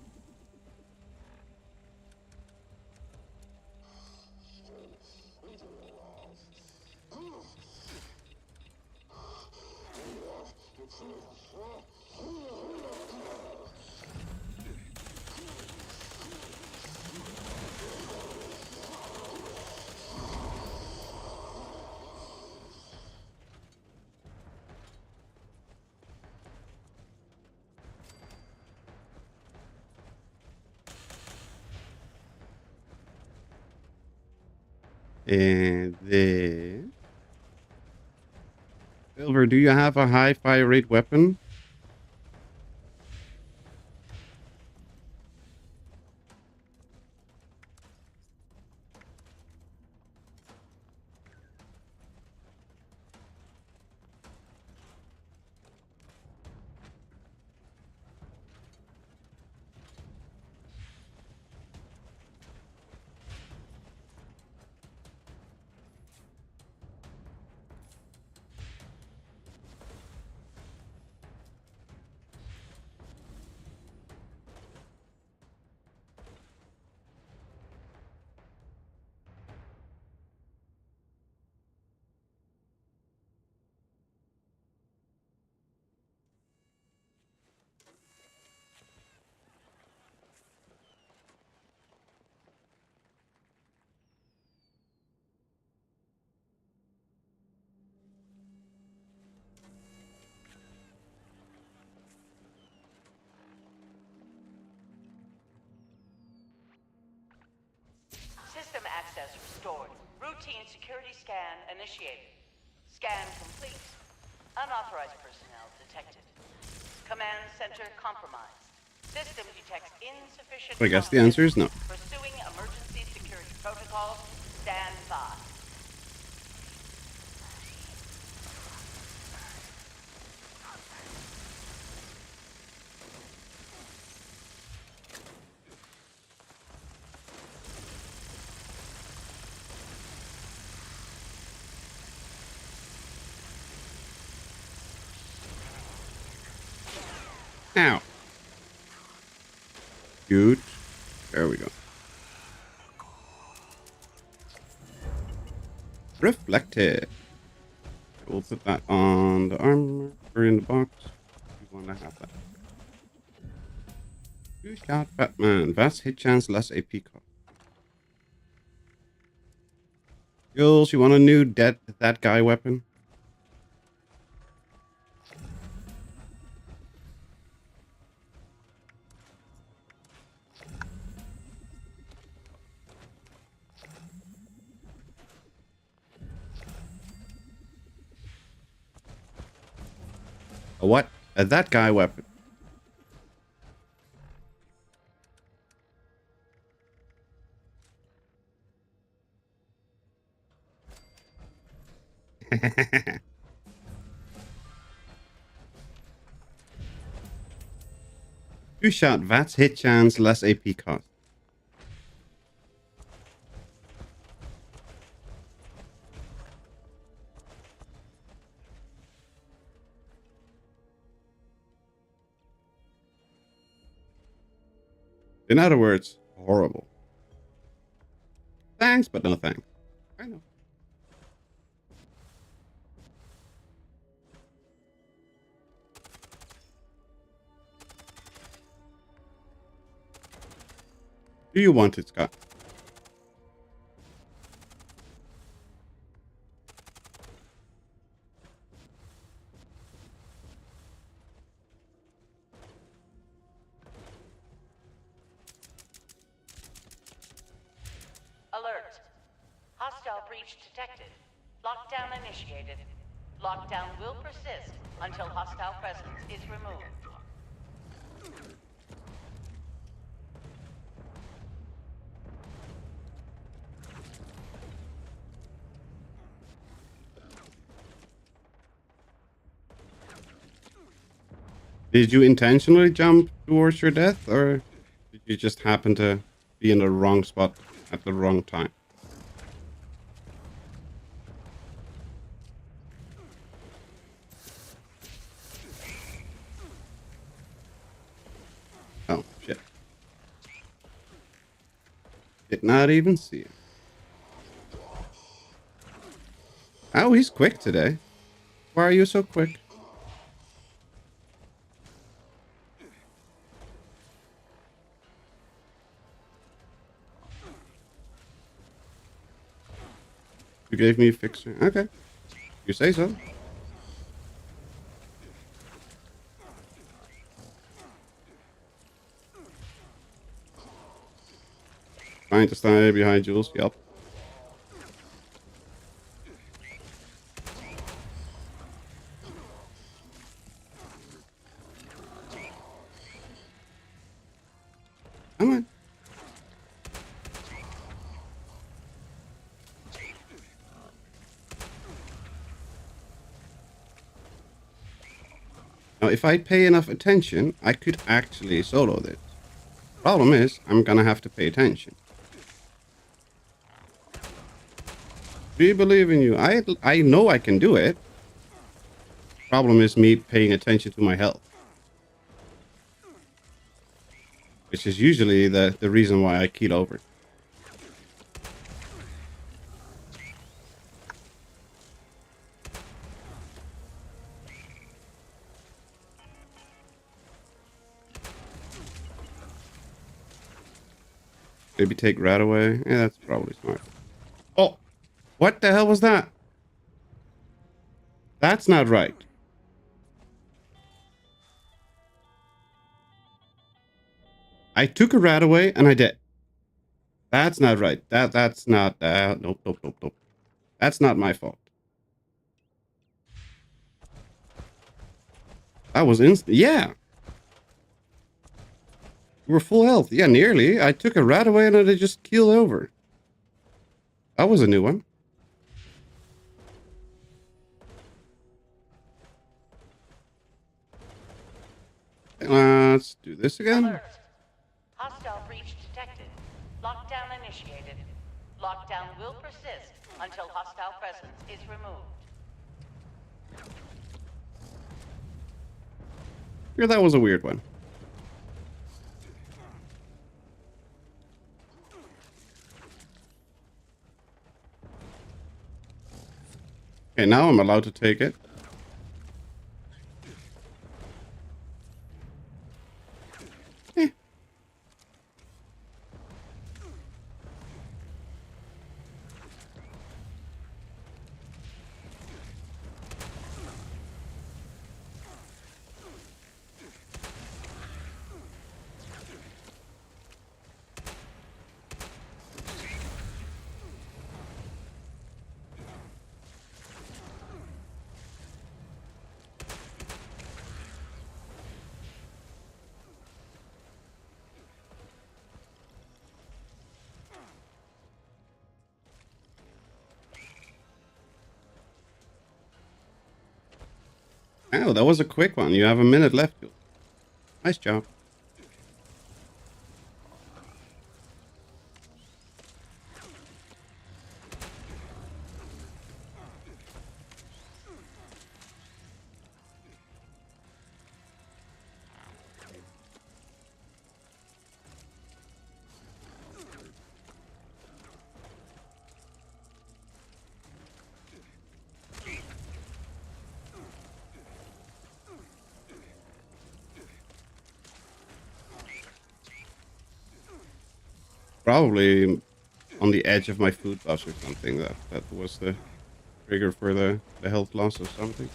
And then... Silver, do you have a high fire rate weapon? System access restored. Routine security scan initiated. Scan complete. Unauthorized personnel detected. Command center compromised. System detects insufficient. I guess the answer is no. Pursuing emergency security protocols. Stand by. Ow. Good. There we go. Reflected. We'll put that on the armor or in the box. We want to have that. Two-shot Batman. Vast hit chance, less AP cost. Jules, you want a new that guy weapon? A what? A that guy weapon. Two-shot VATS hit chance, less AP cost. In other words, horrible. Thanks, but no thanks. I know. Do you want it, Scott? Alert. Hostile breach detected. Lockdown initiated. Lockdown will persist until hostile presence is removed. Did you intentionally jump towards your death, or did You just happen to be in the wrong spot at the wrong time. Oh, shit. Did not even see it. Oh, he's quick today. Why are you so quick? You gave me a fixer. Okay. You say so. Trying to stay behind Jules. Yep. Come on. Now, if I pay enough attention, I could actually solo this. Problem is, I'm gonna have to pay attention. We believe in you. I know I can do it. Problem is me paying attention to my health. Which is usually the reason why I keel over. Maybe take rat away. Yeah, that's probably smart. Oh, what the hell was that? That's not right. I took a rat away and I did. That's not right. That's not. Nope. That's not my fault. That was instant. Yeah. We were full health. Yeah, nearly. I took a rat away and I just keeled over. That was a new one. Let's do this again. Alert. Hostile breach detected. Lockdown initiated. Lockdown will persist until hostile presence is removed. Yeah, that was a weird one. Okay, now I'm allowed to take it. Oh, that was a quick one. You have a minute left. Nice job. Probably on the edge of my food loss or something. That was the trigger for the health loss or something.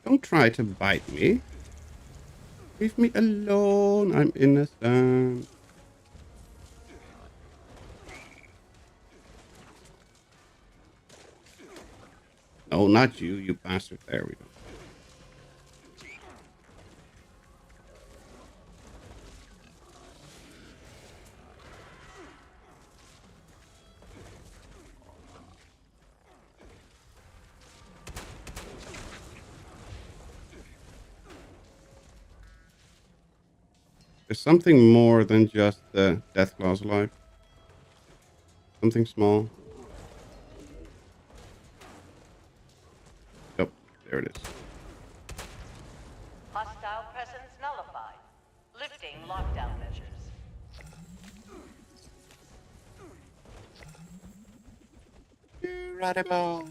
Don't try to bite me. Leave me alone. I'm innocent. No, not you, you bastard. There we go. There's something more than just the death claws alive. Something small. Yep, there it is. Hostile presence nullified. Lifting lockdown measures. Incredible.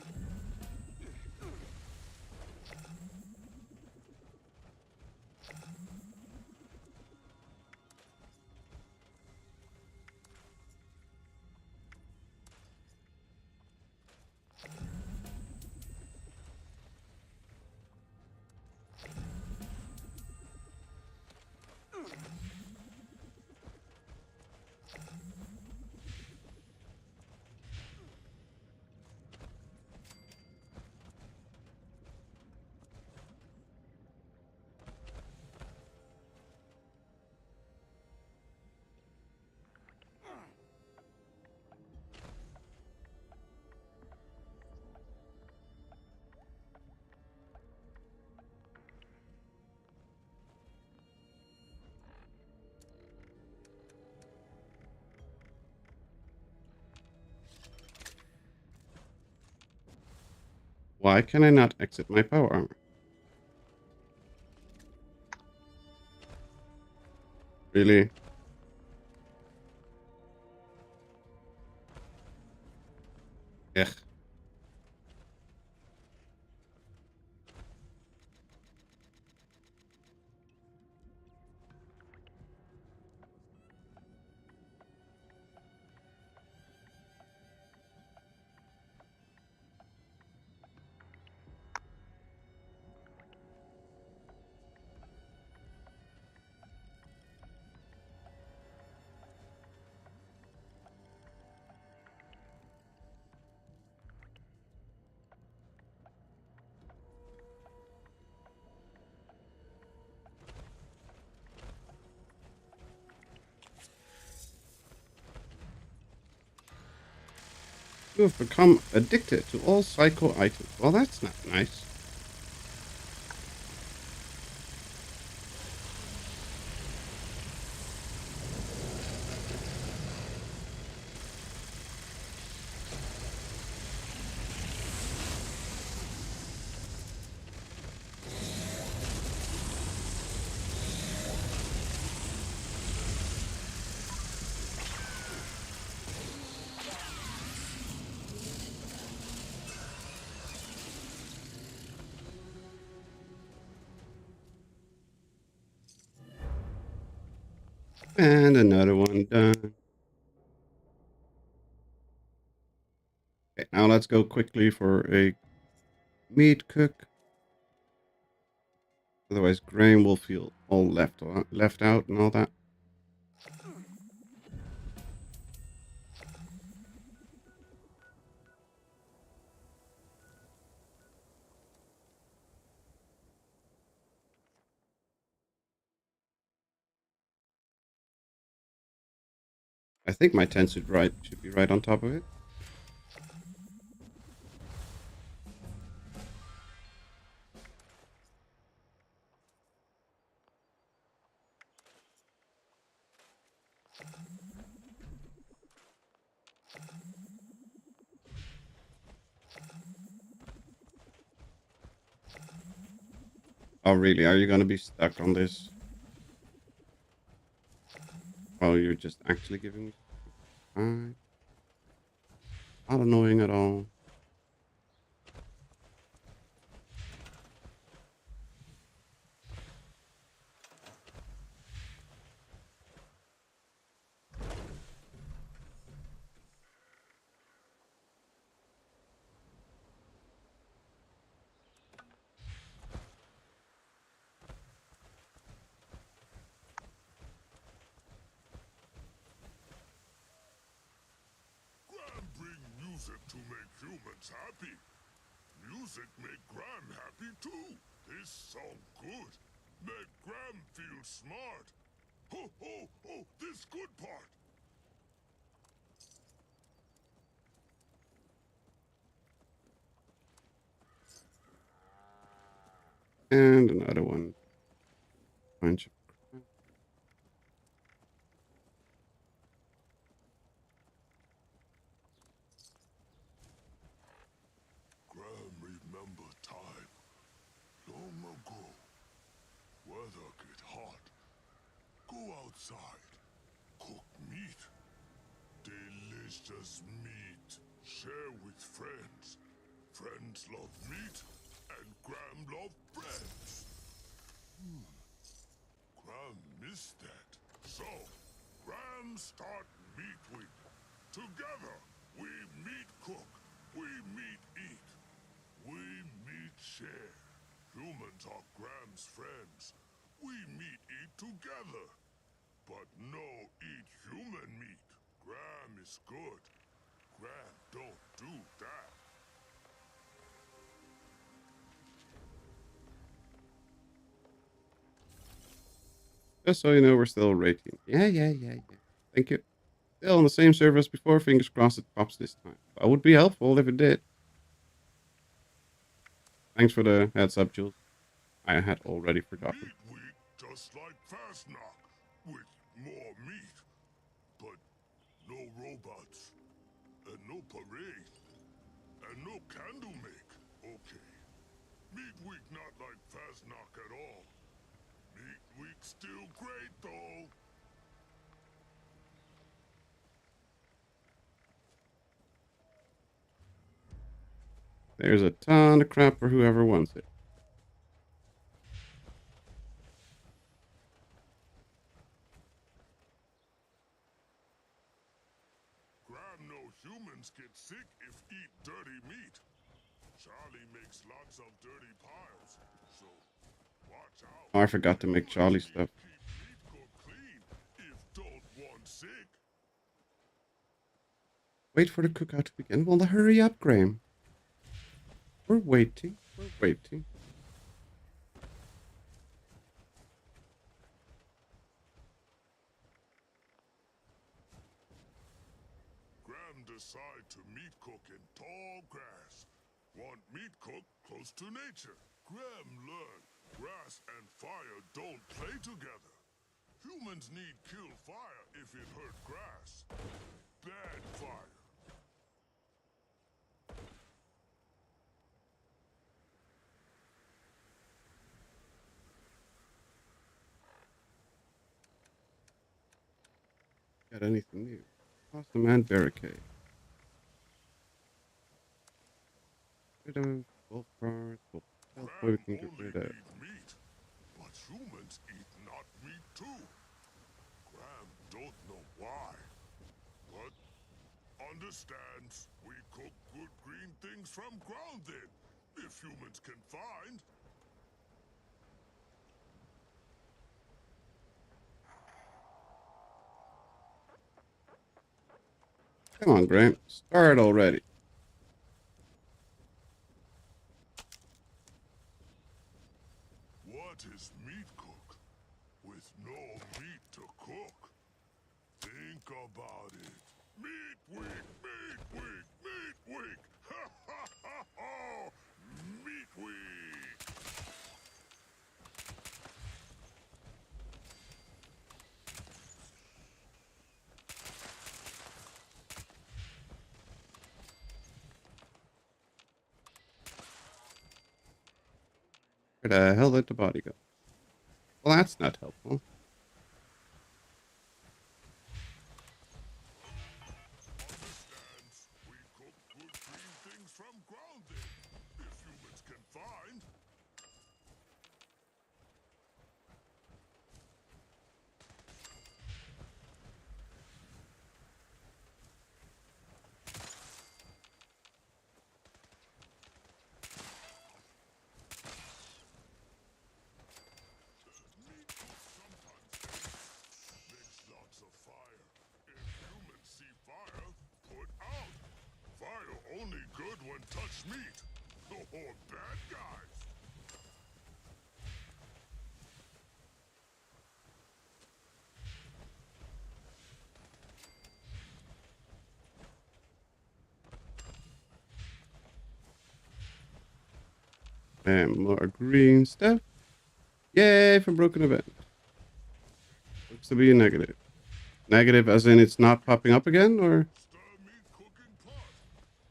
Why can I not exit my power armor? Really? Ugh. You have become addicted to all psycho items. Well, that's not nice. And another one done. Okay, now let's go quickly for a meat cook. Otherwise, Graham will feel all left out and all that. I think my tent should be right on top of it. Oh, really? Are you going to be stuck on this? Oh, you're just actually giving me... Alright. Not annoying at all. Gran bring music to make humans happy. Music make Gran happy too. This song good. Make Gran feel smart. Ho ho ho, this good part. And another one. Bunch of... outside. Cooked meat. Delicious meat. Share with friends. Friends love meat, and Graham love friends. Graham missed that. So, Graham start meat week. Together, we meat cook. We meat eat. We meat share. Humans are Graham's friends. We meat eat together. But no eat human meat. Graham is good. Graham don't do that. Just so you know, we're still rating. Yeah. Thank you. Still on the same server as before. Fingers crossed it pops this time. That would be helpful if it did. Thanks for the heads up, Jules. I had already forgotten. Meat week just like Fast Knock, with more meat. But no robots. And no parade. And no candle make. Okay. Meat week not like Fast Knock at all. Meat week still great though. There's a ton of crap for whoever wants it. Graham knows humans get sick if eat dirty meat. Charlie makes lots of dirty piles, so watch out. Oh, I forgot to make Charlie stuff. Keep meat cooked clean if don't want sick. Wait for the cookout to begin. Well, hurry up, Graham. We're waiting. Graham decide to meat cook in tall grass. Want meat cooked close to nature. Graham learn grass and fire don't play together. Humans need kill fire if it hurt grass. Bad fire. Got anything new? Awesome and barricade. Rid of wolf cards, wolf health, we can get rid of. Meat, but humans eat not meat too. Graham don't know why, but understands we cook good green things from ground then, if humans can find. Come on, Graham. Start already. What is meat cook? With no meat to cook. Think about it. Meat week, meat week, meat week. Ha ha ha ha! Meat week. Where the hell did the body go? Well, that's not helpful. Understands we cook good green things from ground then, if humans can find. Meat cook sometimes makes lots of fire. If humans see fire, put out. Fire only good when touch meat. Or bad guys. And more green stuff. Yay for broken event. Looks to be a negative. Negative as in it's not popping up again, or? Stir meat cooking pot.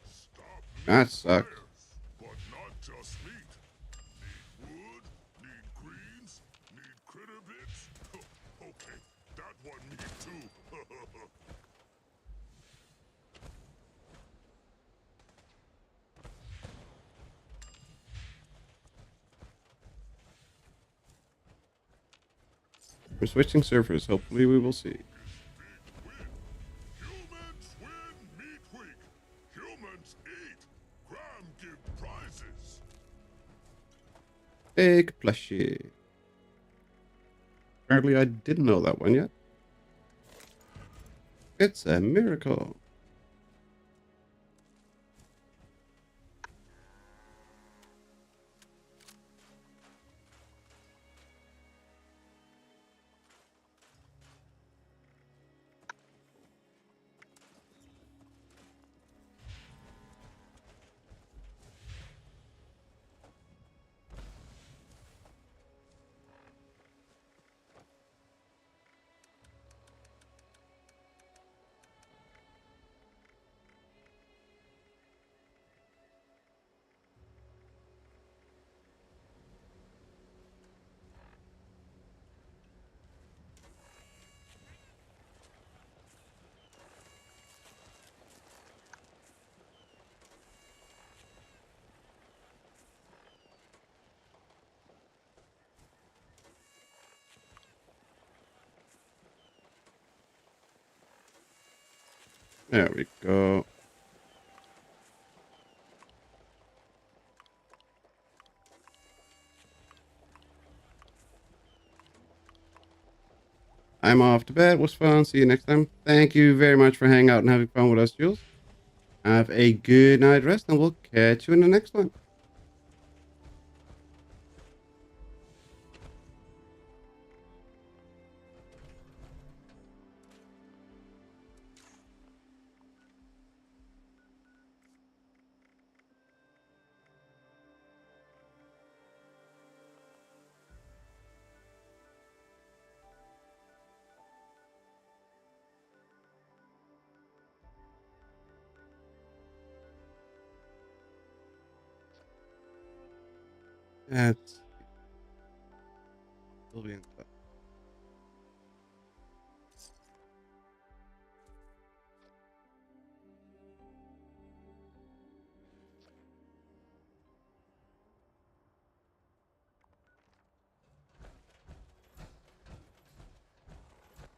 Stop meat That sucks. fires, but not just meat. Need wood, need greens, need critter bits. Okay, that We're switching servers. Hopefully we will see. Humans win meat week. Humans eat. Crime give prizes. Big plushie. Apparently I didn't know that one yet. It's a miracle. There we go. I'm off to bed. It was fun. See you next time. Thank you very much for hanging out and having fun with us, Jules. Have a good night rest, and we'll catch you in the next one. That's brilliant.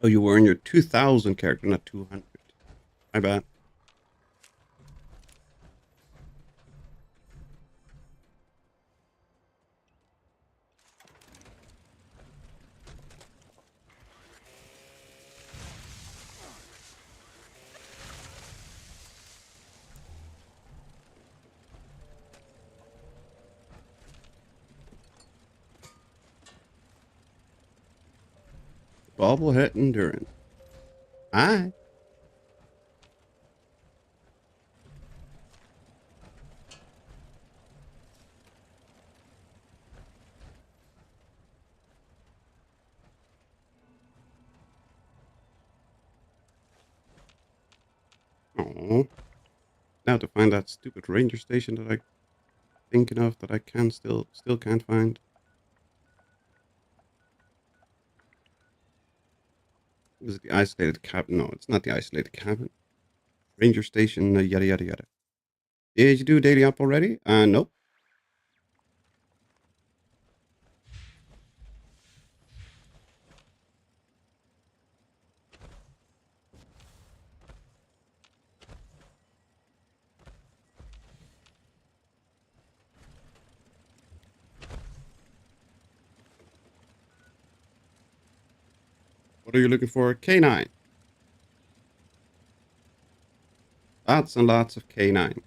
Oh, you were in your 2000 character, not 200. My bad. Bobblehead endurance. Aye. Oh. Now to find that stupid ranger station that I'm thinking of that I can still can't find. Is it the isolated cabin? No, it's not the isolated cabin. Ranger station, yada yada yada. Did you do daily up already? Nope. What are you looking for? K9. Lots and lots of K9s.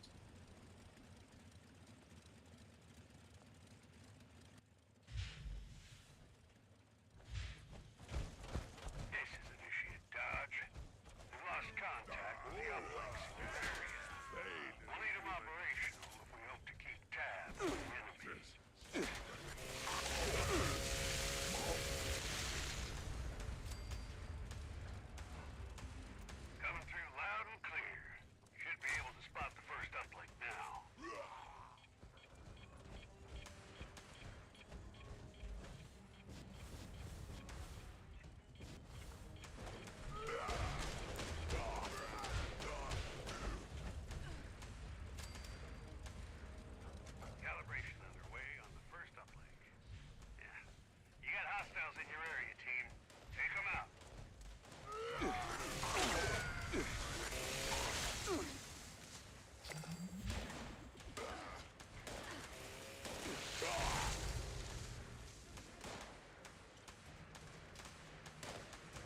Coming through loud and clear. Should be able to spot the first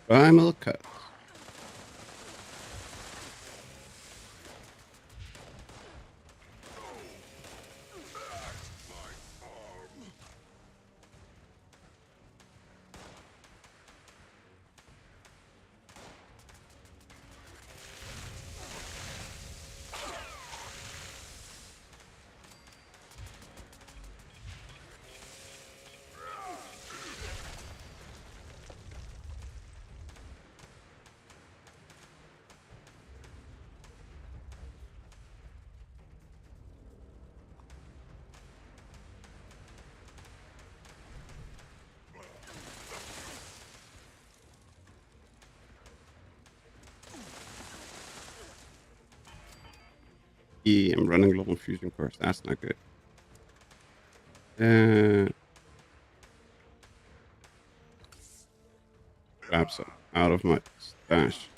Primal cut. Yeah, I'm running global fusion course. That's not good. Grab some out of my stash.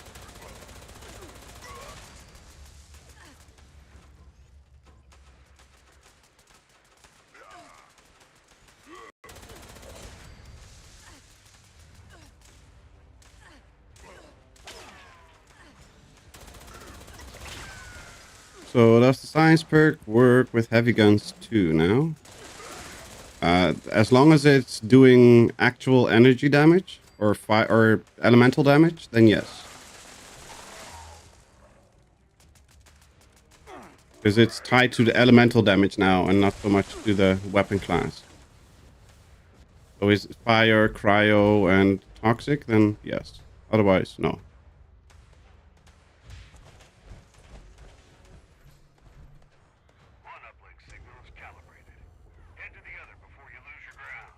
So does the science perk work with heavy guns too now? As long as it's doing actual energy damage or or elemental damage, then yes. Because it's tied to the elemental damage now and not so much to the weapon class. So is fire, cryo, and toxic, then yes. Otherwise, no. One uplink signal is calibrated. Head to the other before you lose your ground.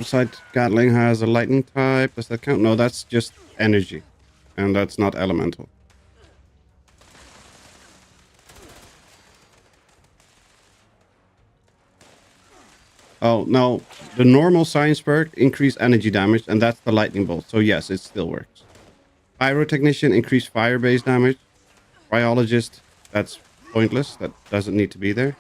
Upside Gatling has a lightning type. Does that count? No, that's just energy. And that's not elemental. Oh, no. The normal science perk increase energy damage, and that's the lightning bolt. So yes, it still works. Pyrotechnician increase fire-based damage. Biologist, that's pointless. That doesn't need to be there.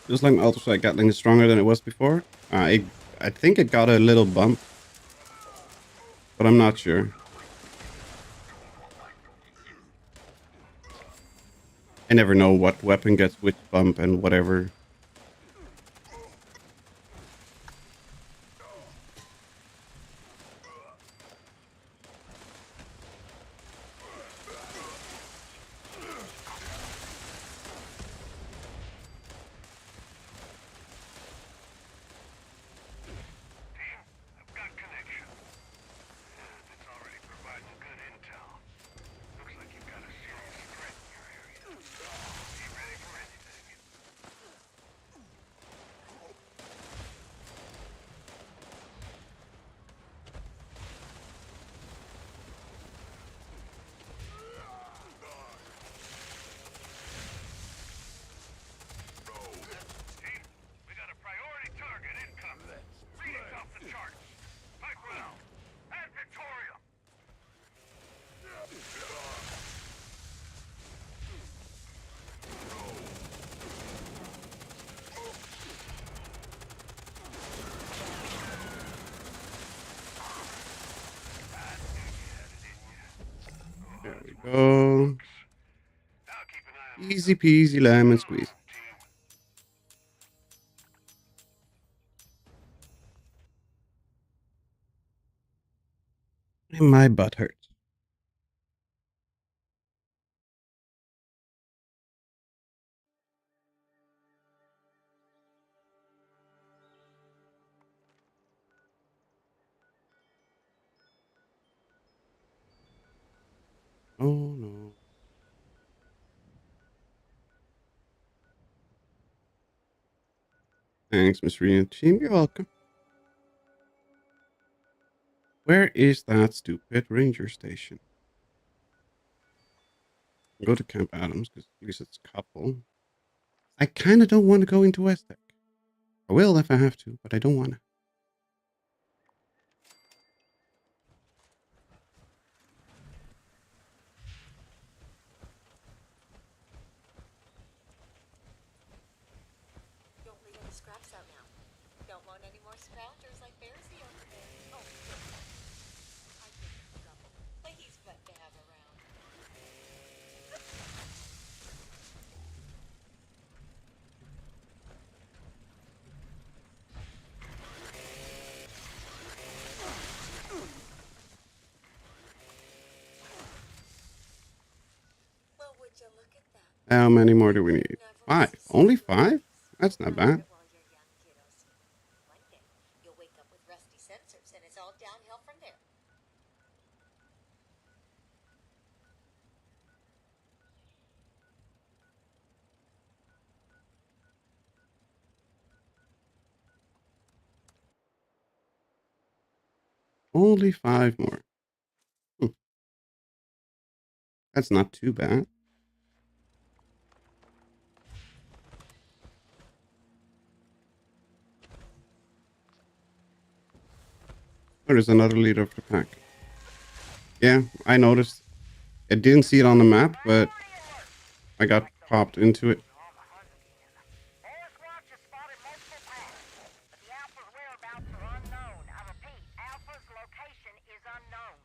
Just like my ultrasonic Gatling is stronger than it was before. I think it got a little bump, but I'm not sure. I never know what weapon gets which bump and whatever. I've got connection. It's already providing good intel. Looks like you've got a serious threat in your area. Be ready for anything. Team, we got a priority target incoming. Readings off the charts. Fight well. And Victoria. There we go. Easy peasy lemon squeeze. And my butt hurts. Oh no. Thanks, Miss Rena Team. You're welcome. Where is that stupid ranger station? Go to Camp Adams because at least it's a couple. I kind of don't want to go into West Tech. I will if I have to, but I don't want to. Don't leave any scraps out now. Don't want any more scroungers like Bearsy over there. Oh, I think he's trouble, but he's fun to have around. Well, would you look at that? How many more do we need? 5. Only 5? That's not bad. While you're young, kiddos. One day, you'll wake up with rusty sensors, and it's all downhill from there. Only 5 more. That's not too bad. There's another leader of the pack. Yeah, I noticed. I didn't see it on the map, but I got popped into it. Watch has spotted multiple packs, but the Alpha's whereabouts are unknown. I repeat, Alpha's location is unknown.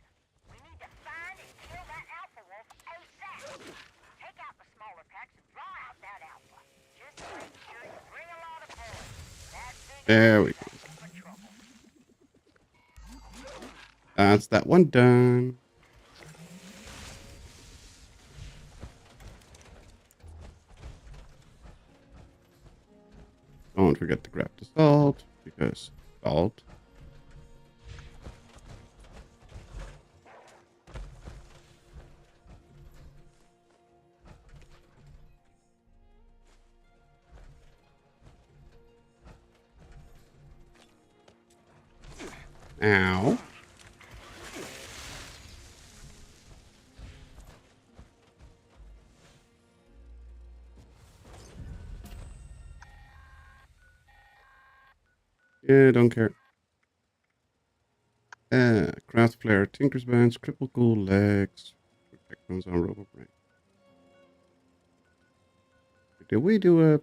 We need to find and kill that Alpha Wolf ASAP. Take out the smaller packs and draw out that Alpha. Just make sure you bring a lot of boys. That's big. There we go. That's that one done. Don't forget to grab the salt, because salt. Ow. Yeah, don't care. Craft Flare, Tinker's Bench, Cripple Cool Legs, Protect One's on Robo Brain. Did we do a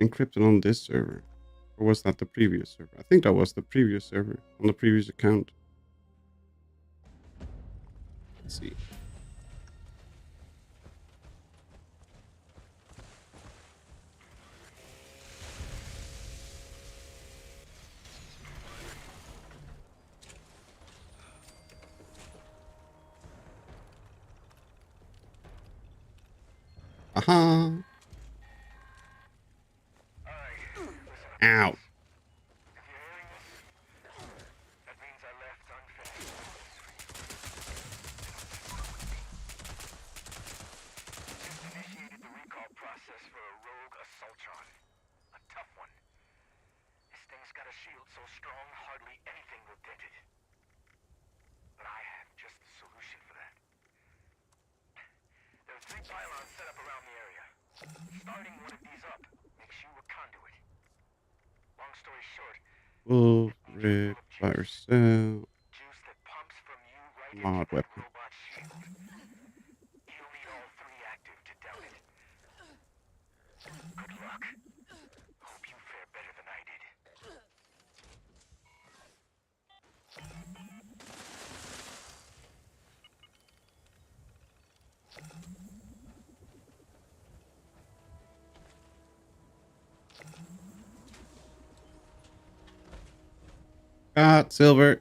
encrypted on this server? Or was that the previous server? I think that was the previous server on the previous account. Let's see. Aha! Ow! Wolf, Red, Fire Cell, Mod Weapon. Got silver.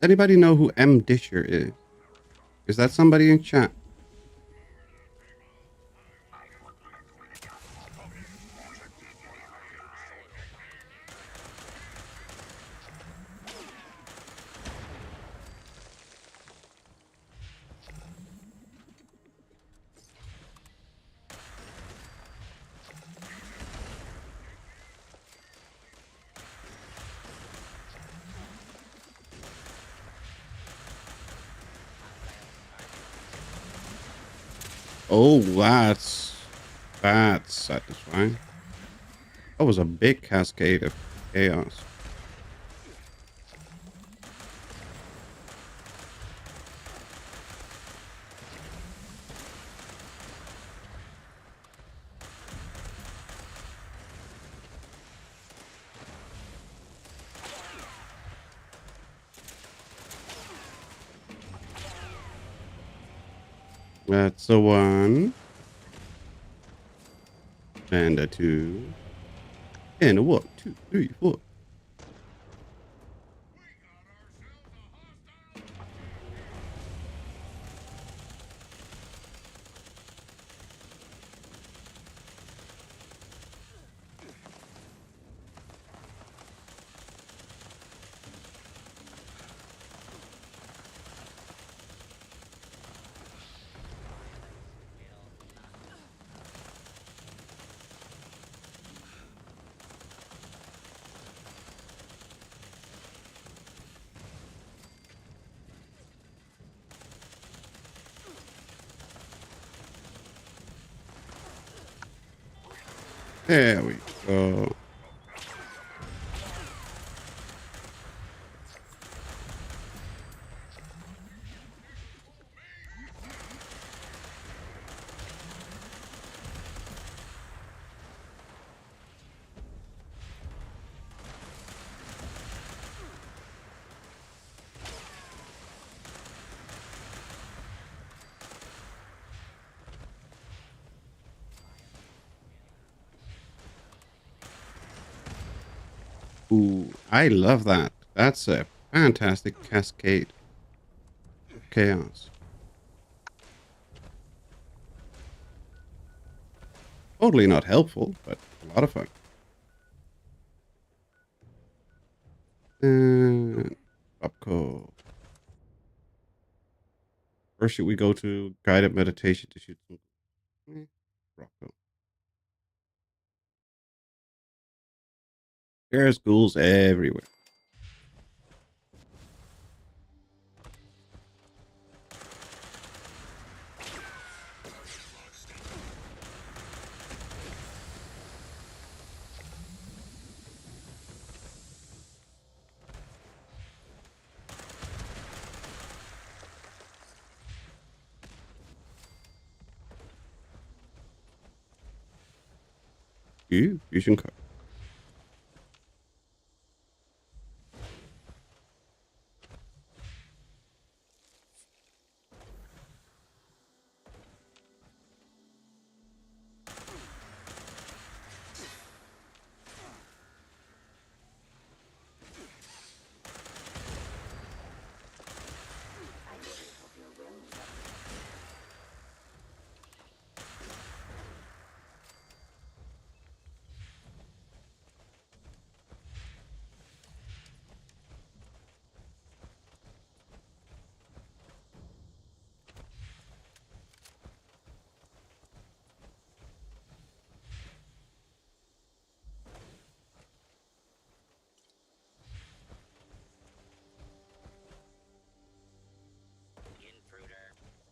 Anybody know who M. Disher is? Is that somebody in chat? Oh, that's satisfying. That was a big cascade of chaos. That's a 1. And a 2. And a 1, 2, 3, 4. There we go. Ooh, I love that. That's a fantastic cascade of chaos. Totally not helpful, but a lot of fun. And Upco. Or should we go to guided meditation to shoot some Rocco? There's ghouls everywhere. Fusion card.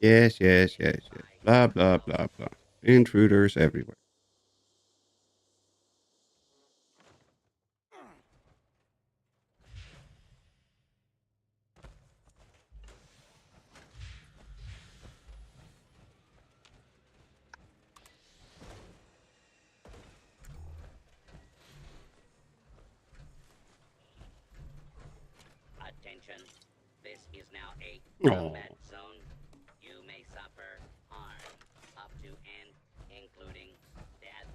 Yes, yes, yes, yes. Blah, blah, blah, blah. Intruders everywhere. Attention. This is now a Oh. combat zone. You may suffer harm up to and including death.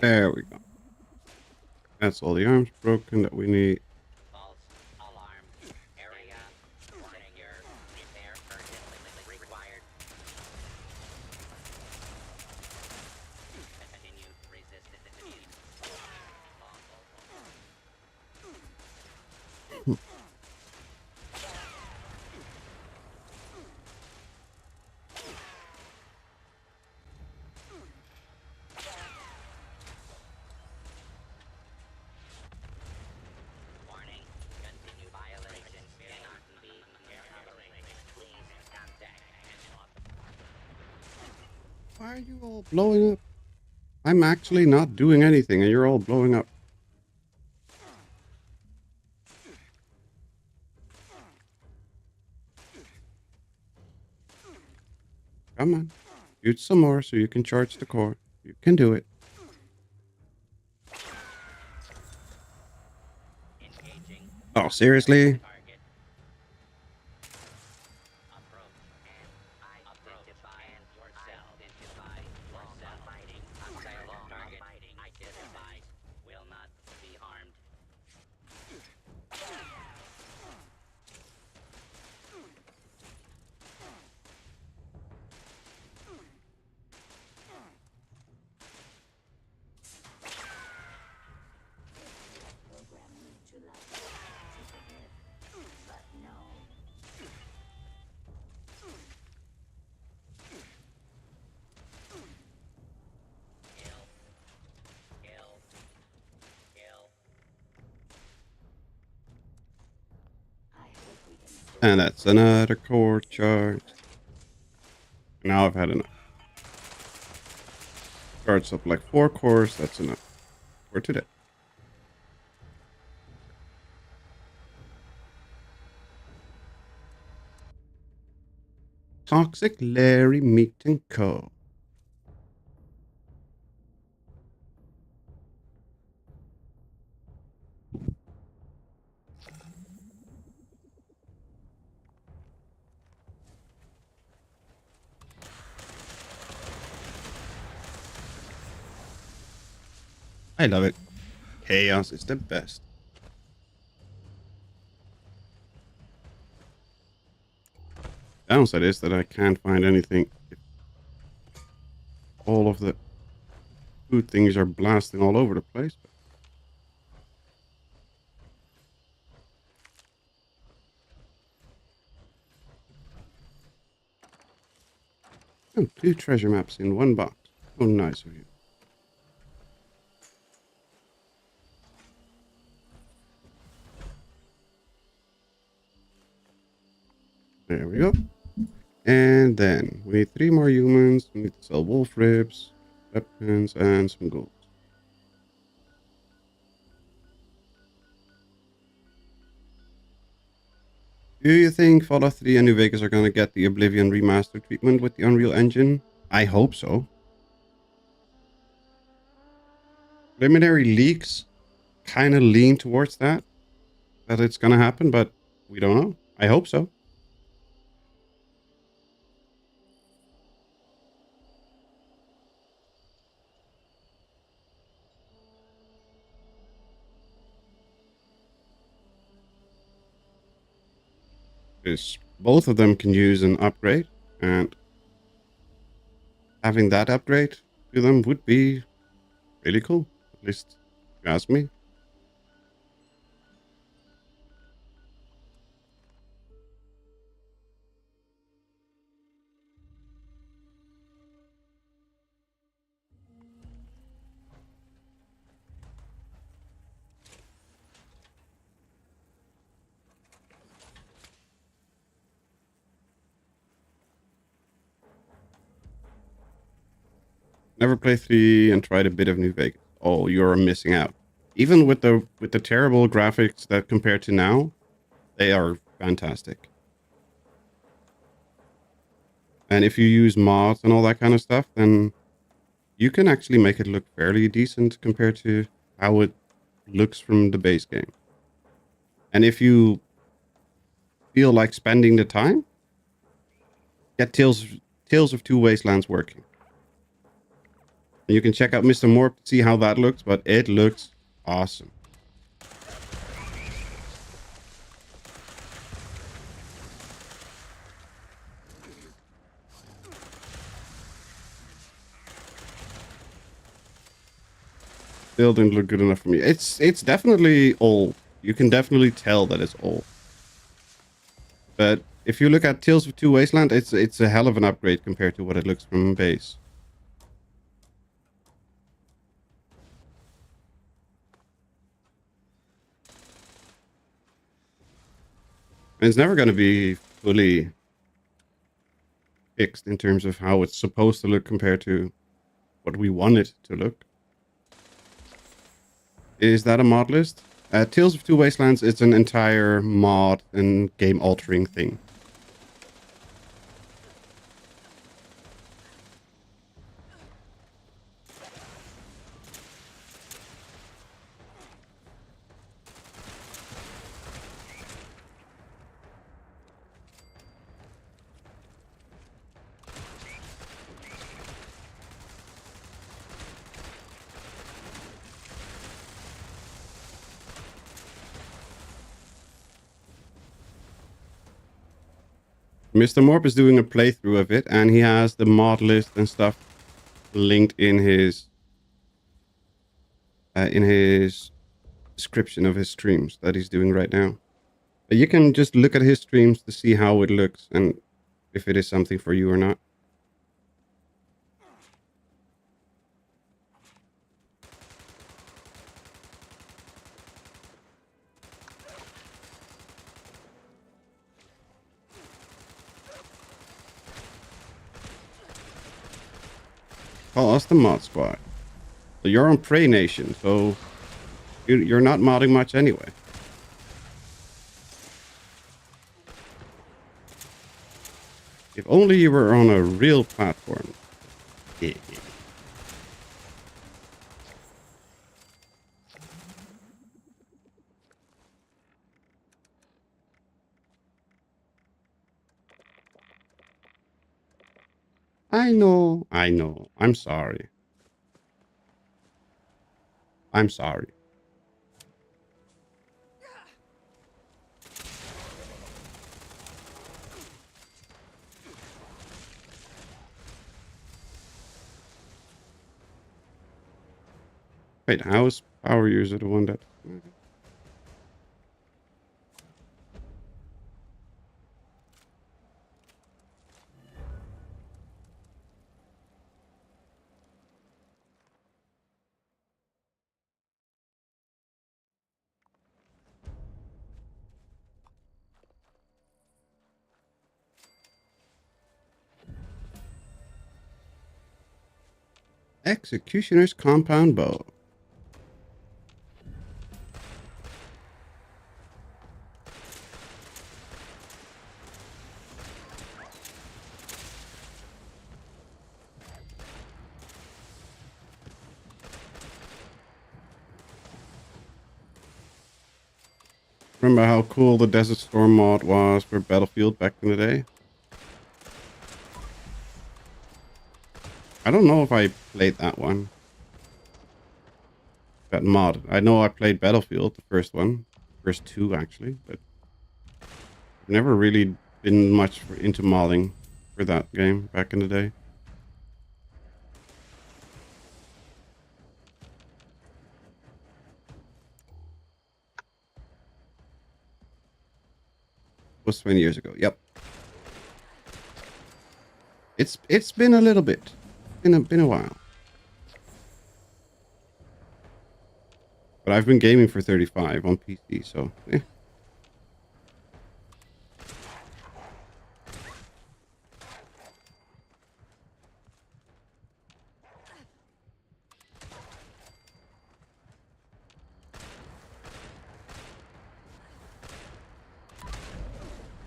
There we go. That's all the arms broken that we need. False alarm. Area. Secure. Repair urgently required. Continue resistance. Warning. Continue violation cannot be tolerated. Please contact Why are you all blowing up? I'm actually not doing anything and you're all blowing up. Come on. Shoot some more so you can charge the core. You can do it. engaging Oh, seriously? target. Approach and identify yourself. Identify yourself. Fighting. Target. Identified. Will not be harmed. Kill. And that's another core charge. Now I've had enough. Charged up like 4 cores. That's enough for today. Toxic Larry Meat and Co. I love it. Chaos is the best. Downside is that I can't find anything. All of the food things are blasting all over the place. Oh, 2 treasure maps in 1 box. Oh, nice of you. There we go. And then we need 3 more humans. We need to sell wolf ribs, weapons, and some gold. Do you think Fallout 3 and New Vegas are going to get the Oblivion remaster treatment with the Unreal Engine? I hope so. Preliminary leaks kind of lean towards that it's going to happen, but we don't know. I hope so. Because both of them can use an upgrade, and having that upgrade to them would be really cool. At least, if you ask me. Never play 3 and tried a bit of New Vegas. Oh, you're missing out. Even with the terrible graphics that compared to now, they are fantastic. And if you use mods and all that kind of stuff, then you can actually make it look fairly decent compared to how it looks from the base game. And if you feel like spending the time, get Tales of Two Wastelands working. You can check out Mr. Morp to see how that looks, but it looks awesome. Still didn't look good enough for me. It's definitely old. You can definitely tell that it's old. But if you look at Tales of Two Wasteland, it's a hell of an upgrade compared to what it looks from base. And it's never going to be fully fixed in terms of how it's supposed to look compared to what we want it to look. Is that a mod list? Tales of Two Wastelands, it's an entire mod and game-altering thing. Mr. Morp is doing a playthrough of it, and he has the mod list and stuff linked in his description of his streams that he's doing right now. But you can just look at his streams to see how it looks and if it is something for you or not. Call us the mod squad. So you're on Prey Nation, so you're not modding much anyway. If only you were on a real platform. Yeah. I know. I'm sorry. I'm sorry. Wait, how is Power User the one that... Executioner's Compound Bow. Remember how cool the Desert Storm mod was for Battlefield back in the day? I don't know if I played that one. That mod. I know I played Battlefield, the first one. First two, actually. But I've never really been much into modding for that game back in the day. Was 20 years ago. Yep. It's been a little bit. Been a while. But I've been gaming for 35 on PC, so eh.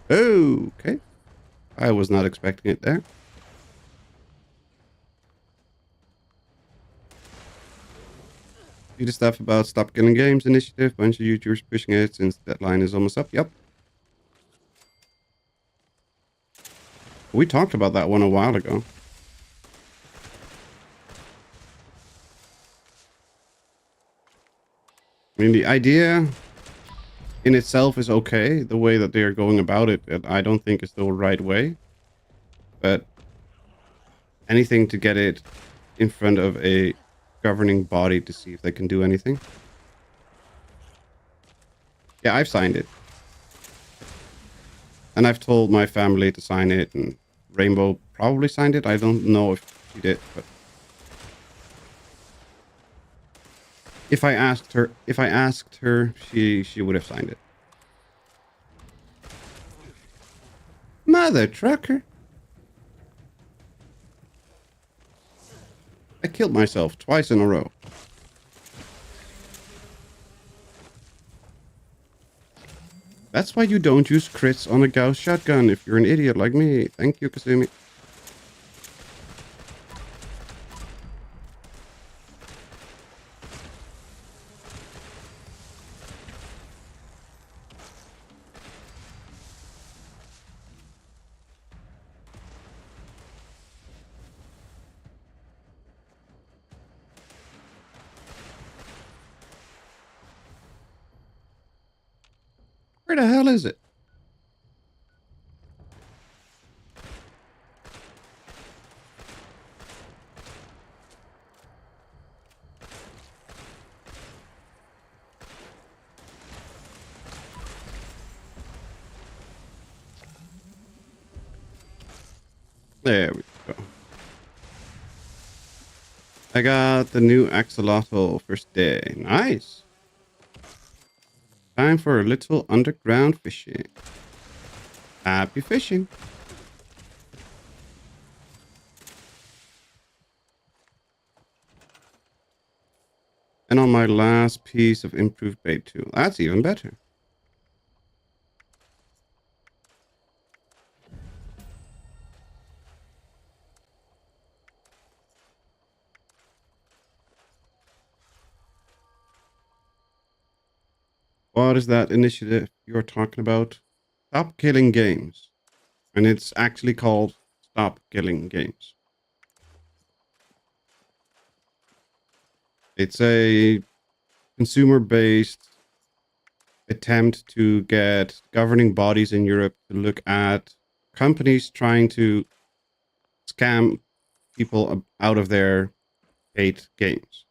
Okay. I was not expecting it there. See the stuff about Stop Killing Games initiative. Bunch of YouTubers pushing it since the deadline is almost up. Yep. We talked about that one a while ago. mean, the idea in itself is okay. The way that they are going about it, I don't think is the right way. But anything to get it in front of a governing body to see if they can do anything. Yeah, I've signed it. And I've told my family to sign it, and Rainbow probably signed it. I don't know if she did, but if I asked her, she would have signed it. Mother trucker. I killed myself twice in a row. That's why you don't use crits on a Gauss shotgun if you're an idiot like me. Thank you, Kasumi. Where the hell is it? There we go. I got the new axolotl first day. Nice. Time for a little underground fishing. Happy fishing. And on my last piece of improved bait tool. That's even better. What is that initiative you're talking about? Stop Killing Games. And it's actually called Stop Killing Games. It's a consumer-based attempt to get governing bodies in Europe to look at companies trying to scam people out of their paid games.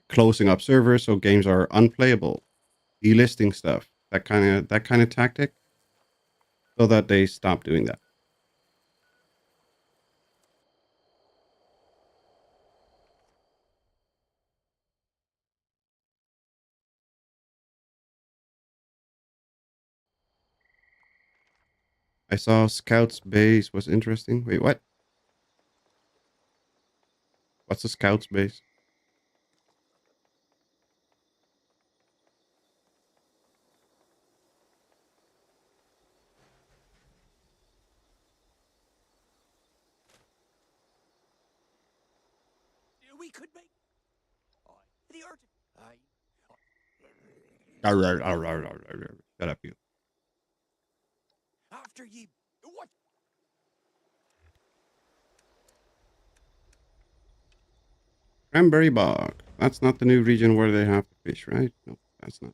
Closing up servers so games are unplayable. Delisting stuff. That kind of tactic. So that they stop doing that. I saw Scout's base was interesting. Wait, what? What's a Scout's base? We could make the urgent. Shut up, you. After ye. What? Cranberry Bog. That's not the new region where they have to fish, right? No, that's not.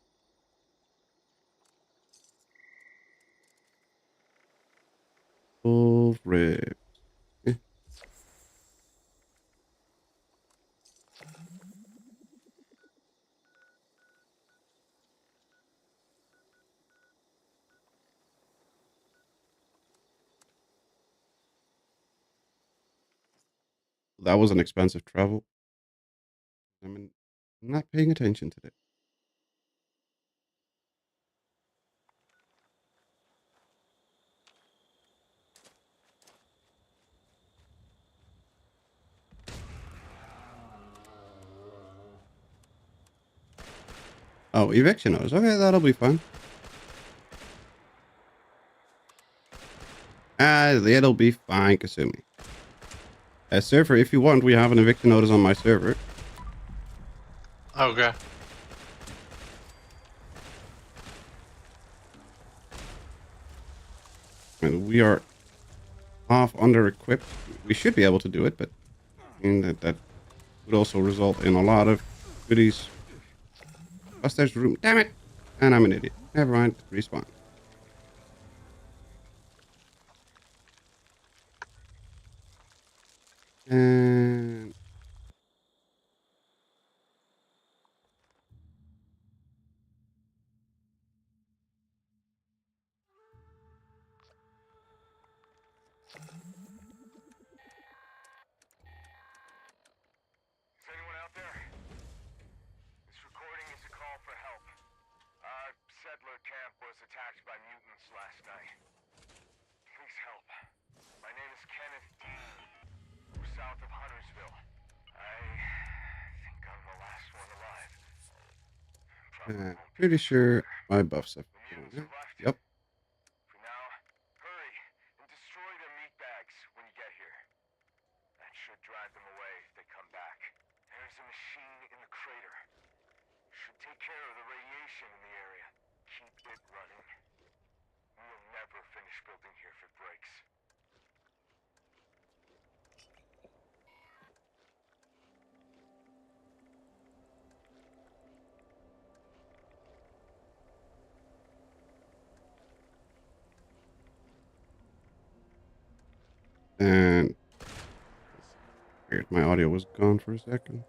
Full rib. Eh. That was an expensive travel. I mean, I'm not paying attention today. Oh, eviction notice. Okay, that'll be fun. It'll be fine, Kasumi. Surfer, if you want, we have an eviction notice on my server. Okay. And we are half under-equipped. We should be able to do it, but I mean, that would also result in a lot of goodies Plus there's room. Damn it! And I'm an idiot. Never mind. Respawn. And... Is anyone out there? This recording is a call for help. Our settler camp was attacked by mutants last night. Please help. My name is Kenneth Dean. We're south of Huntersville. I think I'm the last one alive. Probably won't be pretty much sure longer. my buffs have The mutants gone. have left. Yep. For now, hurry and destroy their meat bags when you get here. That should drive them away if they come back. There's a machine in the crater. Should take care of the radiation in the area. Keep it running. We'll never finish building here if it breaks. And... Weird, my audio was gone for a second.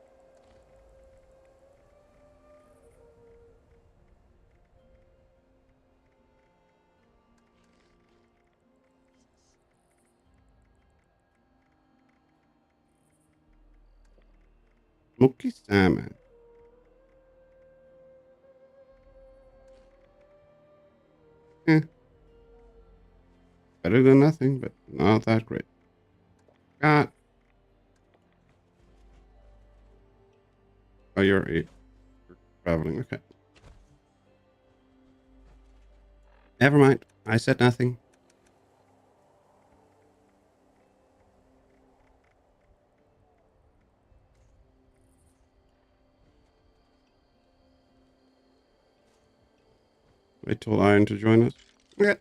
Smoky salmon. Better than nothing, but not that great. Got. Oh, you're traveling. Okay. Never mind. I said nothing. Wait till Iron to join us. Yeah.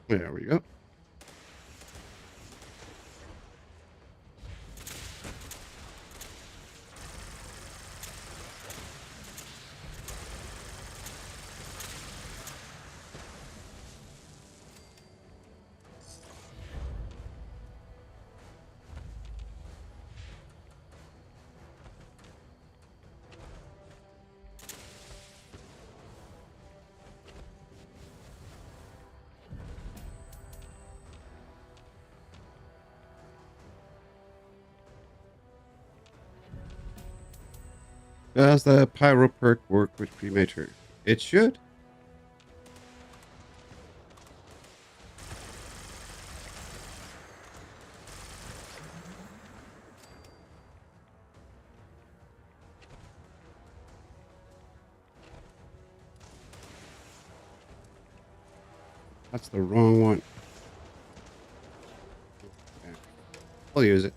There we go. Does the pyro perk work with cremator? It should. That's the wrong one. I'll use it.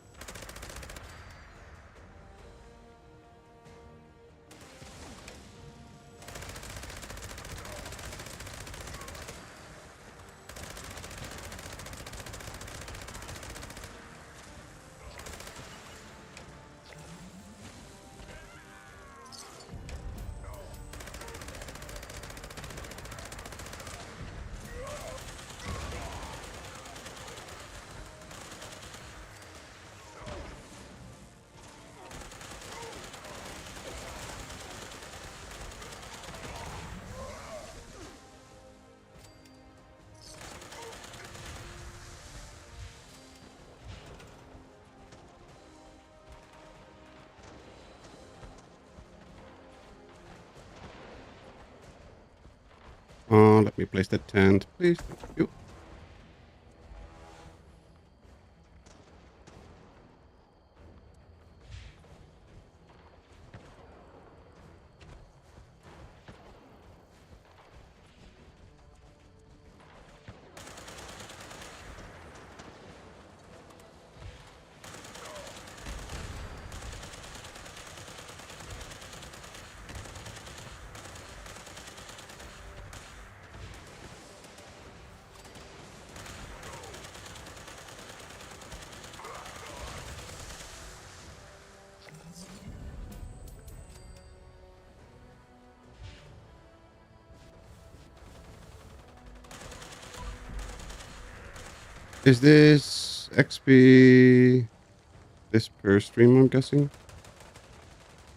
Let me place that tent, please. Thank you. Is this XP this per stream, I'm guessing?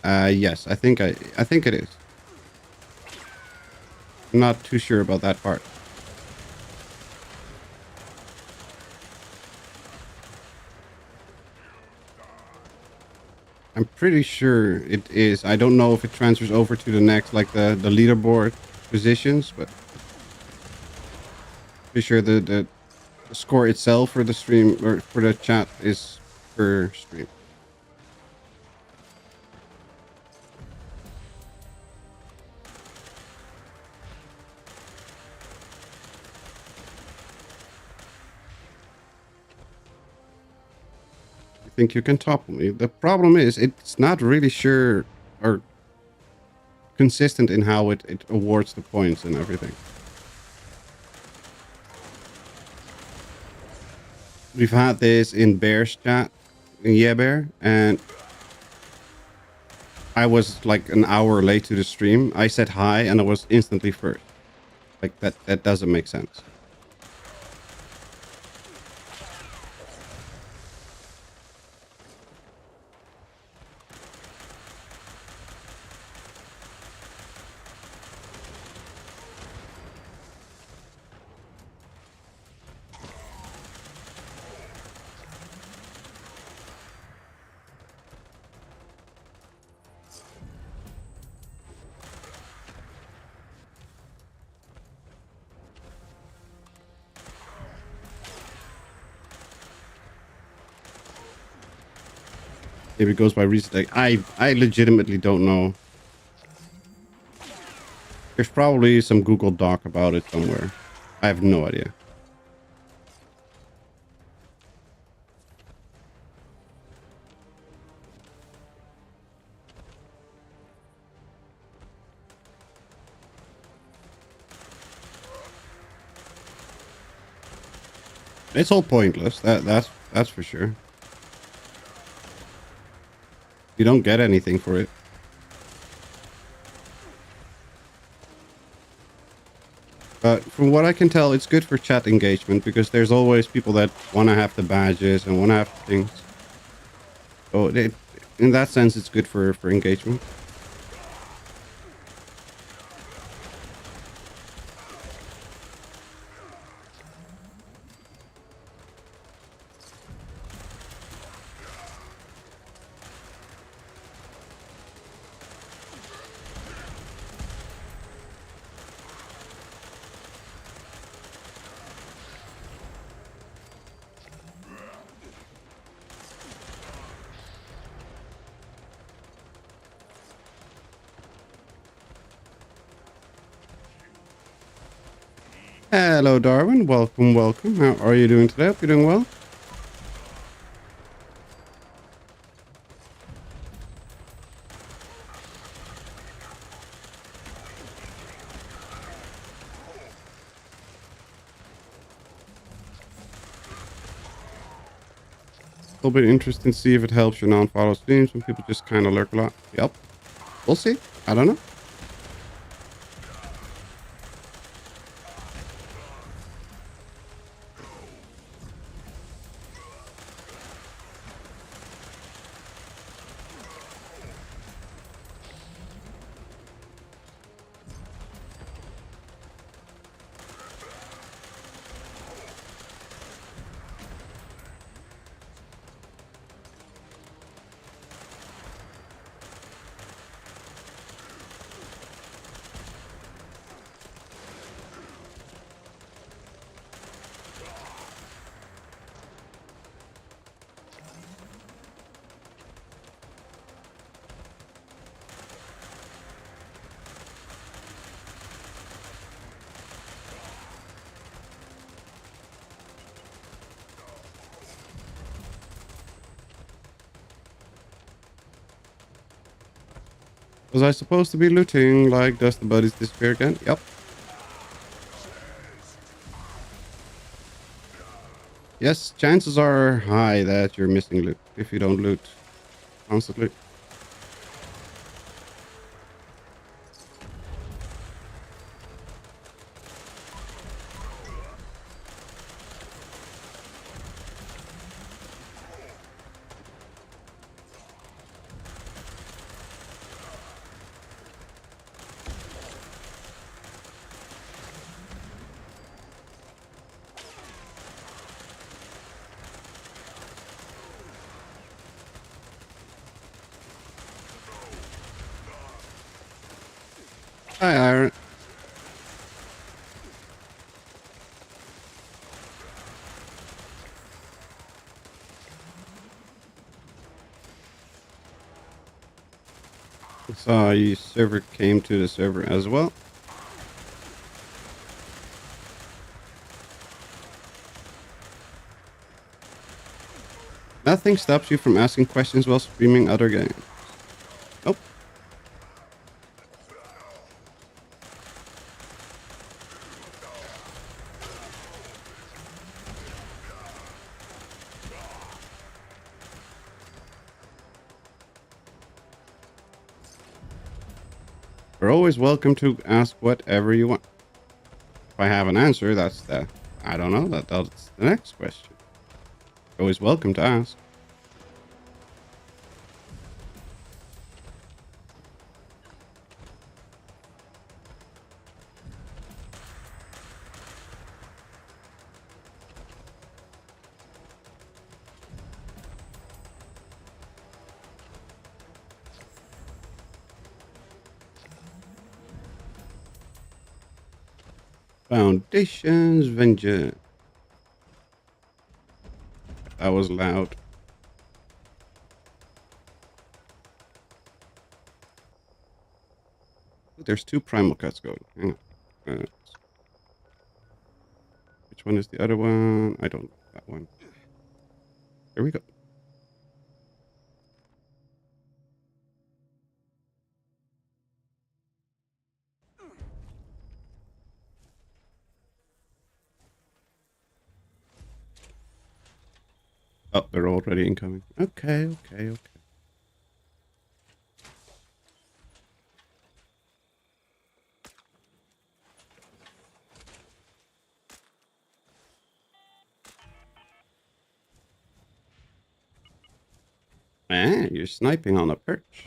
Yes, I think it is. I'm not too sure about that part. I'm pretty sure it is. I don't know if it transfers over to the next, like the leaderboard positions, but pretty sure the score itself for the stream or for the chat is per stream. You think you can topple me? The problem is it's not really sure or consistent in how it awards the points and everything. We've had this in Bear's chat, in Yeah Bear, and I was like an hour late to the stream. I said hi and I was instantly first. Like that doesn't make sense. Maybe it goes by reset. I legitimately don't know. There's probably some Google Doc about it somewhere. I have no idea. It's all pointless. That's for sure. You don't get anything for it. But from what I can tell, it's good for chat engagement because there's always people that want to have the badges and want to have things. So in that sense, it's good for engagement. Hello, Darwin. Welcome, welcome. How are you doing today? Hope you're doing well. A little bit interesting to see if it helps your non-follow streams. Some people just kind of lurk a lot. Yep. We'll see. I don't know. Was I supposed to be looting? Like, does the buddies disappear again? Yep. Yes, chances are high that you're missing loot if you don't loot constantly. Hi, Iron. Saw your server came to the server as well. Nothing stops you from asking questions while streaming other games. Nope. You're always welcome to ask whatever you want. If I have an answer, that's the... I don't know, that's the next question. You're always welcome to ask. Foundations Vengeance. That was loud. There's 2 primal cuts going. Hang on. Which one is the other one? I don't know that one. Here we go. Oh, they're already incoming. Okay. Ah, you're sniping on a perch.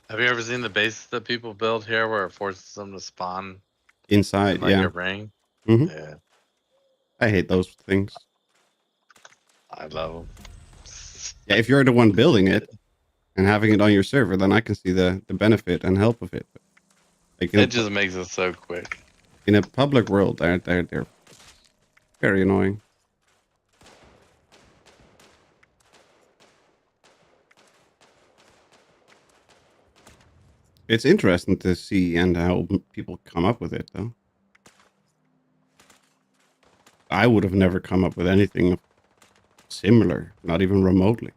Have you ever seen the bases that people build here where it forces them to spawn Inside, in like yeah. a ring? Mm-hmm. Yeah, I hate those things. I love them. Yeah, if you're the one building it and having it on your server, then I can see the benefit and help of it. But like It just makes it so quick. in a public world, they're very annoying. It's interesting to see and how people come up with it, though. I would have never come up with anything similar, not even remotely.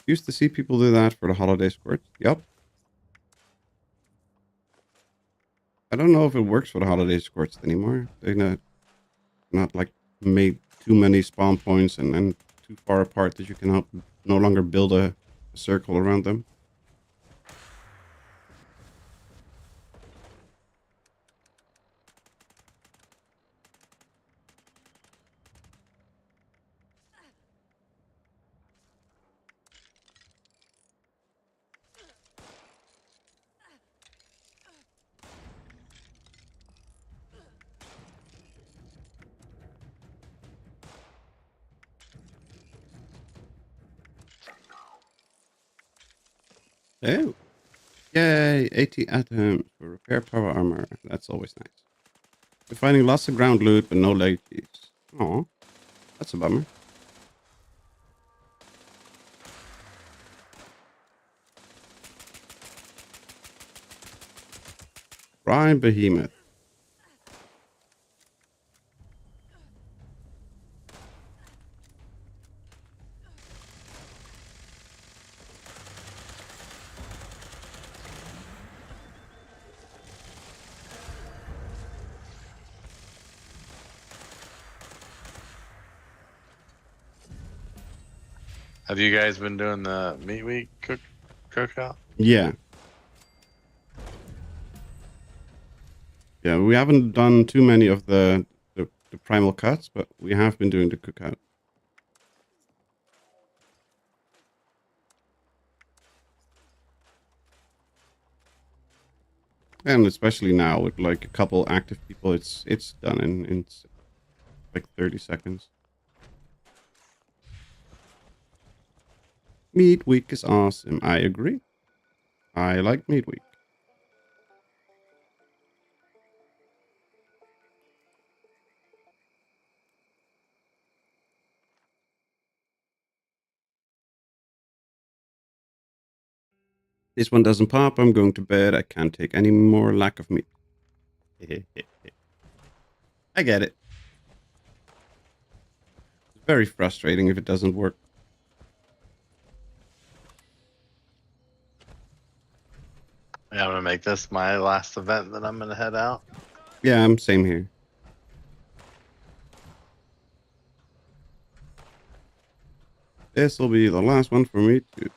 Used to see people do that for the holiday squirts. Yep. I don't know if it works for the holiday squirts anymore. They're not like made too many spawn points and too far apart that you can no longer build a circle around them. Oh. Yay, 80 atoms for repair power armor. That's always nice. We're finding lots of ground loot, but no ladies. Aw, that's a bummer. Prime Behemoth. Have you guys been doing the meat week cookout? Yeah. Yeah, we haven't done too many of the primal cuts, but we have been doing the cookout. And especially now with like a couple active people, it's done in like 30 seconds. Meat week is awesome. I agree. I like meat week. This one doesn't pop. I'm going to bed. I can't take any more lack of meat. I get it. It's very frustrating if it doesn't work. Yeah, I'm gonna make this my last event that I'm gonna head out. Yeah, I'm same here. This will be the last one for me too.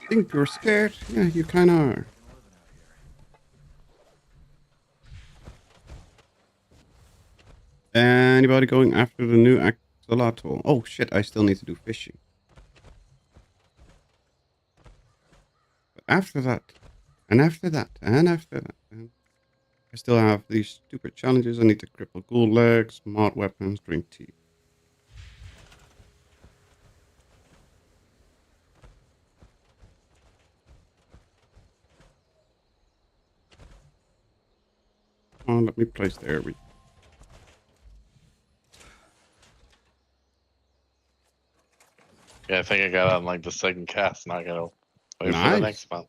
Think you're scared? Yeah, you kind of are. Anybody going after the new axolotl? Oh shit, I still need to do fishing. But after that, and after that, and after that, and I still have these stupid challenges. I need to cripple ghoul legs, mod weapons, drink tea. Oh, let me place there. Yeah, I think I got on like the second cast, and I gotta wait for the Nice. next month.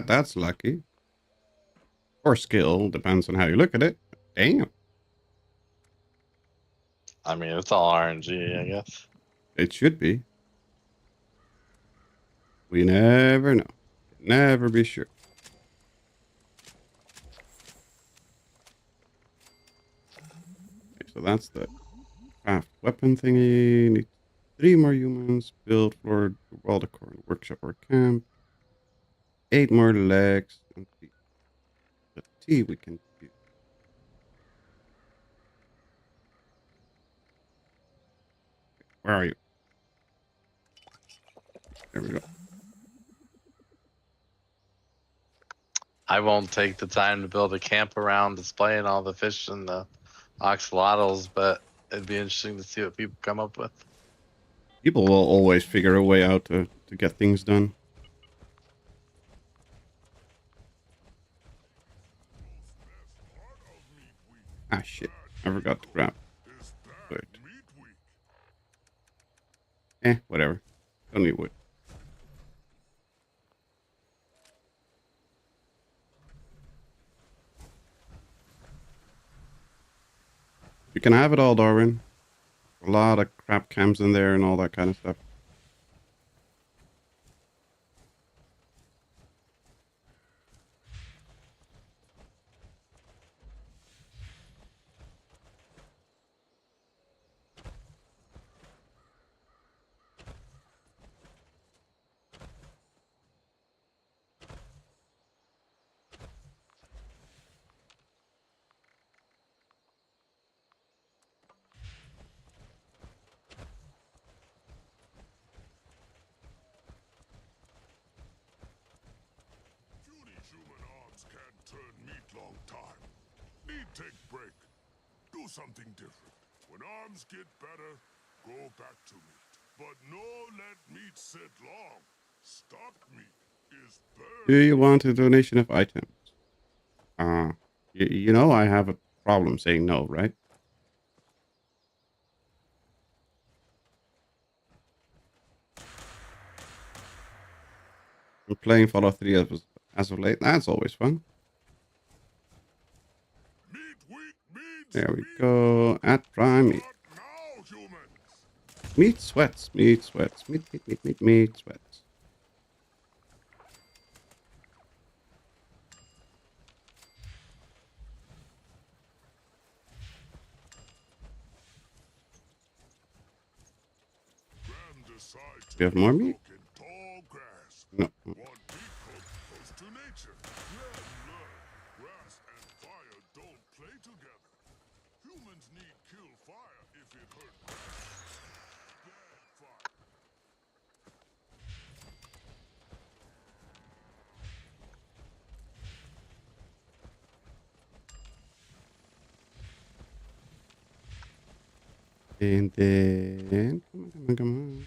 That's lucky. Or skill, depends on how you look at it. Damn. I mean, it's all RNG, I guess. It should be. We never know. Never be sure. Okay, so that's the craft weapon thingy. Need 3 more humans. Build floor, wall decor, and workshop or camp. 8 more legs. And the tea we can do. Where are you? There we go. I won't take the time to build a camp around displaying all the fish and the axolotls, but it'd be interesting to see what people come up with. People will always figure a way out to get things done. Ah, shit. I forgot to grab. Wait. Whatever. Don't need wood. You can have it all, Darwin. A lot of crap cams in there and all that kind of stuff. Human arms can't turn meat long time. Need take break. Do something different. When arms get better, go back to meat. But no let meat sit long. Stopped meat is Do better. you want a donation of items? You know I have a problem saying no, right? I'm playing Fallout 3 as of late. That's always fun. Meat week means There we meat. go. At Prime Meat. Not now, humans. Meat sweats. Meat sweats. Meat sweats. Graham decides Do you have more meat? cook in tall grass. No. One meat cook goes to nature. Graham learned grass and fire don't play together. Humans need kill fire if it hurt grass. Bad fire. And then... Come on.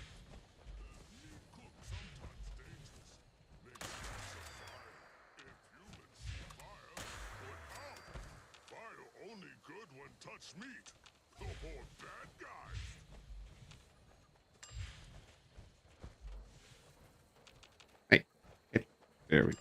Cook sometimes dangerous. Make lots of fire. If humans see fire, put out. Fire only good when touch meat. Or bad guys. Hey. There we go.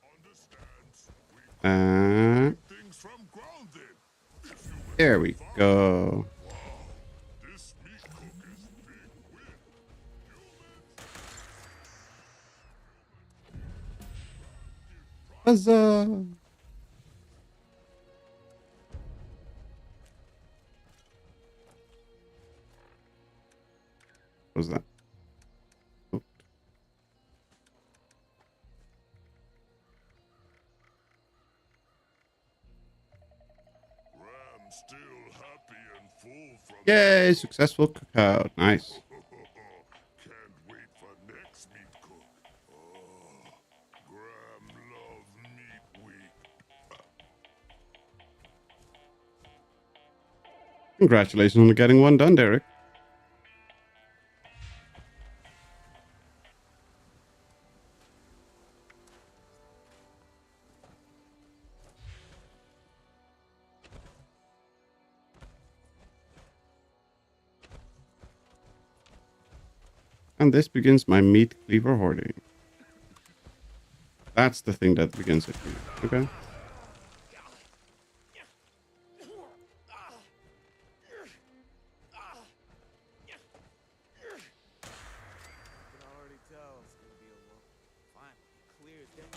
Understands. We things from ground then. If humans There we go. This meat cook is big win. Huzzah! What was that? Oh. Ram still happy and full from Yay! Successful cookout. Nice. Can't wait for next meat cook. Oh, Graham love meat week. Congratulations on getting one done, Derek. And this begins my meat cleaver hoarding. That's the thing that begins it. Okay. can already tell it's gonna be a look. Finally, clear thing.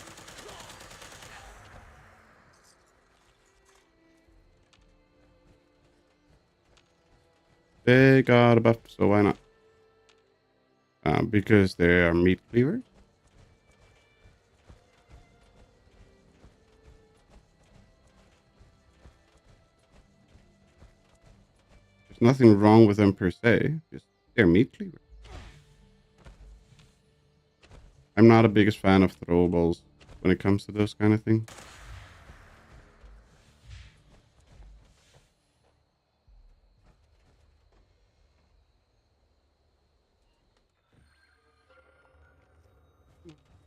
They got a buff, so why not? Because they are meat cleavers. There's nothing wrong with them per se. Just they're meat cleavers. I'm not a biggest fan of throwables when it comes to those kind of things.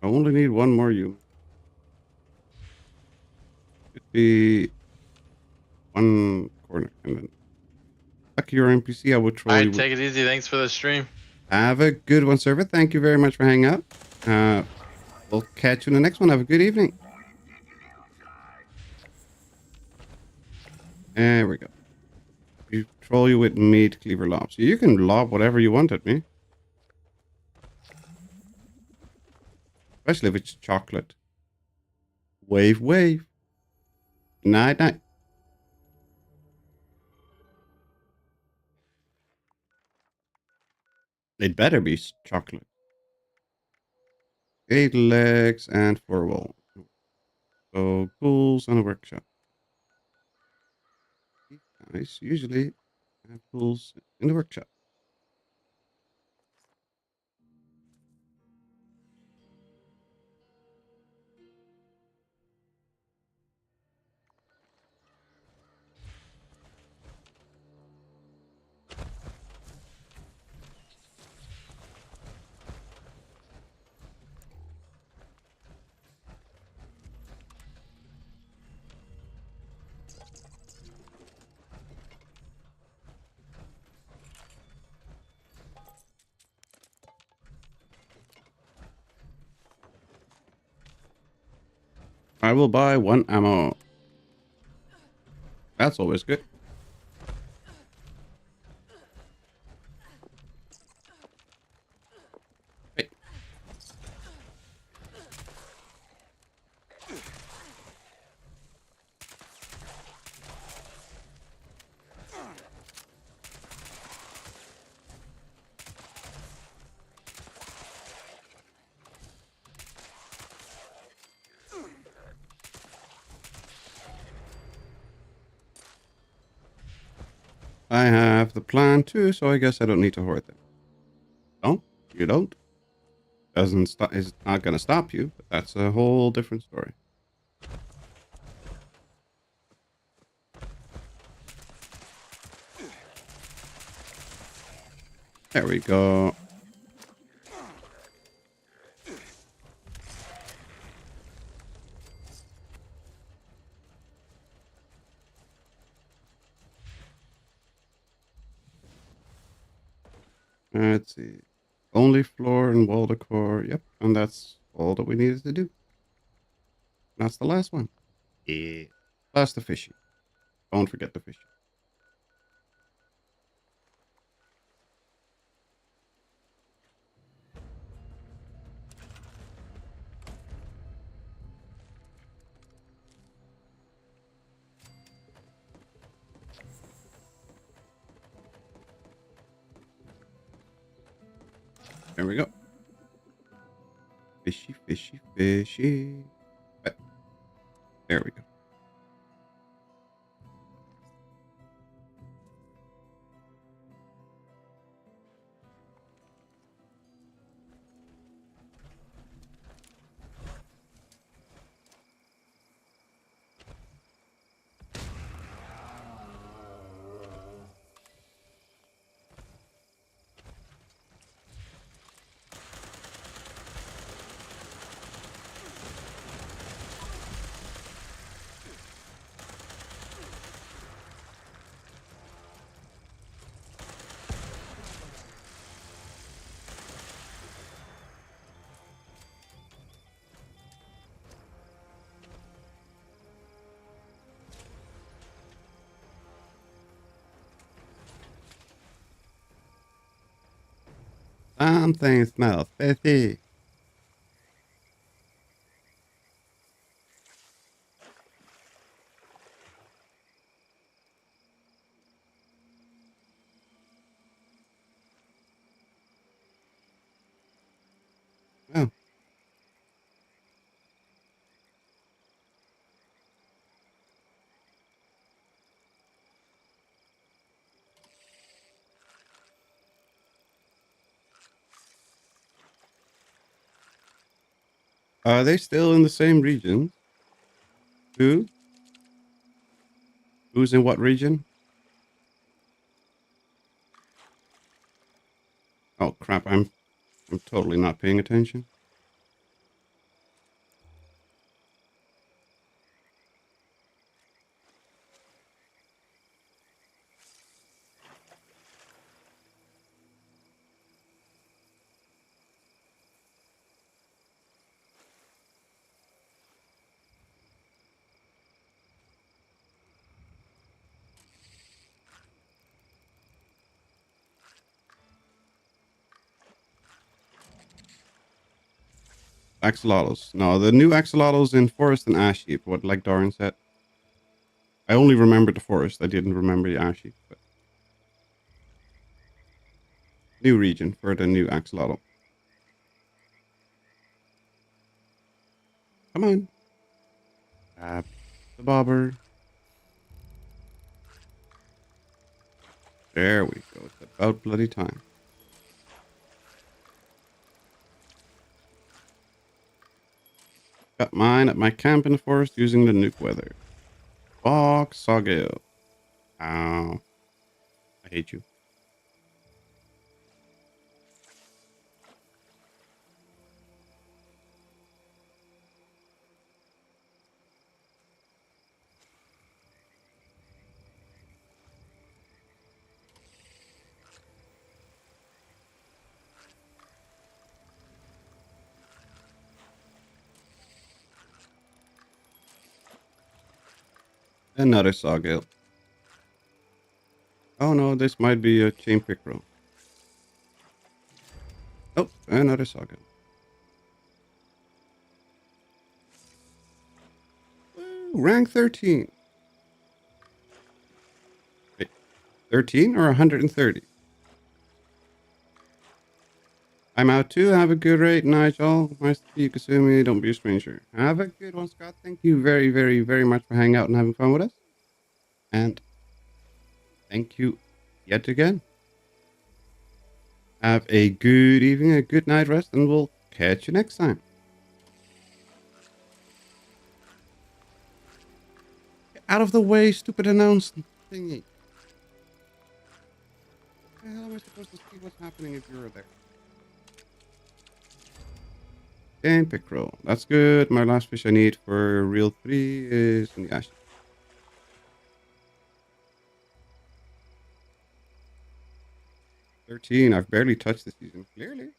I only need one more human. Should be one corner, and then back your NPC. I would troll All you. right, take it easy. Thanks for the stream. Have a good one, server. Thank you very much for hanging out. We'll catch you in the next one. Have a good evening. There we go. You troll you with meat cleaver lobs. You can lob whatever you want at me. Especially if it's chocolate. Wave, wave. Night, night. It better be chocolate. 8 legs and 4 wall. So, ghouls and a workshop. Nice. Usually I have tools in the workshop. I will buy 1 ammo. That's always good. Hey. I have the plan too, so I guess I don't need to hoard them. No, you don't. Doesn't stop. It's not gonna stop you, but that's a whole different story. There we go. Let's see. Only floor and wall decor. Yep, and that's all that we needed to do. That's the last one. Yeah. Plus the fishing. Don't forget the fishing. There we go. Fishy, fishy, fishy. There we go. Something smells fishy. Oh. Are they still in the same region? Who? Who's in what region? Oh crap, I'm totally not paying attention. Axolotls. No, the new axolotls in Forest and Ash Heap, what like Doran said. I only remembered the forest. I didn't remember the Ash Heap. But new region for the new axolotl. Come on. Grab the bobber. There we go. It's about bloody time. Got mine at my camp in the forest using the nuke weather. Fuck Sawgill. Ow. I hate you. Another Sawgill. Oh no, this might be a chain pickerel. Oh, another Sawgill. Woo, rank 13. Wait, 13 or 130? I'm out too. Have a good rate, Nigel. Nice to see you, Kasumi. Don't be a stranger. Have a good one, Scott. Thank you very, very, very much for hanging out and having fun with us. And thank you yet again. Have a good evening, a good night rest, and we'll catch you next time. Get out of the way, stupid announcement thingy. How the hell am I supposed to see what's happening if you're there? And pickerel. That's good. My last fish I need for reel 3 is in the ash. $13. I've barely touched this season. Clearly.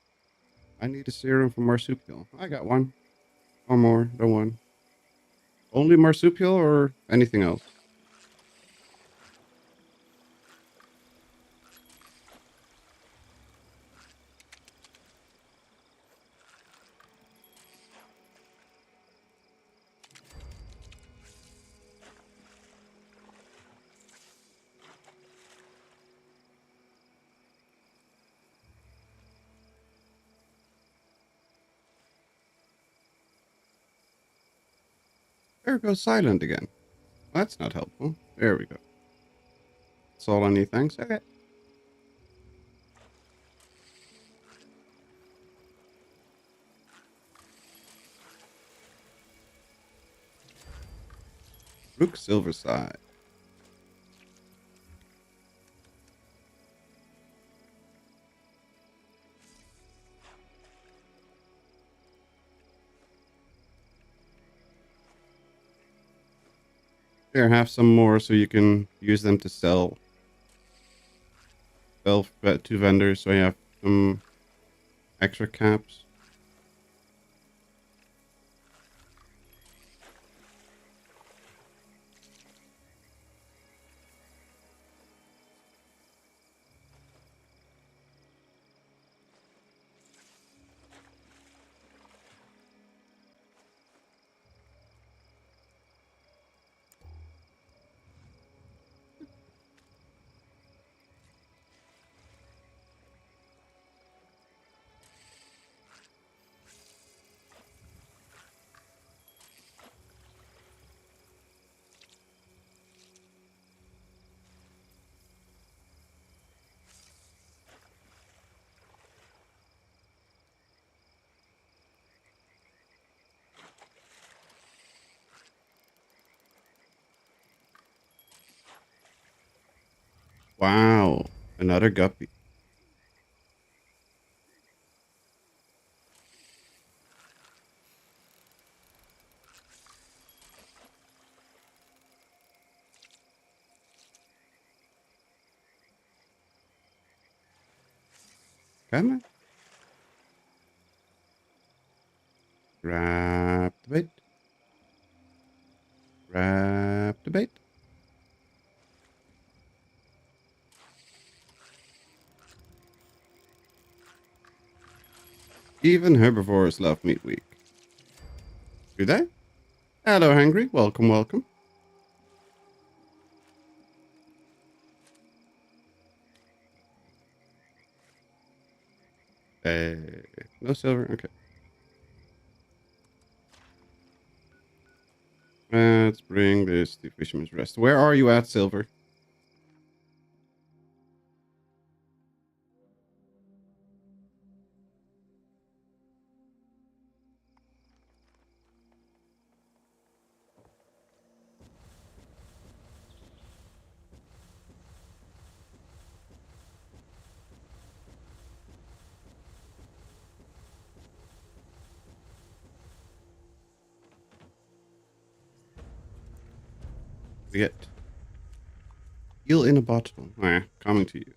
I need a serum for marsupial. I got one. One more. The one. Only marsupial or anything else? There it goes silent again. That's not helpful. There we go. That's all I need, thanks. Okay. Rook Silverside. Here, have some more so you can use them to sell to vendors. So I have some extra caps. Wow, another guppy. Come on. Grab the bait. Grab the bait. Even herbivores love meat week. Do they? Hello, Hungry. Welcome, welcome. No silver. Okay. Let's bring this to Fisherman's Rest. Where are you at, Silver? We get eel in a bottle. Coming to you.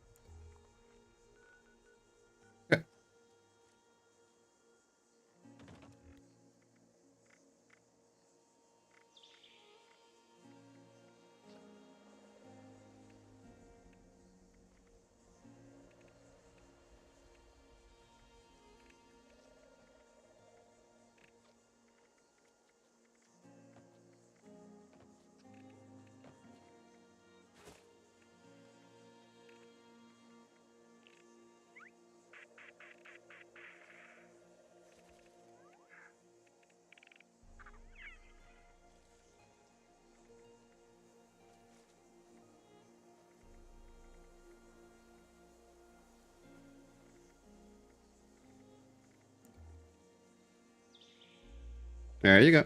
Okay. There you go.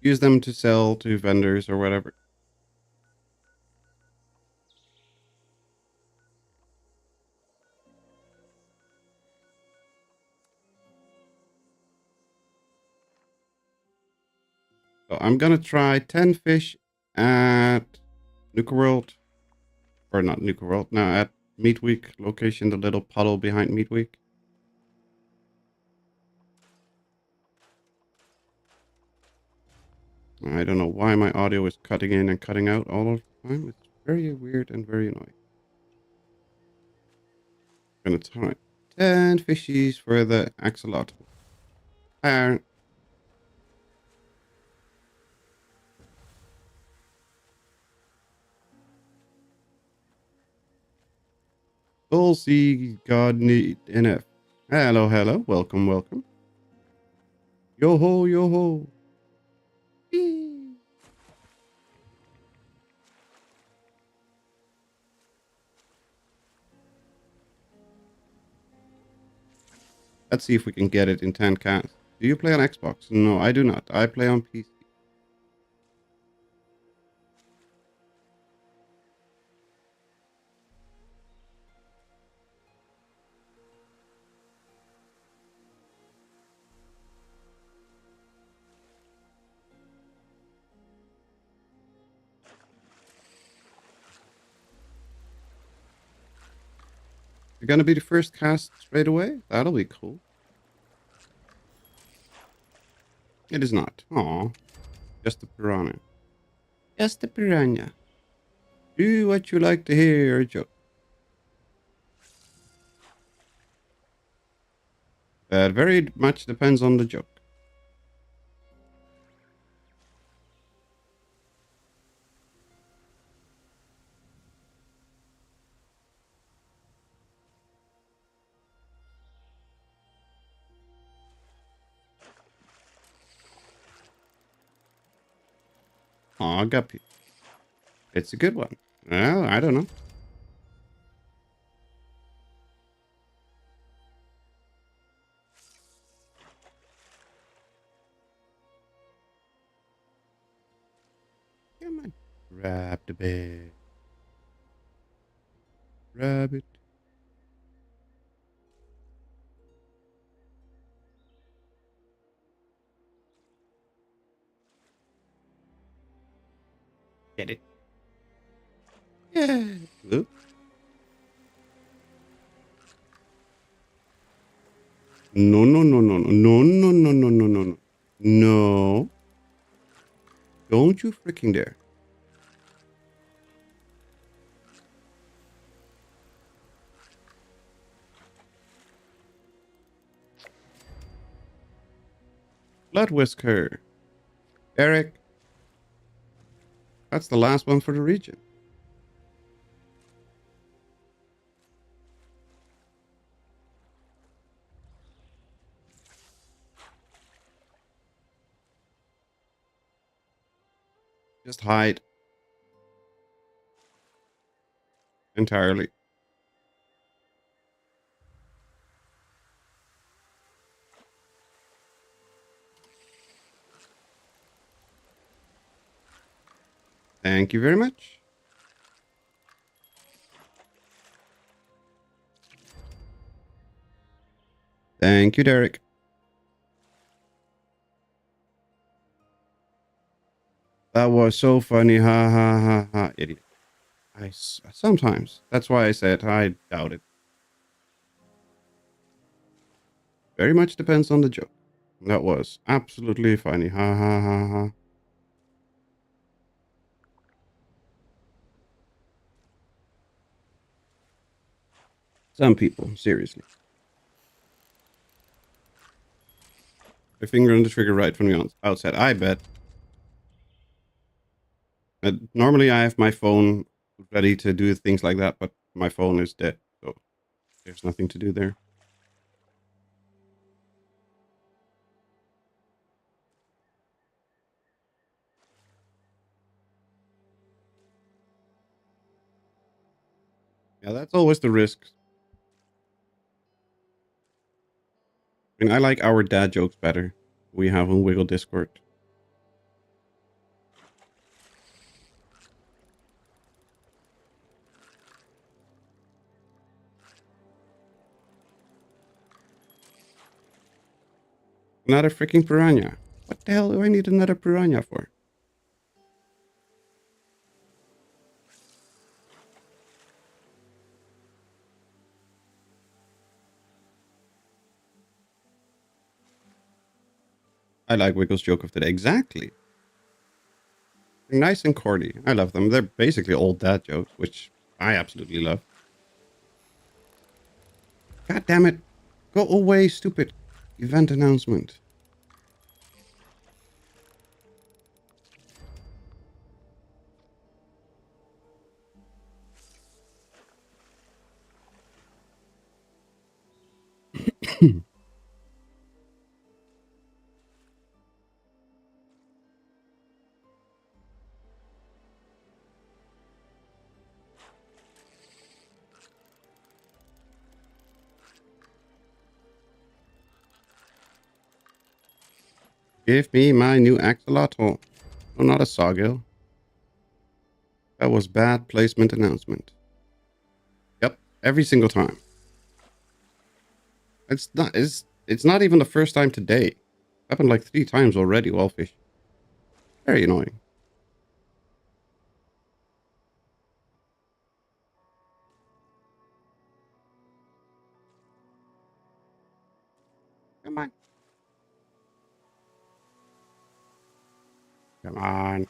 Use them to sell to vendors or whatever. So I'm gonna try 10 fish at Nuka World. Or not Nuka World, no, at Meat Week location, the little puddle behind Meat Week. I don't know why my audio is cutting in and cutting out all of the time. It's very weird and very annoying. I'm gonna try 10 fishies for the axolotl. Tulsi God need NF. Hello, hello. Welcome, welcome. Yo ho, yo ho. Eee. Let's see if we can get it in 10 casts. Do you play on Xbox? No, I do not. I play on PC. You're gonna be the first cast straight away? That'll be cool. It is not. Aw. Just a piranha. Just a piranha. Do what you like to hear, a joke. That very much depends on the joke. Aw, guppy. It's a good one. Well, I don't know. Come on. Grab the bag. Grab it. Get it. Yeah. Oop. No, no, no, no, no, no, no, no, no, no, no, no. No. Don't you freaking dare. Blood Whisker. Eric. That's the last one for the region. Just hide. Entirely. Thank you very much. Thank you, Derek. That was so funny. Ha ha ha ha. Idiot. Sometimes. That's why I said I doubt it. Very much depends on the joke. That was absolutely funny. Ha ha ha ha. Some people, seriously. My finger on the trigger right from the outset. I bet. Normally I have my phone ready to do things like that, but my phone is dead, so there's nothing to do there. Yeah, that's always the risk. I mean, I like our dad jokes better. We have on Wiggle Discord. Another freaking piranha. What the hell do I need another piranha for? I like Wiggle's joke of the day. Exactly. They're nice and corny. I love them. They're basically old dad jokes, which I absolutely love. God damn it. Go away, stupid. Event announcement. Give me my new axolotl. Oh, not a sawgill. That was bad placement announcement. Yep, every single time. It's not even the first time today. Happened like 3 times already while fishing. Very annoying. Come on. Come on.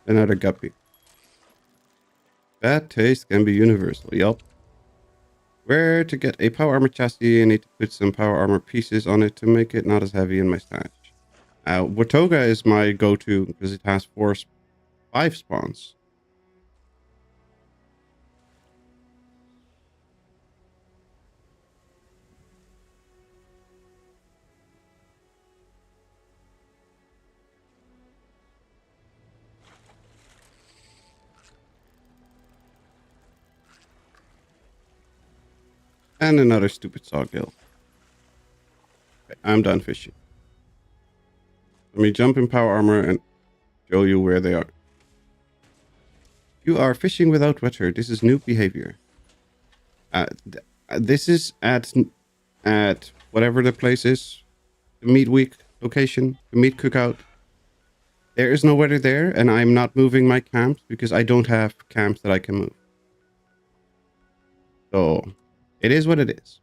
Another guppy. Bad taste can be universal. Yup. Where to get a power armor chassis? I need to put some power armor pieces on it to make it not as heavy in my stash. Watoga is my go-to because it has 5 spawns. And another stupid sawgill. Okay, I'm done fishing. Let me jump in power armor and show you where they are. You are fishing without rudder. This is noob behavior. This is at whatever the place is. The meat week location. The meat cookout. There is no weather there, and I'm not moving my camps because I don't have camps that I can move. So, it is what it is.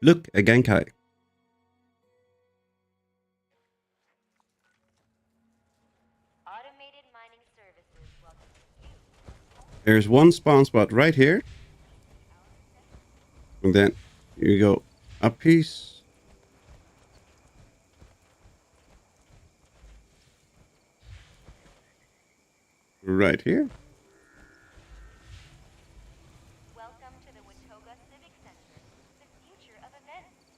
Look, a Genkai. Automated mining services welcome you. There's one spawn spot right here. And then you go a piece. Right here. Welcome to the Watoga Civic Center, the future of events.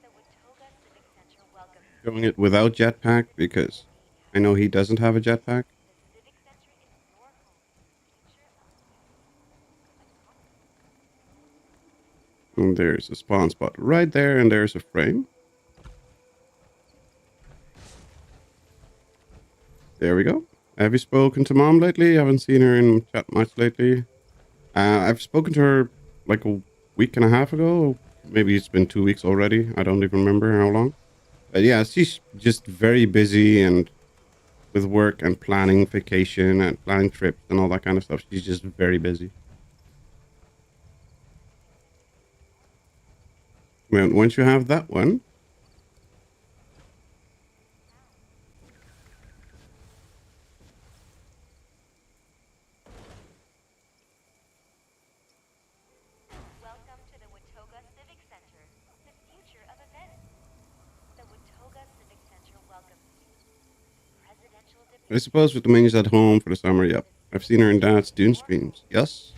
The Watoga Civic Center welcomes Doing it without jetpack because I know he doesn't have a jetpack. the Civic Center is your home. Future of And there's a spawn spot right there, and there's a frame. There we go. Have you spoken to Mom lately? I haven't seen her in chat much lately. I've spoken to her like a week and a half ago. Maybe it's been 2 weeks already. I don't even remember how long. But yeah, she's just very busy and with work and planning vacation and planning trips and all that kind of stuff. She's just very busy. Well, once you have that one, Welcome to the Watoga Civic Center, the future of events. The Watoga Civic Center welcomes you. Presidential I suppose with the minions at home for the summer, yep. I've seen her in Dad's Dune streams. Yes.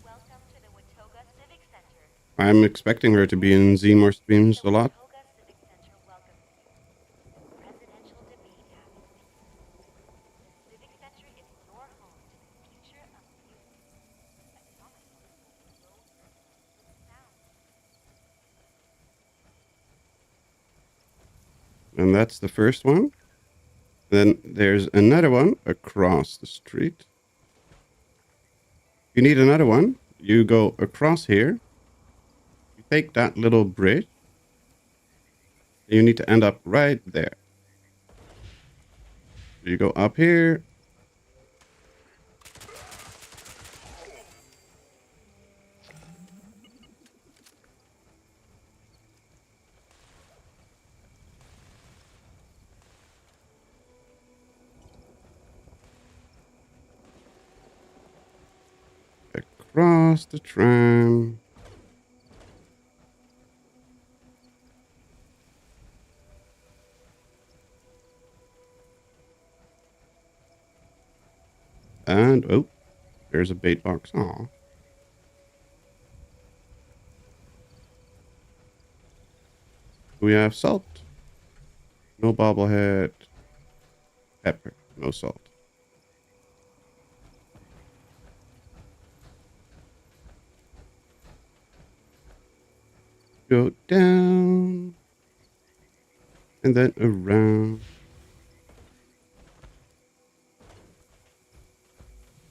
Welcome to the Watoga Civic Center. I'm expecting her to be in Zmore streams a lot. Watoga Civic Center welcomes you. Presidential debate happens here. The Civic Center is your home to the future of music. Atomic will go with sound. And that's the first one. Then there's another one across the street. If you need another one, you go across here. You take that little bridge. You need to end up right there. You go up here. Across the tram. And, oh, there's a bait box. Aw. We have salt. No bobblehead. Pepper. No salt. Go down. And then around.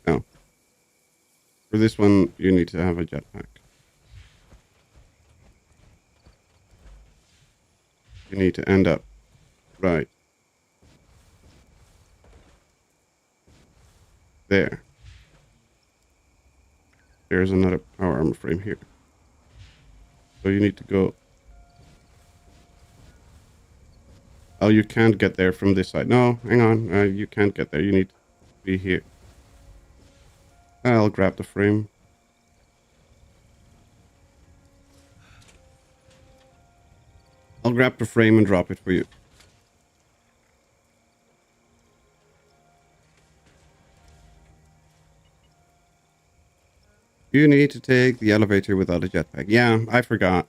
Oh. For this one, you need to have a jetpack. You need to end up right there. There's another power armor frame here. So you need to go. Oh, you can't get there from this side. No, hang on. You can't get there. You need to be here. I'll grab the frame. I'll grab the frame and drop it for you. You need to take the elevator without a jetpack. Yeah, I forgot.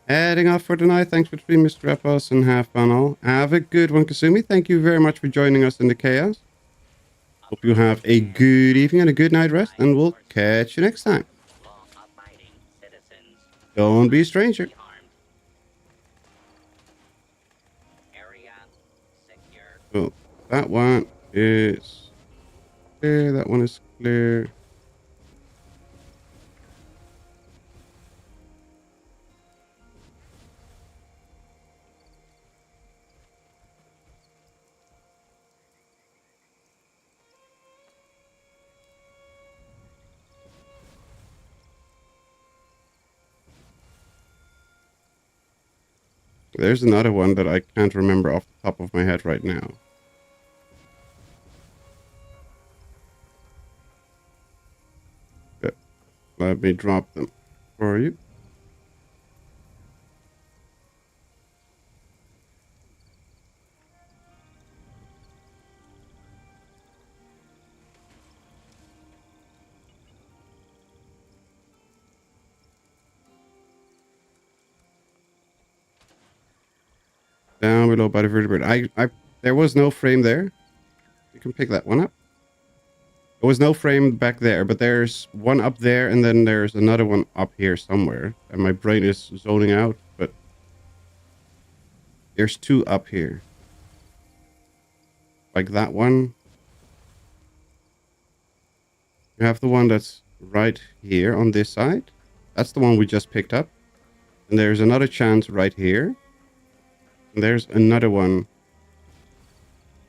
Heading off for tonight. Thanks for streaming, Mr. Epos, and have fun all. Have a good one, Kasumi. Thank you very much for joining us in the chaos. Hope you have a good evening and a good night rest, and we'll catch you next time. Don't be a stranger. Cool. That one is clear. That one is clear. There's another one that I can't remember off the top of my head right now. Good. Let me drop them for you. Down below by the vertebrate. There was no frame there. You can pick that one up. There was no frame back there, but there's one up there, and then there's another one up here somewhere. And my brain is zoning out, but there's two up here. like that one. You have the one that's right here on this side. That's the one we just picked up. And there's another chance right here. And there's another one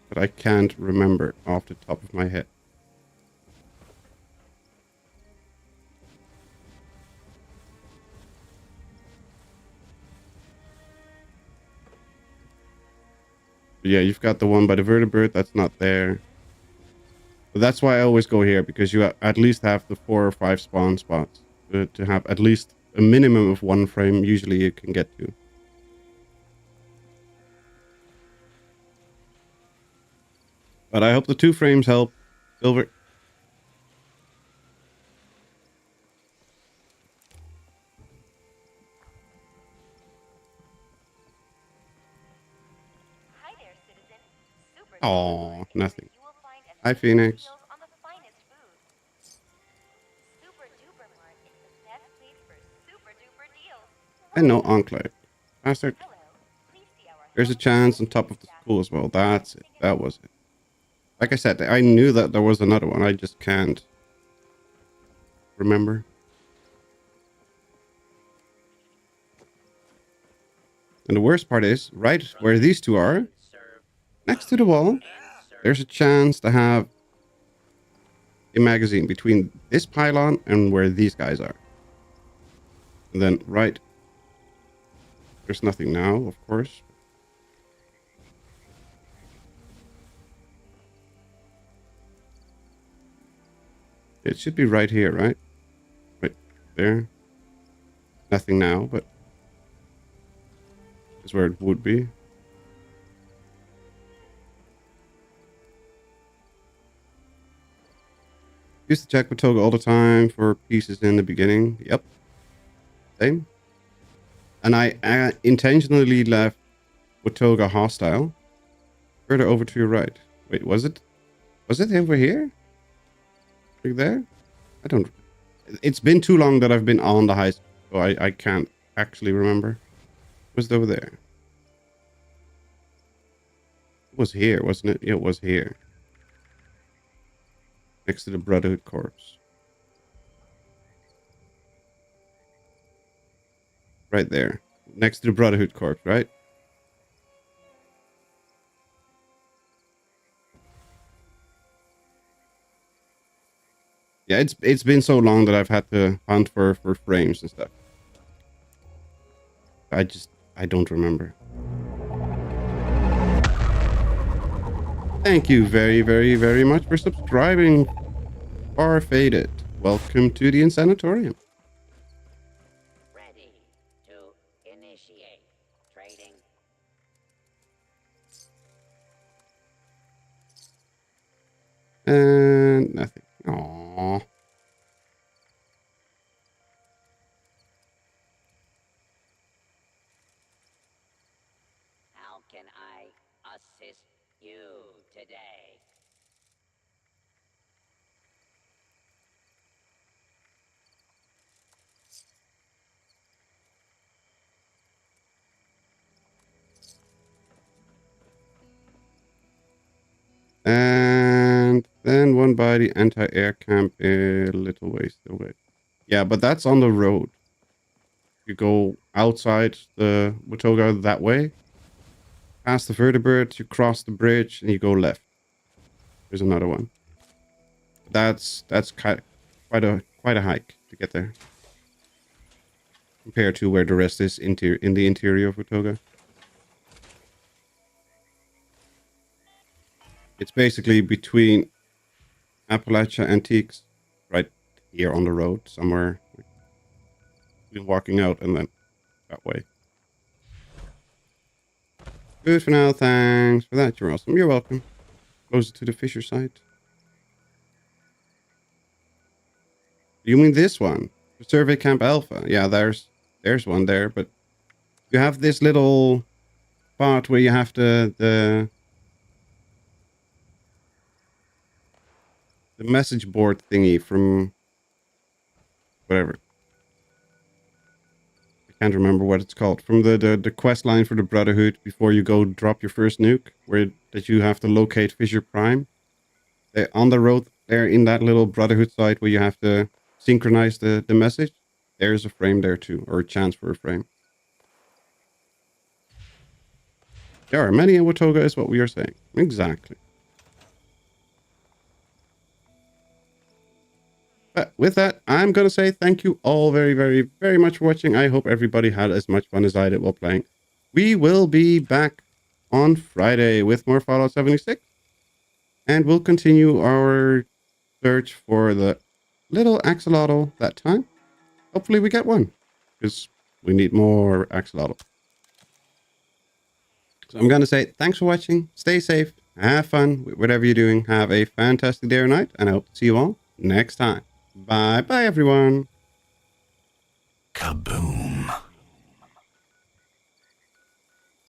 that I can't remember off the top of my head. But yeah, you've got the one by the vertebrate that's not there. But that's why I always go here, because you at least have the 4 or 5 spawn spots to have at least a minimum of 1 frame. Usually you can get to. But I hope the 2 frames help. Silver. Hi there, citizen. Super Oh, nothing. you will find Hi, Phoenix. deals on the finest food. Super Duper Mart is the best place for super duper deals. And no enclave. Bastard. Hello. Please see our There's a chance on top of the school as well. That's it. That was it. Like I said, I knew that there was another one. I just can't remember. And the worst part is, right where these 2 are, next to the wall, there's a chance to have a magazine between this pylon and where these guys are. And then right, there's nothing now, of course. It should be right here, right? Right there. Nothing now, but is where it would be. Used to check Watoga all the time for pieces in the beginning. Yep. Same. And I intentionally left Watoga hostile. Further over to your right. Wait, was it over here? Right there? I don't... It's been too long that I've been on the heist, so I can't actually remember. Was it over there? It was here, wasn't it? Yeah, it was here. Next to the Brotherhood corpse. Right there. Next to the Brotherhood corpse, right? Yeah, it's been so long that I've had to hunt for frames and stuff. I don't remember. Thank you very, very, very much for subscribing. Far Faded. Welcome to the Insanatorium. Ready to initiate trading. And nothing. Aww. How can I assist you today? And then one by the anti-air camp a little ways away. Yeah, but that's on the road. You go outside the Watoga that way. Past the vertebrate, you cross the bridge, and you go left. There's another quite a hike to get there. Compared to where the rest is in the interior of Watoga. It's basically between Appalachia Antiques, right here on the road, somewhere. We're walking out and then that way. Good for now, thanks for that. You're awesome. You're welcome. Closer to the Fisher site. You mean this one? Survey Camp Alpha. Yeah, there's one there, but you have this little part where you have the message board thingy from whatever. I can't remember what it's called, from the quest line for the Brotherhood before you go drop your first nuke, where that you have to locate Fissure Prime. They're on the road there in that little Brotherhood site where you have to synchronize the message. There's a frame there too, or a chance for a frame. There are many in Watoga is what we are saying. Exactly. But with that, I'm going to say thank you all very, very, very much for watching. I hope everybody had as much fun as I did while playing. We will be back on Friday with more Fallout 76. And we'll continue our search for the little axolotl that time. Hopefully we get one, because we need more axolotl. So I'm going to say thanks for watching. Stay safe. Have fun with whatever you're doing. Have a fantastic day or night. And I hope to see you all next time. Bye-bye, everyone. Kaboom.